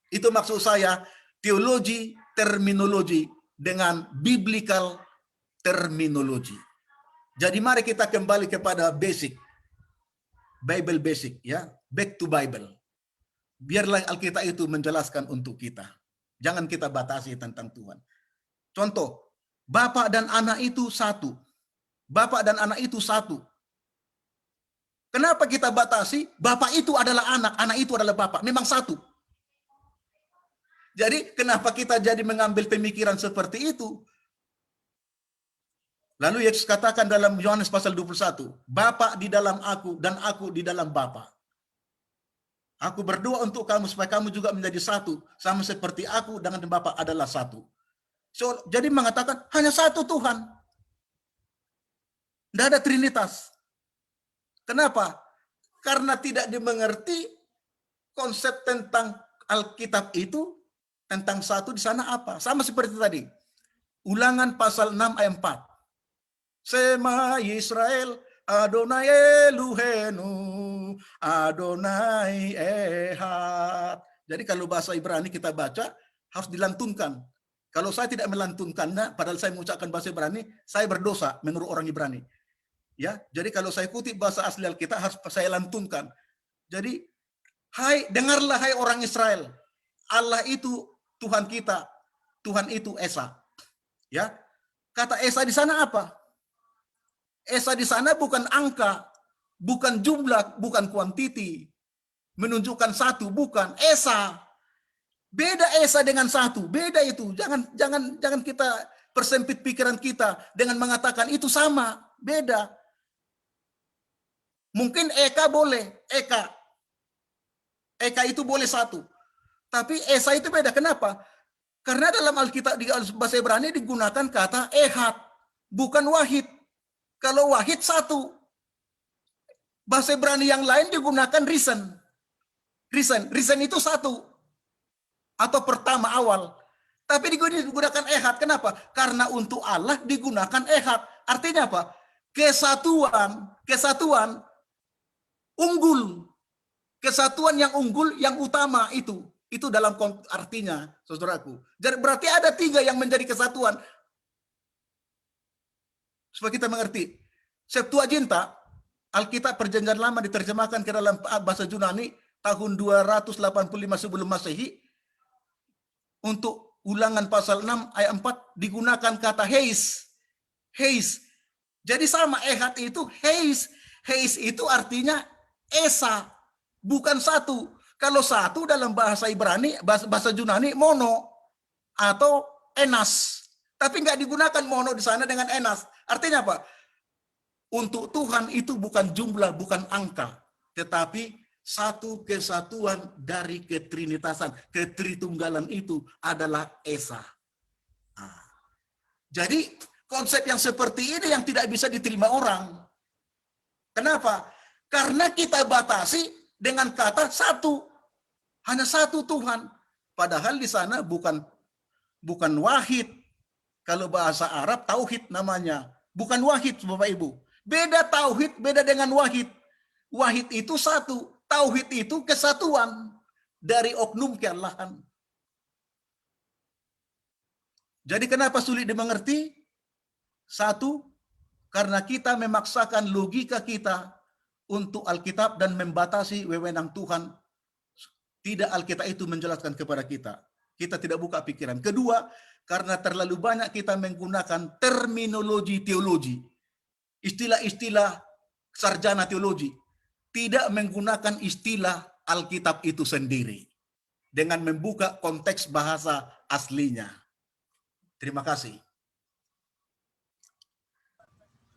Itu maksud saya, teologi, terminologi dengan biblical terminology. Jadi mari kita kembali kepada basic. Bible basic, ya. Back to Bible. Biarlah Alkitab itu menjelaskan untuk kita. Jangan kita batasi tentang Tuhan. Contoh, Bapak dan anak itu satu. Bapak dan anak itu satu. Kenapa kita batasi? Bapak itu adalah anak itu adalah Bapak. Memang satu. Jadi kenapa kita jadi mengambil pemikiran seperti itu? Lalu Yesus katakan dalam Yohanes pasal 21, Bapak di dalam aku dan aku di dalam Bapak. Aku berdoa untuk kamu supaya kamu juga menjadi satu. Sama seperti aku dengan Bapa adalah satu. So, jadi mengatakan hanya satu Tuhan. Tidak ada Trinitas. Kenapa? Karena tidak dimengerti konsep tentang Alkitab itu. Tentang satu di sana apa? Sama seperti tadi. Ulangan pasal 6 ayat 4. Sema Israel, Adonai Elohenu, Adonai Ehad. Jadi kalau bahasa Ibrani kita baca harus dilantunkan. Kalau saya tidak melantunkannya, padahal saya mengucapkan bahasa Ibrani, saya berdosa menurut orang Ibrani. Ya, jadi kalau saya kutip bahasa asli Alkitab harus saya lantunkan. Jadi, dengarlah hai orang Israel, Allah itu Tuhan kita, Tuhan itu Esa. Ya, kata Esa di sana apa? Esa di sana bukan angka, bukan jumlah, bukan kuantiti. Menunjukkan satu, bukan. Esa. Beda esa dengan satu, beda itu. Jangan kita persempit pikiran kita dengan mengatakan itu sama, beda. Mungkin eka boleh, eka itu boleh satu. Tapi esa itu beda. Kenapa? Karena dalam Alkitab di bahasa Ibrani digunakan kata ehad, bukan wahid. Kalau wahid satu. Bahasa Ibrani yang lain digunakan risen. Risen itu satu. Atau pertama awal. Tapi digunakan ehad. Kenapa? Karena untuk Allah digunakan ehad. Artinya apa? Kesatuan unggul. Kesatuan yang unggul, yang utama itu. Itu dalam artinya, saudaraku. Jadi berarti ada tiga yang menjadi kesatuan. Supaya kita mengerti. Septuaginta, Alkitab Perjanjian Lama diterjemahkan ke dalam bahasa Yunani tahun 285 sebelum Masehi. Untuk Ulangan pasal 6 ayat 4 digunakan kata heis. Heis. Jadi sama ehad itu heis. Heis itu artinya esa, bukan satu. Kalau satu dalam bahasa Ibrani, bahasa Yunani mono atau enas. Tapi nggak digunakan mono di sana dengan enas. Artinya apa? Untuk Tuhan itu bukan jumlah, bukan angka, tetapi satu kesatuan dari ketrinitasan. Ketritunggalan itu adalah esa. Nah, jadi konsep yang seperti ini yang tidak bisa diterima orang. Kenapa? Karena kita batasi dengan kata satu. Hanya satu Tuhan. Padahal di sana bukan wahid. Kalau bahasa Arab tauhid namanya. Bukan wahid, Bapak Ibu. Beda tauhid, beda dengan wahid. Wahid itu satu. Tauhid itu kesatuan dari oknum keallahan. Jadi kenapa sulit dimengerti? Satu, karena kita memaksakan logika kita untuk Alkitab dan membatasi wewenang Tuhan. Tidak Alkitab itu menjelaskan kepada kita. Kita tidak buka pikiran. Kedua, karena terlalu banyak kita menggunakan terminologi teologi. Istilah-istilah sarjana teologi. Tidak menggunakan istilah Alkitab itu sendiri. Dengan membuka konteks bahasa aslinya. Terima kasih.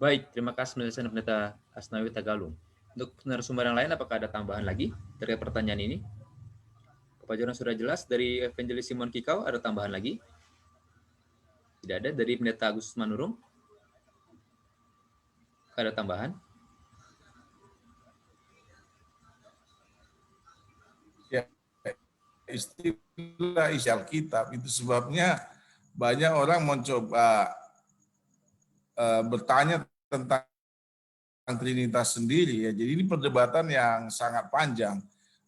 Baik, terima kasih penjelasan Pendeta Asnawi Tagalung. Untuk narasumber yang lain, apakah ada tambahan lagi terkait pertanyaan ini? Pak Jonas sudah jelas. Dari Evangelis Simon Kikau, ada tambahan lagi? Tidak ada. Dari Pendeta Agustus Manurung, ada tambahan? Ya, istilah isi Alkitab itu sebabnya banyak orang mencoba bertanya tentang Trinitas sendiri ya. Jadi ini perdebatan yang sangat panjang.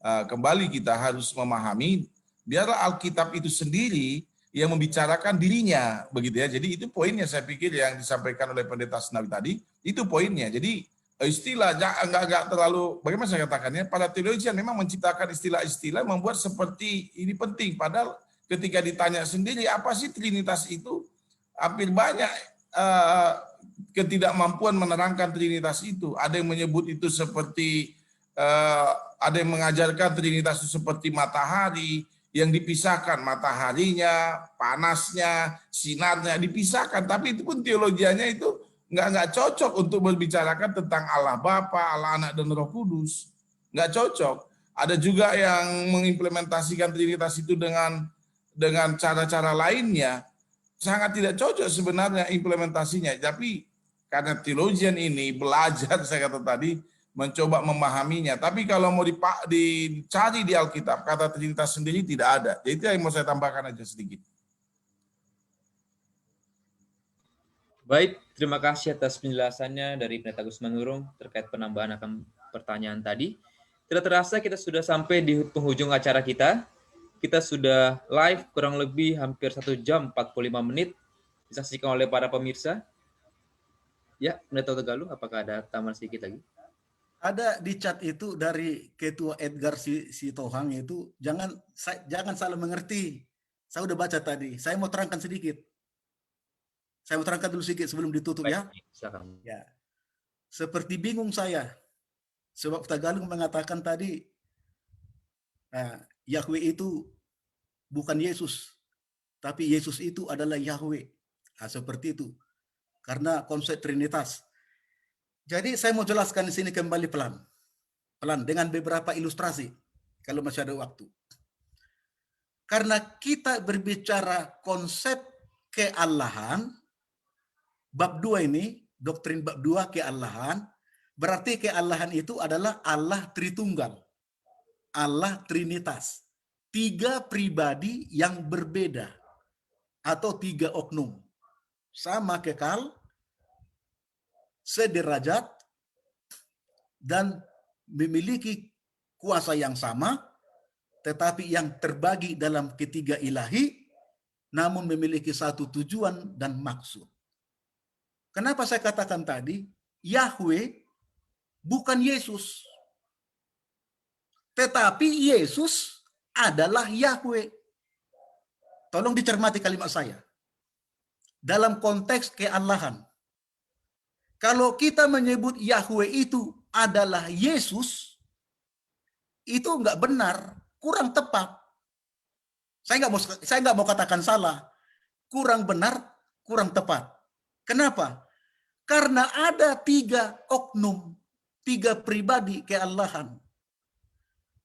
Kembali kita harus memahami biarlah Alkitab itu sendiri yang membicarakan dirinya begitu ya. Jadi itu poinnya saya pikir yang disampaikan oleh Pendeta Asnawi tadi, itu poinnya. Jadi istilah enggak terlalu, bagaimana saya katakannya, para teologian memang menciptakan istilah-istilah membuat seperti ini penting, padahal ketika ditanya sendiri apa sih Trinitas itu, hampir banyak ketidakmampuan menerangkan Trinitas itu. Ada yang menyebut itu seperti ada yang mengajarkan Trinitas itu seperti matahari yang dipisahkan, mataharinya, panasnya, sinarnya dipisahkan. Tapi itu pun teologianya itu nggak cocok untuk berbicarakan tentang Allah Bapa, Allah Anak dan Roh Kudus. Nggak cocok. Ada juga yang mengimplementasikan Trinitas itu dengan cara-cara lainnya. Sangat tidak cocok sebenarnya implementasinya. Tapi karena teologian ini belajar, saya kata tadi, mencoba memahaminya. Tapi kalau mau dicari di Alkitab, kata Trinitas sendiri tidak ada. Jadi itu yang mau saya tambahkan aja sedikit. Baik, terima kasih atas penjelasannya dari Pendeta Agus Manurung terkait penambahan akan pertanyaan tadi. Tidak terasa kita sudah sampai di penghujung acara kita. Kita sudah live kurang lebih hampir 1 jam 45 menit disaksikan oleh para pemirsa. Ya, Pendeta Tagalung, apakah ada tambahan sedikit lagi? Ada di chat itu dari Ketua Edgar Sitohang itu, jangan salah mengerti. Saya udah baca tadi. Saya mau terangkan sedikit. Saya mau terangkan dulu sedikit sebelum ditutup. Baik, ya. silakan. Ya. Seperti bingung saya. Sebab Tagalung mengatakan tadi Yahweh itu bukan Yesus, tapi Yesus itu adalah Yahweh. Nah, seperti itu. Karena konsep Trinitas. Jadi saya mau jelaskan di sini kembali pelan dengan beberapa ilustrasi kalau masih ada waktu. Karena kita berbicara konsep keallahan, bab 2 ini, doktrin bab 2 keallahan, berarti keallahan itu adalah Allah Tritunggal, Allah Trinitas. 3 pribadi yang berbeda atau 3 oknum. Sama kekal, sederajat, dan memiliki kuasa yang sama, tetapi yang terbagi dalam ketiga ilahi, namun memiliki satu tujuan dan maksud. Kenapa saya katakan tadi, Yahweh bukan Yesus, tetapi Yesus adalah Yahweh. Tolong dicermati kalimat saya. Dalam konteks keallahan, kalau kita menyebut Yahweh itu adalah Yesus, itu enggak benar, kurang tepat. Saya nggak mau katakan salah, kurang benar, kurang tepat. Kenapa? Karena ada 3 oknum, 3 pribadi keallahan.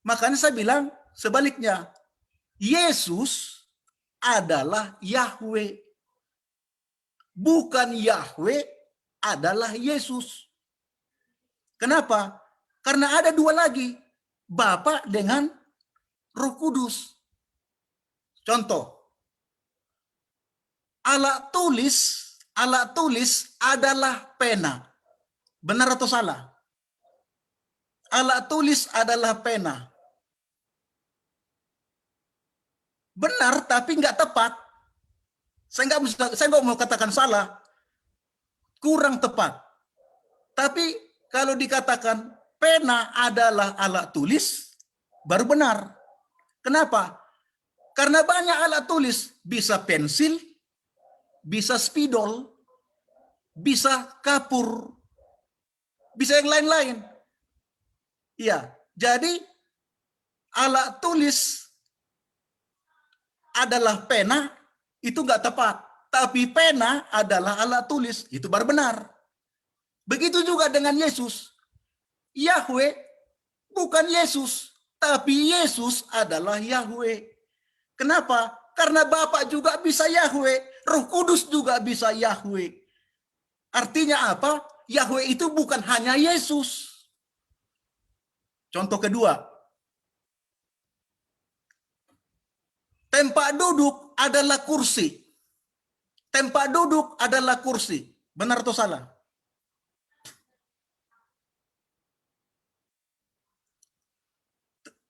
Makanya saya bilang sebaliknya, Yesus adalah Yahweh, bukan Yahweh adalah Yesus. Kenapa? Karena ada 2 lagi, Bapa dengan Roh Kudus. Contoh, alat tulis adalah pena. Benar atau salah? Alat tulis adalah pena. Benar, tapi nggak tepat. Saya nggak mau katakan salah, kurang tepat. Tapi kalau dikatakan pena adalah alat tulis, baru benar. Kenapa? Karena banyak alat tulis, bisa pensil, bisa spidol, bisa kapur, bisa yang lain-lain. Iya, jadi alat tulis adalah pena, itu nggak tepat. Tapi pena adalah alat tulis, itu baru benar. Begitu juga dengan Yesus. Yahweh bukan Yesus, tapi Yesus adalah Yahweh. Kenapa? Karena Bapa juga bisa Yahweh, Roh Kudus juga bisa Yahweh. Artinya apa? Yahweh itu bukan hanya Yesus. Contoh kedua, tempat duduk adalah kursi. Tempat duduk adalah kursi. Benar atau salah?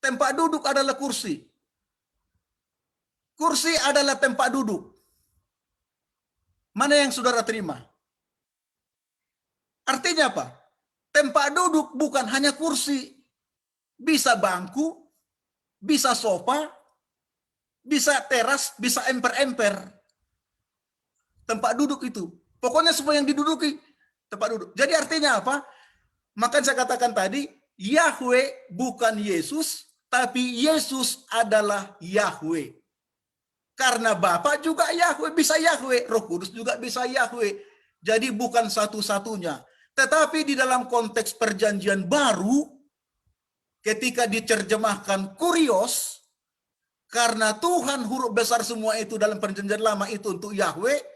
Tempat duduk adalah kursi. Kursi adalah tempat duduk. Mana yang saudara terima? Artinya apa? Tempat duduk bukan hanya kursi. Bisa bangku, bisa sofa, bisa teras, bisa emper-emper. Tempat duduk itu. Pokoknya semua yang diduduki tempat duduk. Jadi artinya apa? Maka saya katakan tadi, Yahweh bukan Yesus, tapi Yesus adalah Yahweh. Karena Bapa juga Yahweh, bisa Yahweh. Roh Kudus juga bisa Yahweh. Jadi bukan satu-satunya. Tetapi di dalam konteks perjanjian baru, ketika diterjemahkan kurios, karena Tuhan huruf besar semua itu dalam perjanjian lama itu untuk Yahweh,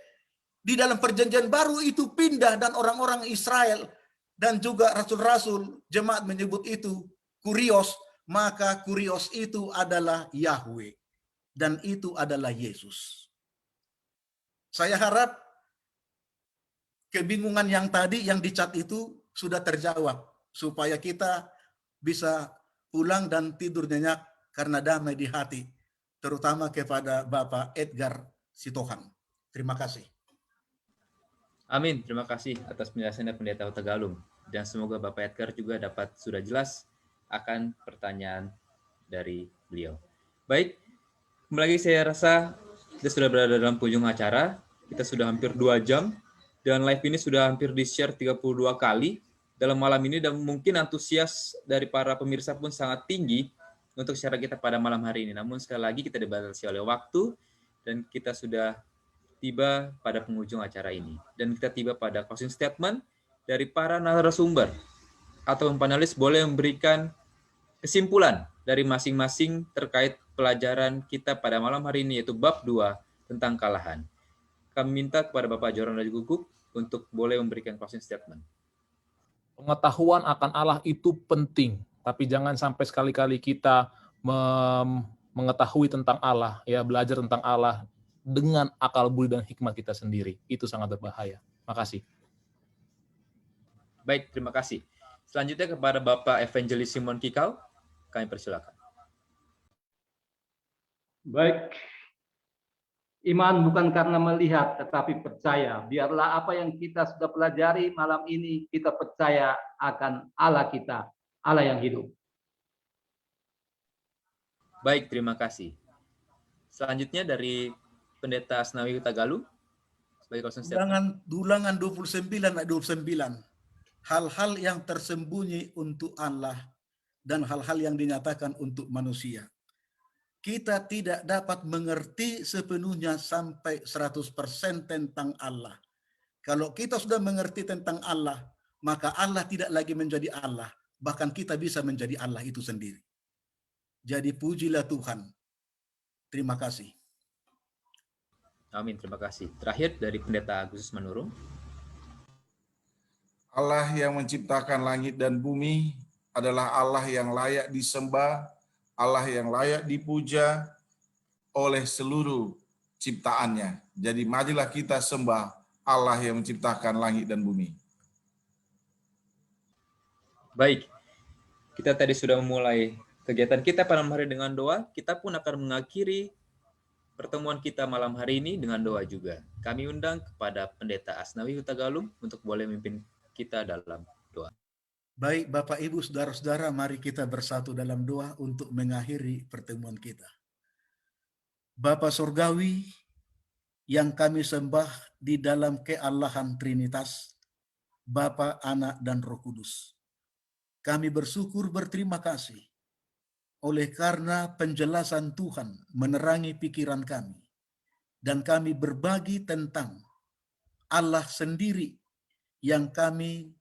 di dalam perjanjian baru itu pindah dan orang-orang Israel dan juga rasul-rasul jemaat menyebut itu kurios, maka kurios itu adalah Yahweh dan itu adalah Yesus. Saya harap kebingungan yang tadi yang dicat itu sudah terjawab supaya kita bisa pulang dan tidur nyenyak karena damai di hati, terutama kepada Bapak Edgar Sitohan. Terima kasih. Amin. Terima kasih atas penjelasannya Pendeta Hutagalung. Dan semoga Bapak Edgar juga sudah jelas akan pertanyaan dari beliau. Baik, kembali lagi saya rasa kita sudah berada dalam penghujung acara. Kita sudah hampir 2 jam dan live ini sudah hampir di-share 32 kali dalam malam ini dan mungkin antusias dari para pemirsa pun sangat tinggi untuk share kita pada malam hari ini. Namun sekali lagi kita dibatasi oleh waktu dan kita sudah tiba pada penghujung acara ini. Dan kita tiba pada closing statement dari para narasumber atau panelis boleh memberikan kesimpulan dari masing-masing terkait pelajaran kita pada malam hari ini, yaitu bab 2 tentang kalahan. Kami minta kepada Bapak Joran Raja Guguk untuk boleh memberikan closing statement. Pengetahuan akan Allah itu penting, tapi jangan sampai sekali-kali kita mengetahui tentang Allah, ya belajar tentang Allah dengan akal budi dan hikmat kita sendiri. Itu sangat berbahaya. Makasih. Baik, terima kasih. Selanjutnya kepada Bapak Evangelis Simon Kikau, kami persilakan. Baik, iman bukan karena melihat tetapi percaya. Biarlah apa yang kita sudah pelajari malam ini kita percaya akan Allah kita, Allah yang hidup. Baik, terima kasih. Selanjutnya dari Pendeta Asnawi Hutagalu sebagai closing statement. Ulangan 29 ayat 29. Hal-hal yang tersembunyi untuk Allah dan hal-hal yang dinyatakan untuk manusia. Kita tidak dapat mengerti sepenuhnya sampai 100% tentang Allah. Kalau kita sudah mengerti tentang Allah, maka Allah tidak lagi menjadi Allah. Bahkan kita bisa menjadi Allah itu sendiri. Jadi pujilah Tuhan. Terima kasih. Amin, terima kasih. Terakhir dari Pendeta Agustus Manurung. Allah yang menciptakan langit dan bumi adalah Allah yang layak disembah, Allah yang layak dipuja oleh seluruh ciptaannya. Jadi marilah kita sembah Allah yang menciptakan langit dan bumi. Baik, kita tadi sudah memulai kegiatan kita pada malam hari dengan doa. Kita pun akan mengakhiri pertemuan kita malam hari ini dengan doa juga. Kami undang kepada Pendeta Asnawi Hutagalung untuk boleh memimpin kita dalam doa. Baik Bapak Ibu Saudara-saudara, mari kita bersatu dalam doa untuk mengakhiri pertemuan kita. Bapa Surgawi yang kami sembah di dalam keallahan Trinitas, Bapa, Anak, dan Roh Kudus. Kami bersyukur berterima kasih oleh karena penjelasan Tuhan menerangi pikiran kami. Dan kami berbagi tentang Allah sendiri yang kami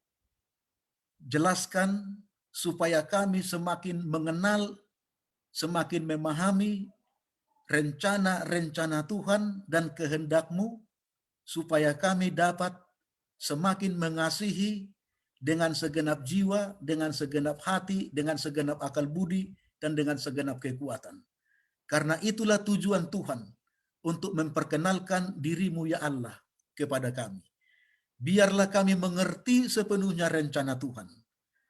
jelaskan supaya kami semakin mengenal, semakin memahami rencana-rencana Tuhan dan kehendak-Mu, supaya kami dapat semakin mengasihi dengan segenap jiwa, dengan segenap hati, dengan segenap akal budi, dan dengan segenap kekuatan. Karena itulah tujuan Tuhan untuk memperkenalkan diri-Mu ya Allah kepada kami. Biarlah kami mengerti sepenuhnya rencana Tuhan.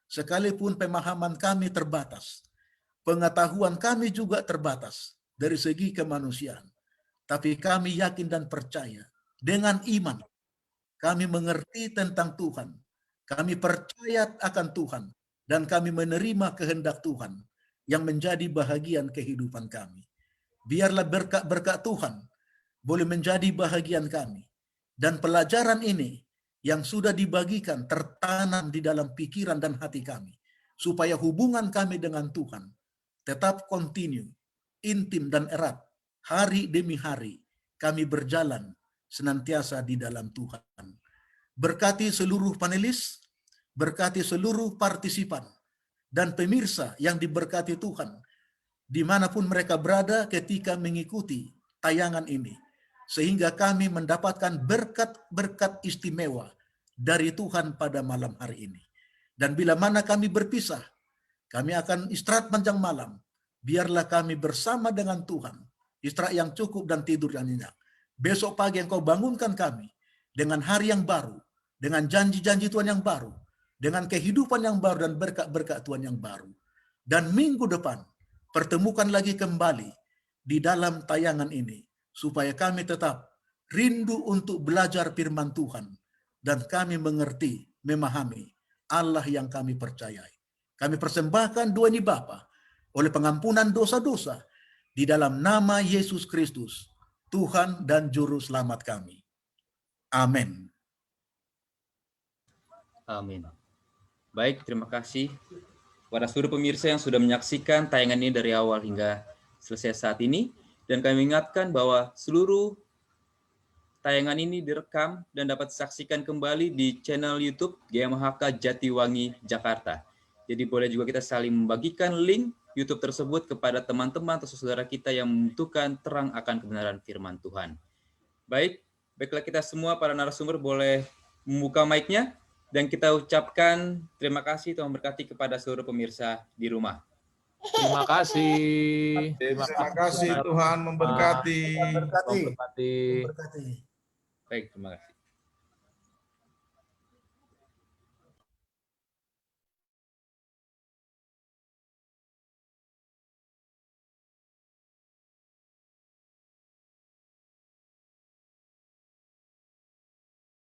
Sekalipun pemahaman kami terbatas, pengetahuan kami juga terbatas dari segi kemanusiaan. Tapi kami yakin dan percaya dengan iman. Kami mengerti tentang Tuhan. Kami percaya akan Tuhan. Dan kami menerima kehendak Tuhan yang menjadi bahagian kehidupan kami. Biarlah berkat-berkat Tuhan boleh menjadi bahagian kami. Dan pelajaran ini yang sudah dibagikan tertanam di dalam pikiran dan hati kami. Supaya hubungan kami dengan Tuhan tetap kontinu, intim dan erat. Hari demi hari kami berjalan senantiasa di dalam Tuhan. Berkati seluruh panelis, berkati seluruh partisipan, dan pemirsa yang diberkati Tuhan, dimanapun mereka berada ketika mengikuti tayangan ini. Sehingga kami mendapatkan berkat-berkat istimewa dari Tuhan pada malam hari ini. Dan bila mana kami berpisah, kami akan istirahat panjang malam. Biarlah kami bersama dengan Tuhan, istirahat yang cukup dan tidur yang nyenyak. Besok pagi Engkau bangunkan kami dengan hari yang baru, dengan janji-janji Tuhan yang baru, dengan kehidupan yang baru dan berkat-berkat Tuhan yang baru. Dan minggu depan, pertemukan lagi kembali di dalam tayangan ini, supaya kami tetap rindu untuk belajar firman Tuhan dan kami mengerti, memahami Allah yang kami percayai. Kami persembahkan doa ini Bapa oleh pengampunan dosa-dosa di dalam nama Yesus Kristus, Tuhan dan Juru Selamat kami. Amin. Amin. Baik, terima kasih kepada seluruh pemirsa yang sudah menyaksikan tayangan ini dari awal hingga selesai saat ini. Dan kami ingatkan bahwa seluruh tayangan ini direkam dan dapat disaksikan kembali di channel YouTube GMHK Jatiwangi, Jakarta. Jadi boleh juga kita saling membagikan link YouTube tersebut kepada teman-teman atau saudara kita yang membutuhkan terang akan kebenaran firman Tuhan. Baiklah kita semua para narasumber boleh membuka mic-nya dan kita ucapkan terima kasih Tuhan berkati kepada seluruh pemirsa di rumah. Terima kasih. Terima kasih, Tuhan memberkati. Tuhan memberkati. Baik, terima kasih.